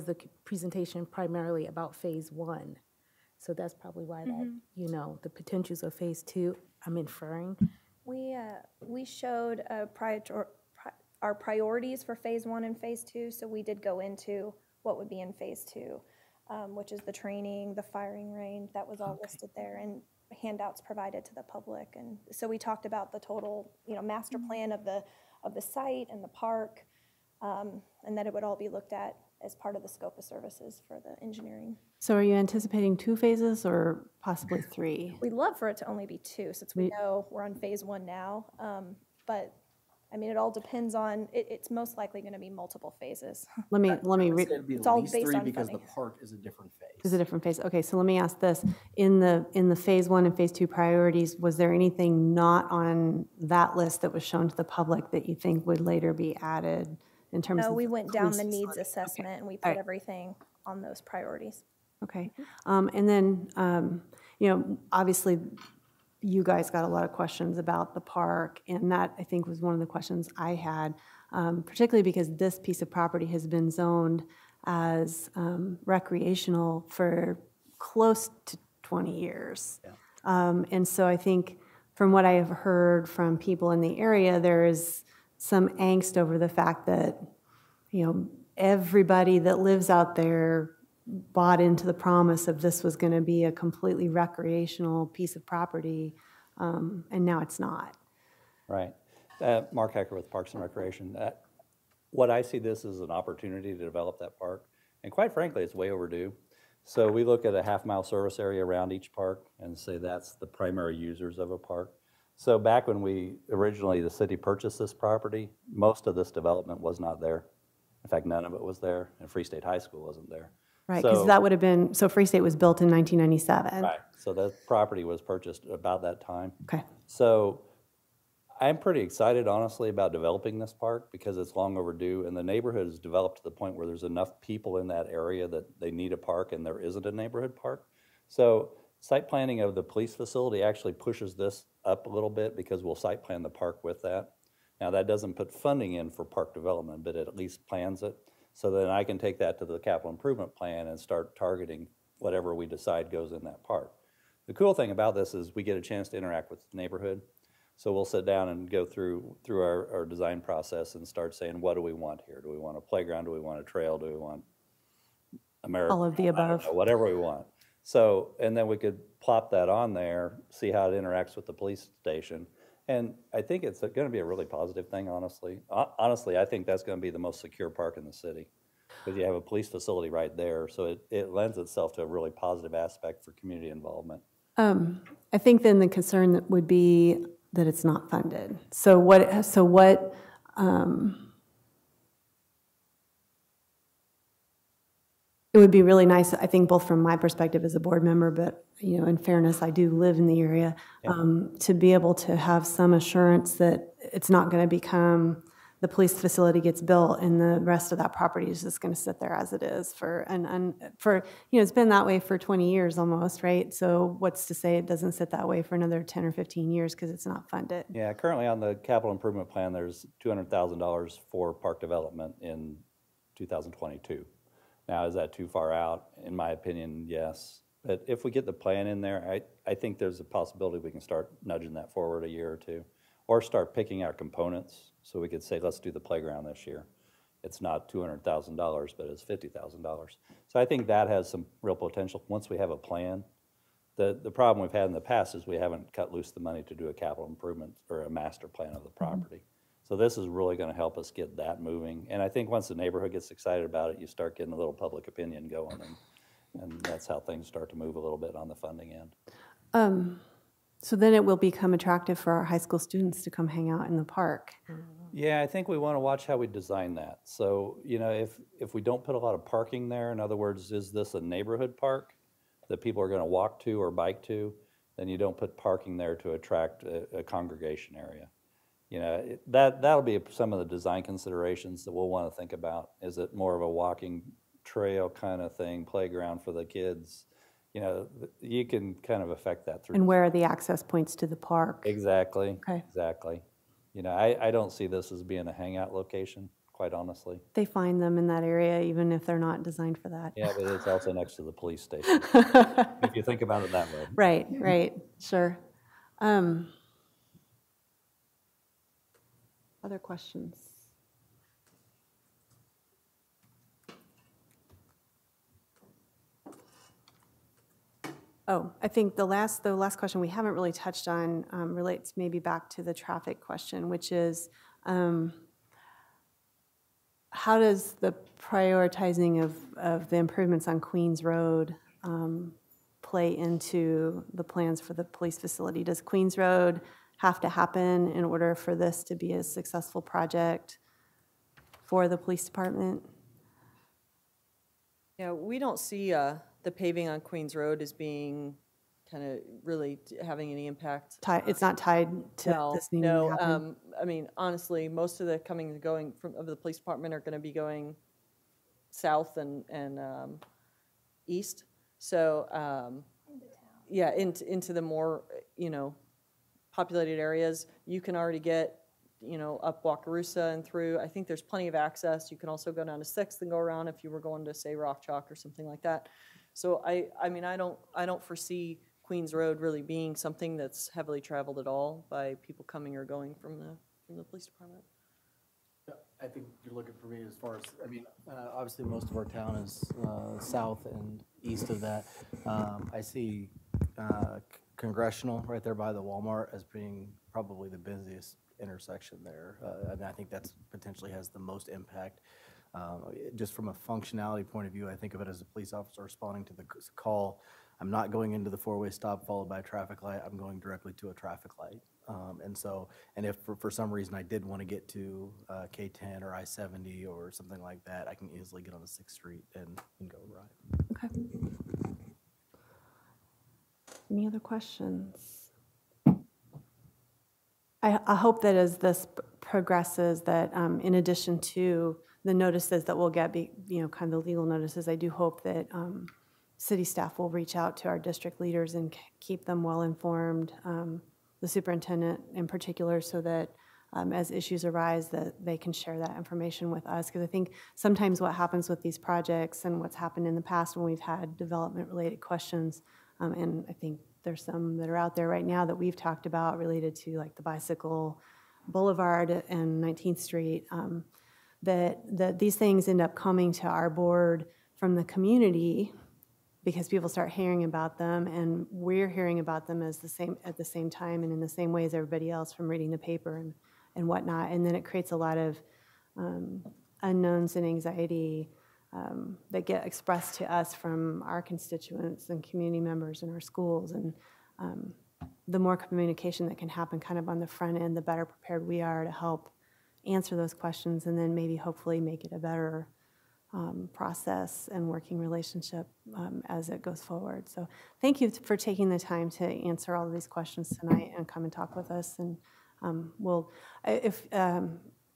the presentation primarily about phase 1? So that's probably why that the potentials of phase 2. I'm inferring. We showed our priorities for phase 1 and phase 2. So we did go into what would be in phase 2, which is the training, the firing range. That was all listed there, and handouts provided to the public. And so we talked about the total, master plan of the site and the park, and that it would all be looked at as part of the scope of services for the engineering. So are you anticipating 2 phases or possibly 3? We'd love for it to only be 2, since we know we're on phase 1 now. But I mean, it all depends on. It's most likely going to be multiple phases. Let me read. It's all based on because funding. the park is a different phase. Is a different phase. Okay, so let me ask this: in the phase 1 and phase 2 priorities, was there anything not on that list that was shown to the public that you think would later be added in terms of? No, we went down the needs assessment and we put everything on those priorities. Okay, and then obviously, you guys got a lot of questions about the park, and that I think was one of the questions I had, particularly because this piece of property has been zoned as recreational for close to 20 years. And so I think from what I have heard from people in the area, there is some angst over the fact that, everybody that lives out there bought into the promise of this was going to be a completely recreational piece of property, and now it's not. Right. Mark Hecker with Parks and Recreation. What I see this as an opportunity to develop that park, and quite frankly, it's way overdue. So we look at a half-mile service area around each park and say that's the primary users of a park. So back when the city purchased this property, most of this development was not there. In fact, none of it was there, and Free State High School wasn't there. Right, because that would have been, so Free State was built in 1997. Right, so that property was purchased about that time. Okay. So I'm pretty excited, honestly, about developing this park because it's long overdue, and the neighborhood has developed to the point where there's enough people in that area that they need a park, and there isn't a neighborhood park. So site planning of the police facility actually pushes this up a little bit because we'll site plan the park with that. Now, that doesn't put funding in for park development, but it at least plans it. So then I can take that to the capital improvement plan and start targeting whatever we decide goes in that park. The cool thing about this is we get a chance to interact with the neighborhood. So we'll sit down and go through our design process and start saying, what do we want here? Do we want a playground? Do we want a trail? Do we want America? All of the above. Whatever we want. So, and then we could plop that on there, see how it interacts with the police station. And I think it's going to be a really positive thing, honestly. Honestly, I think that's going to be the most secure park in the city. because you have a police facility right there. So it lends itself to a really positive aspect for community involvement. I think then the concern would be that it's not funded. So what, it would be really nice, I think, both from my perspective as a board member, but, you know, in fairness, I do live in the area, to be able to have some assurance that it's not going to become the police facility gets built and the rest of that property is just going to sit there as it is for, you know, it's been that way for 20 years almost, right? So what's to say it doesn't sit that way for another 10 or 15 years because it's not funded? Yeah, currently on the capital improvement plan, there's $200,000 for park development in 2022. Now, is that too far out? In my opinion, yes. But if we get the plan in there, I think there's a possibility we can start nudging that forward a year or two, or start picking out components so we could say, let's do the playground this year. It's not $200,000, but it's $50,000. So I think that has some real potential once we have a plan. The problem we've had in the past is we haven't cut loose the money to do a capital improvement or a master plan of the property. So this is really going to help us get that moving. And I think once the neighborhood gets excited about it, you start getting a little public opinion going, and that's how things start to move a little bit on the funding end. So then it will become attractive for our high school students to come hang out in the park. Yeah, I think we want to watch how we design that. So, you know, if we don't put a lot of parking there, in other words, is this a neighborhood park that people are going to walk to or bike to, then you don't put parking there to attract a congregation area. You know, that'll be some of the design considerations that we'll want to think about. Is it more of a walking trail kind of thing, playground for the kids? You know, you can kind of affect that through. And where are the access points to the park? Exactly. Okay. Exactly. You know, I don't see this as being a hangout location, quite honestly. They find them in that area even if they're not designed for that. Yeah, but it's also next to the police station, if you think about it that way. Right, right, sure. Other questions? Oh, I think the last question we haven't really touched on relates maybe back to the traffic question, which is how does the prioritizing of the improvements on Queens Road play into the plans for the police facility? Does Queens Road have to happen in order for this to be a successful project for the police department? Yeah, we don't see the paving on Queens Road as being kind of really having any impact. It's not tied to this needing to happen? I mean, honestly, most of the coming and going of the police department are going to be going south and east. So, yeah, into the more, you know, populated areas. You can already get, you know, up Wakarusa and through. I think there's plenty of access. You can also go down to 6th and go around if you were going to, say, Rock Chalk or something like that. So I mean, I don't foresee Queens Road really being something that's heavily traveled at all by people coming or going from the police department. Yeah, I think you're looking for me as far as, I mean, obviously most of our town is south and east of that. I see Congressional right there by the Walmart as being probably the busiest intersection there. And I think that's potentially has the most impact. Just from a functionality point of view, I think of it as a police officer responding to the call. I'm not going into the four-way stop followed by a traffic light. I'm going directly to a traffic light. And if for some reason I did want to get to K10 or I-70 or something like that, I can easily get on the 6th Street and go right. Okay. Any other questions? I hope that as this progresses that in addition to the notices that we'll get, you know, kind of the legal notices, I do hope that city staff will reach out to our district leaders and keep them well informed, the superintendent in particular, so that as issues arise that they can share that information with us. Because I think sometimes what happens with these projects and what's happened in the past when we've had development-related questions, and I think there's some that are out there right now that we've talked about related to like the bicycle boulevard and 19th Street, that these things end up coming to our board from the community because people start hearing about them, and we're hearing about them at the same time and in the same way as everybody else from reading the paper and whatnot. And then it creates a lot of unknowns and anxiety that get expressed to us from our constituents and community members in our schools. And the more communication that can happen kind of on the front end, the better prepared we are to help answer those questions and then maybe hopefully make it a better process and working relationship as it goes forward. So thank you for taking the time to answer all of these questions tonight and come and talk with us. And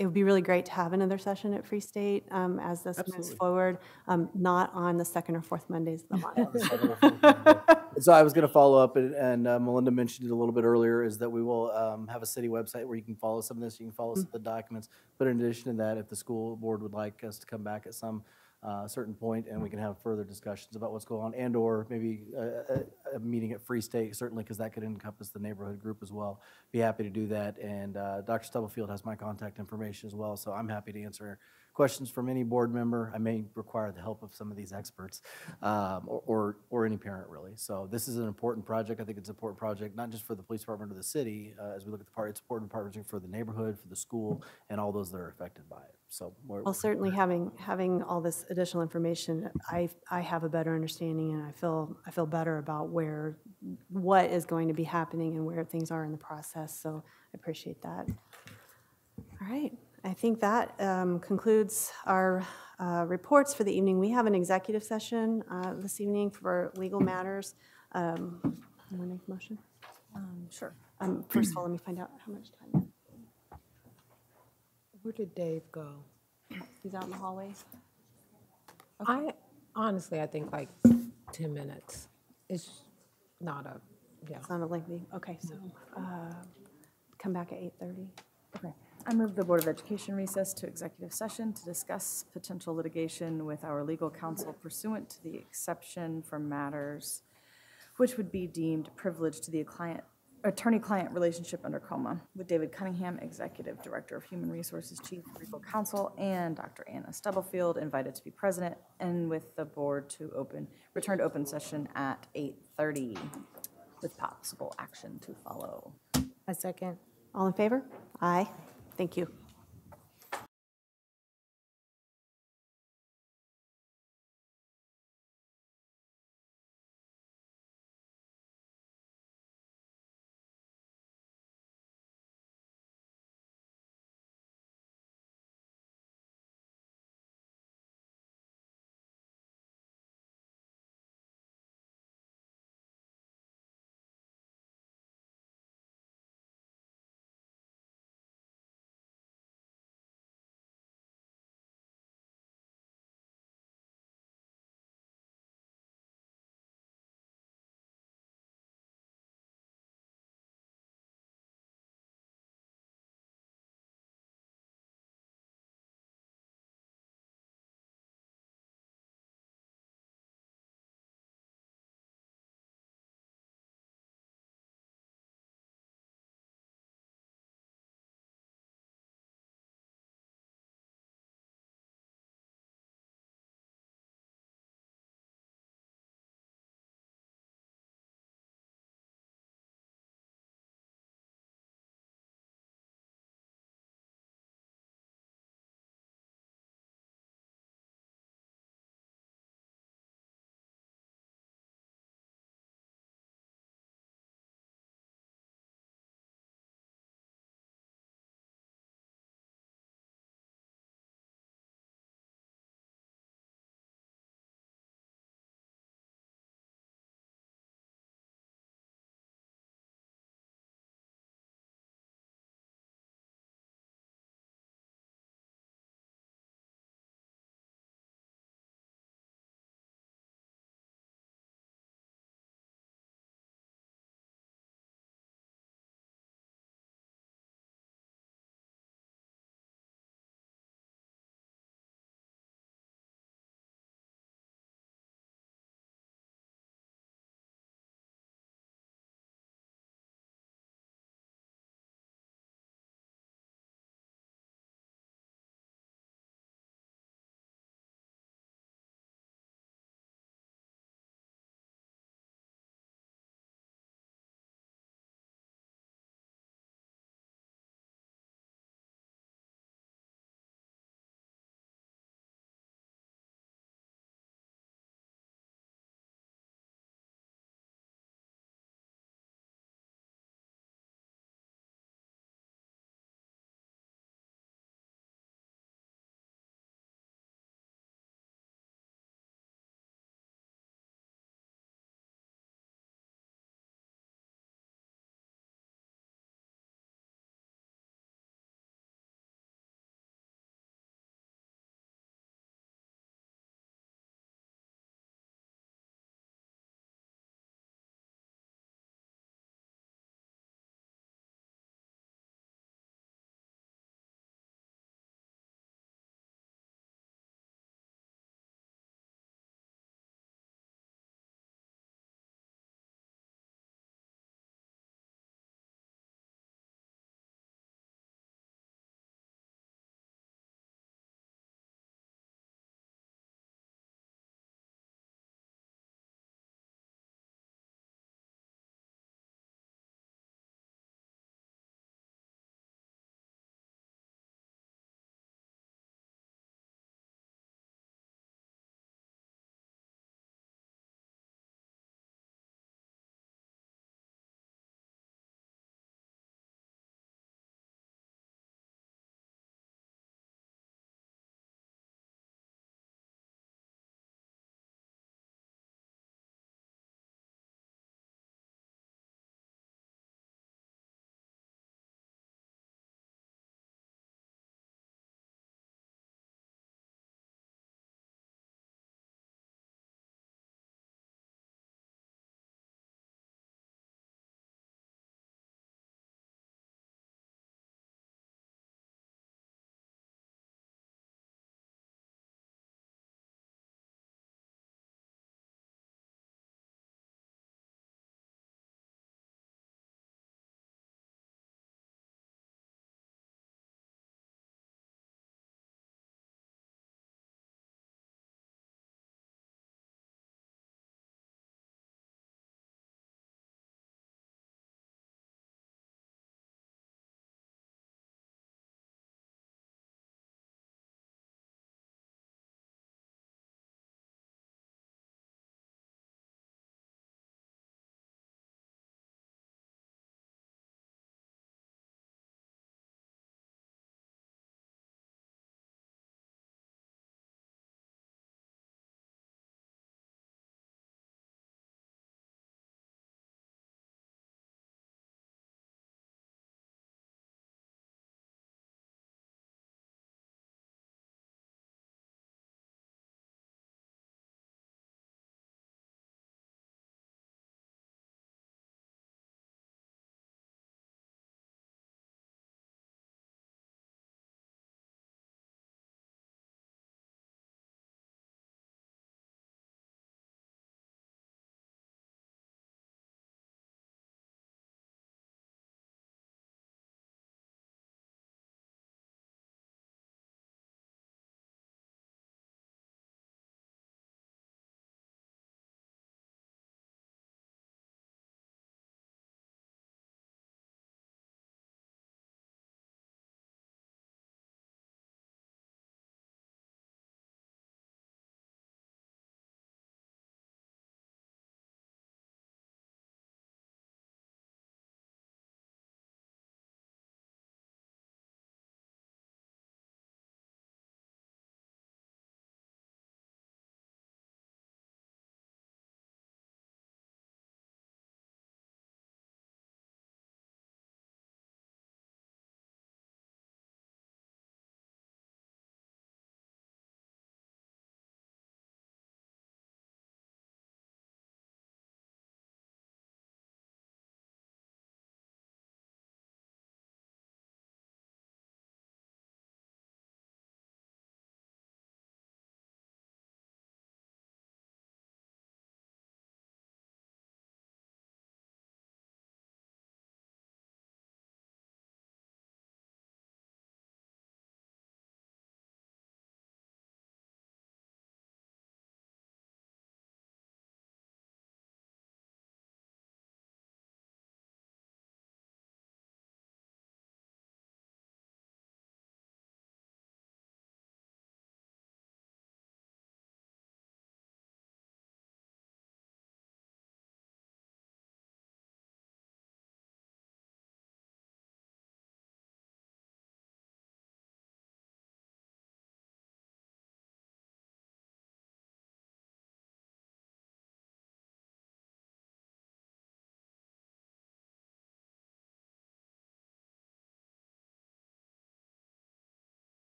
it would be really great to have another session at Free State as this moves forward, not on the second or fourth Mondays of the month. So I was going to follow up, and Melinda mentioned it a little bit earlier, is that we will have a city website where you can follow some of this, you can follow some of the documents. But in addition to that, if the school board would like us to come back at some certain point and we can have further discussions about what's going on, and or maybe a meeting at Free State, certainly, because that could encompass the neighborhood group as well. Be happy to do that. And Dr. Stubblefield has my contact information as well, so I'm happy to answer questions from any board member. I may require the help of some of these experts or any parent, really. So this is an important project. I think it's an important project, not just for the police department or the city, as we look at the part, it's an important project for the neighborhood, for the school, and all those that are affected by it. So well, certainly having all this additional information, I have a better understanding, and I feel better about what is going to be happening and where things are in the process. So I appreciate that. All right. I think that concludes our reports for the evening. We have an executive session this evening for legal matters. You want to make a motion? Sure. First of all, let me find out how much time. Where did Dave go? He's out in the hallway. Okay. I think like 10 minutes. It's not a, yeah. It's not a lengthy, okay, so come back at 8:30. Okay. I move the Board of Education recess to executive session to discuss potential litigation with our legal counsel pursuant to the exception for matters which would be deemed privileged to the attorney-client relationship under COMA, with David Cunningham, Executive Director of Human Resources, Chief Legal Counsel, and Dr. Anna Stubblefield invited to be present, and with the board to return to open session at 8:30 with possible action to follow. A second. All in favor? Aye. Thank you.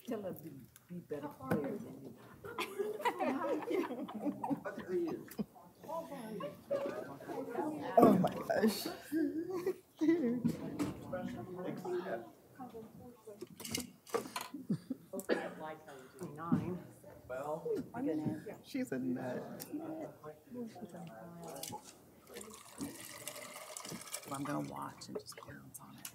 Tell her to be better prepared than you. Oh my gosh. She's a nut. I'm gonna watch and just bounce on it.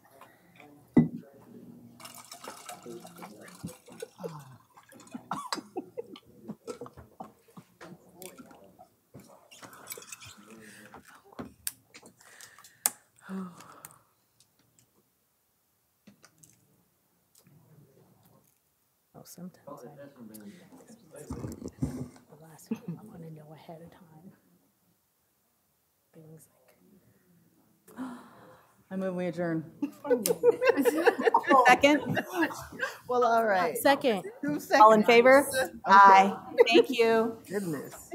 Oh, sometimes I want to know ahead of time. Things like. I move we adjourn. Second? Well, all right. Second. Who's second? All in favor? Okay. Aye. Thank you. Goodness.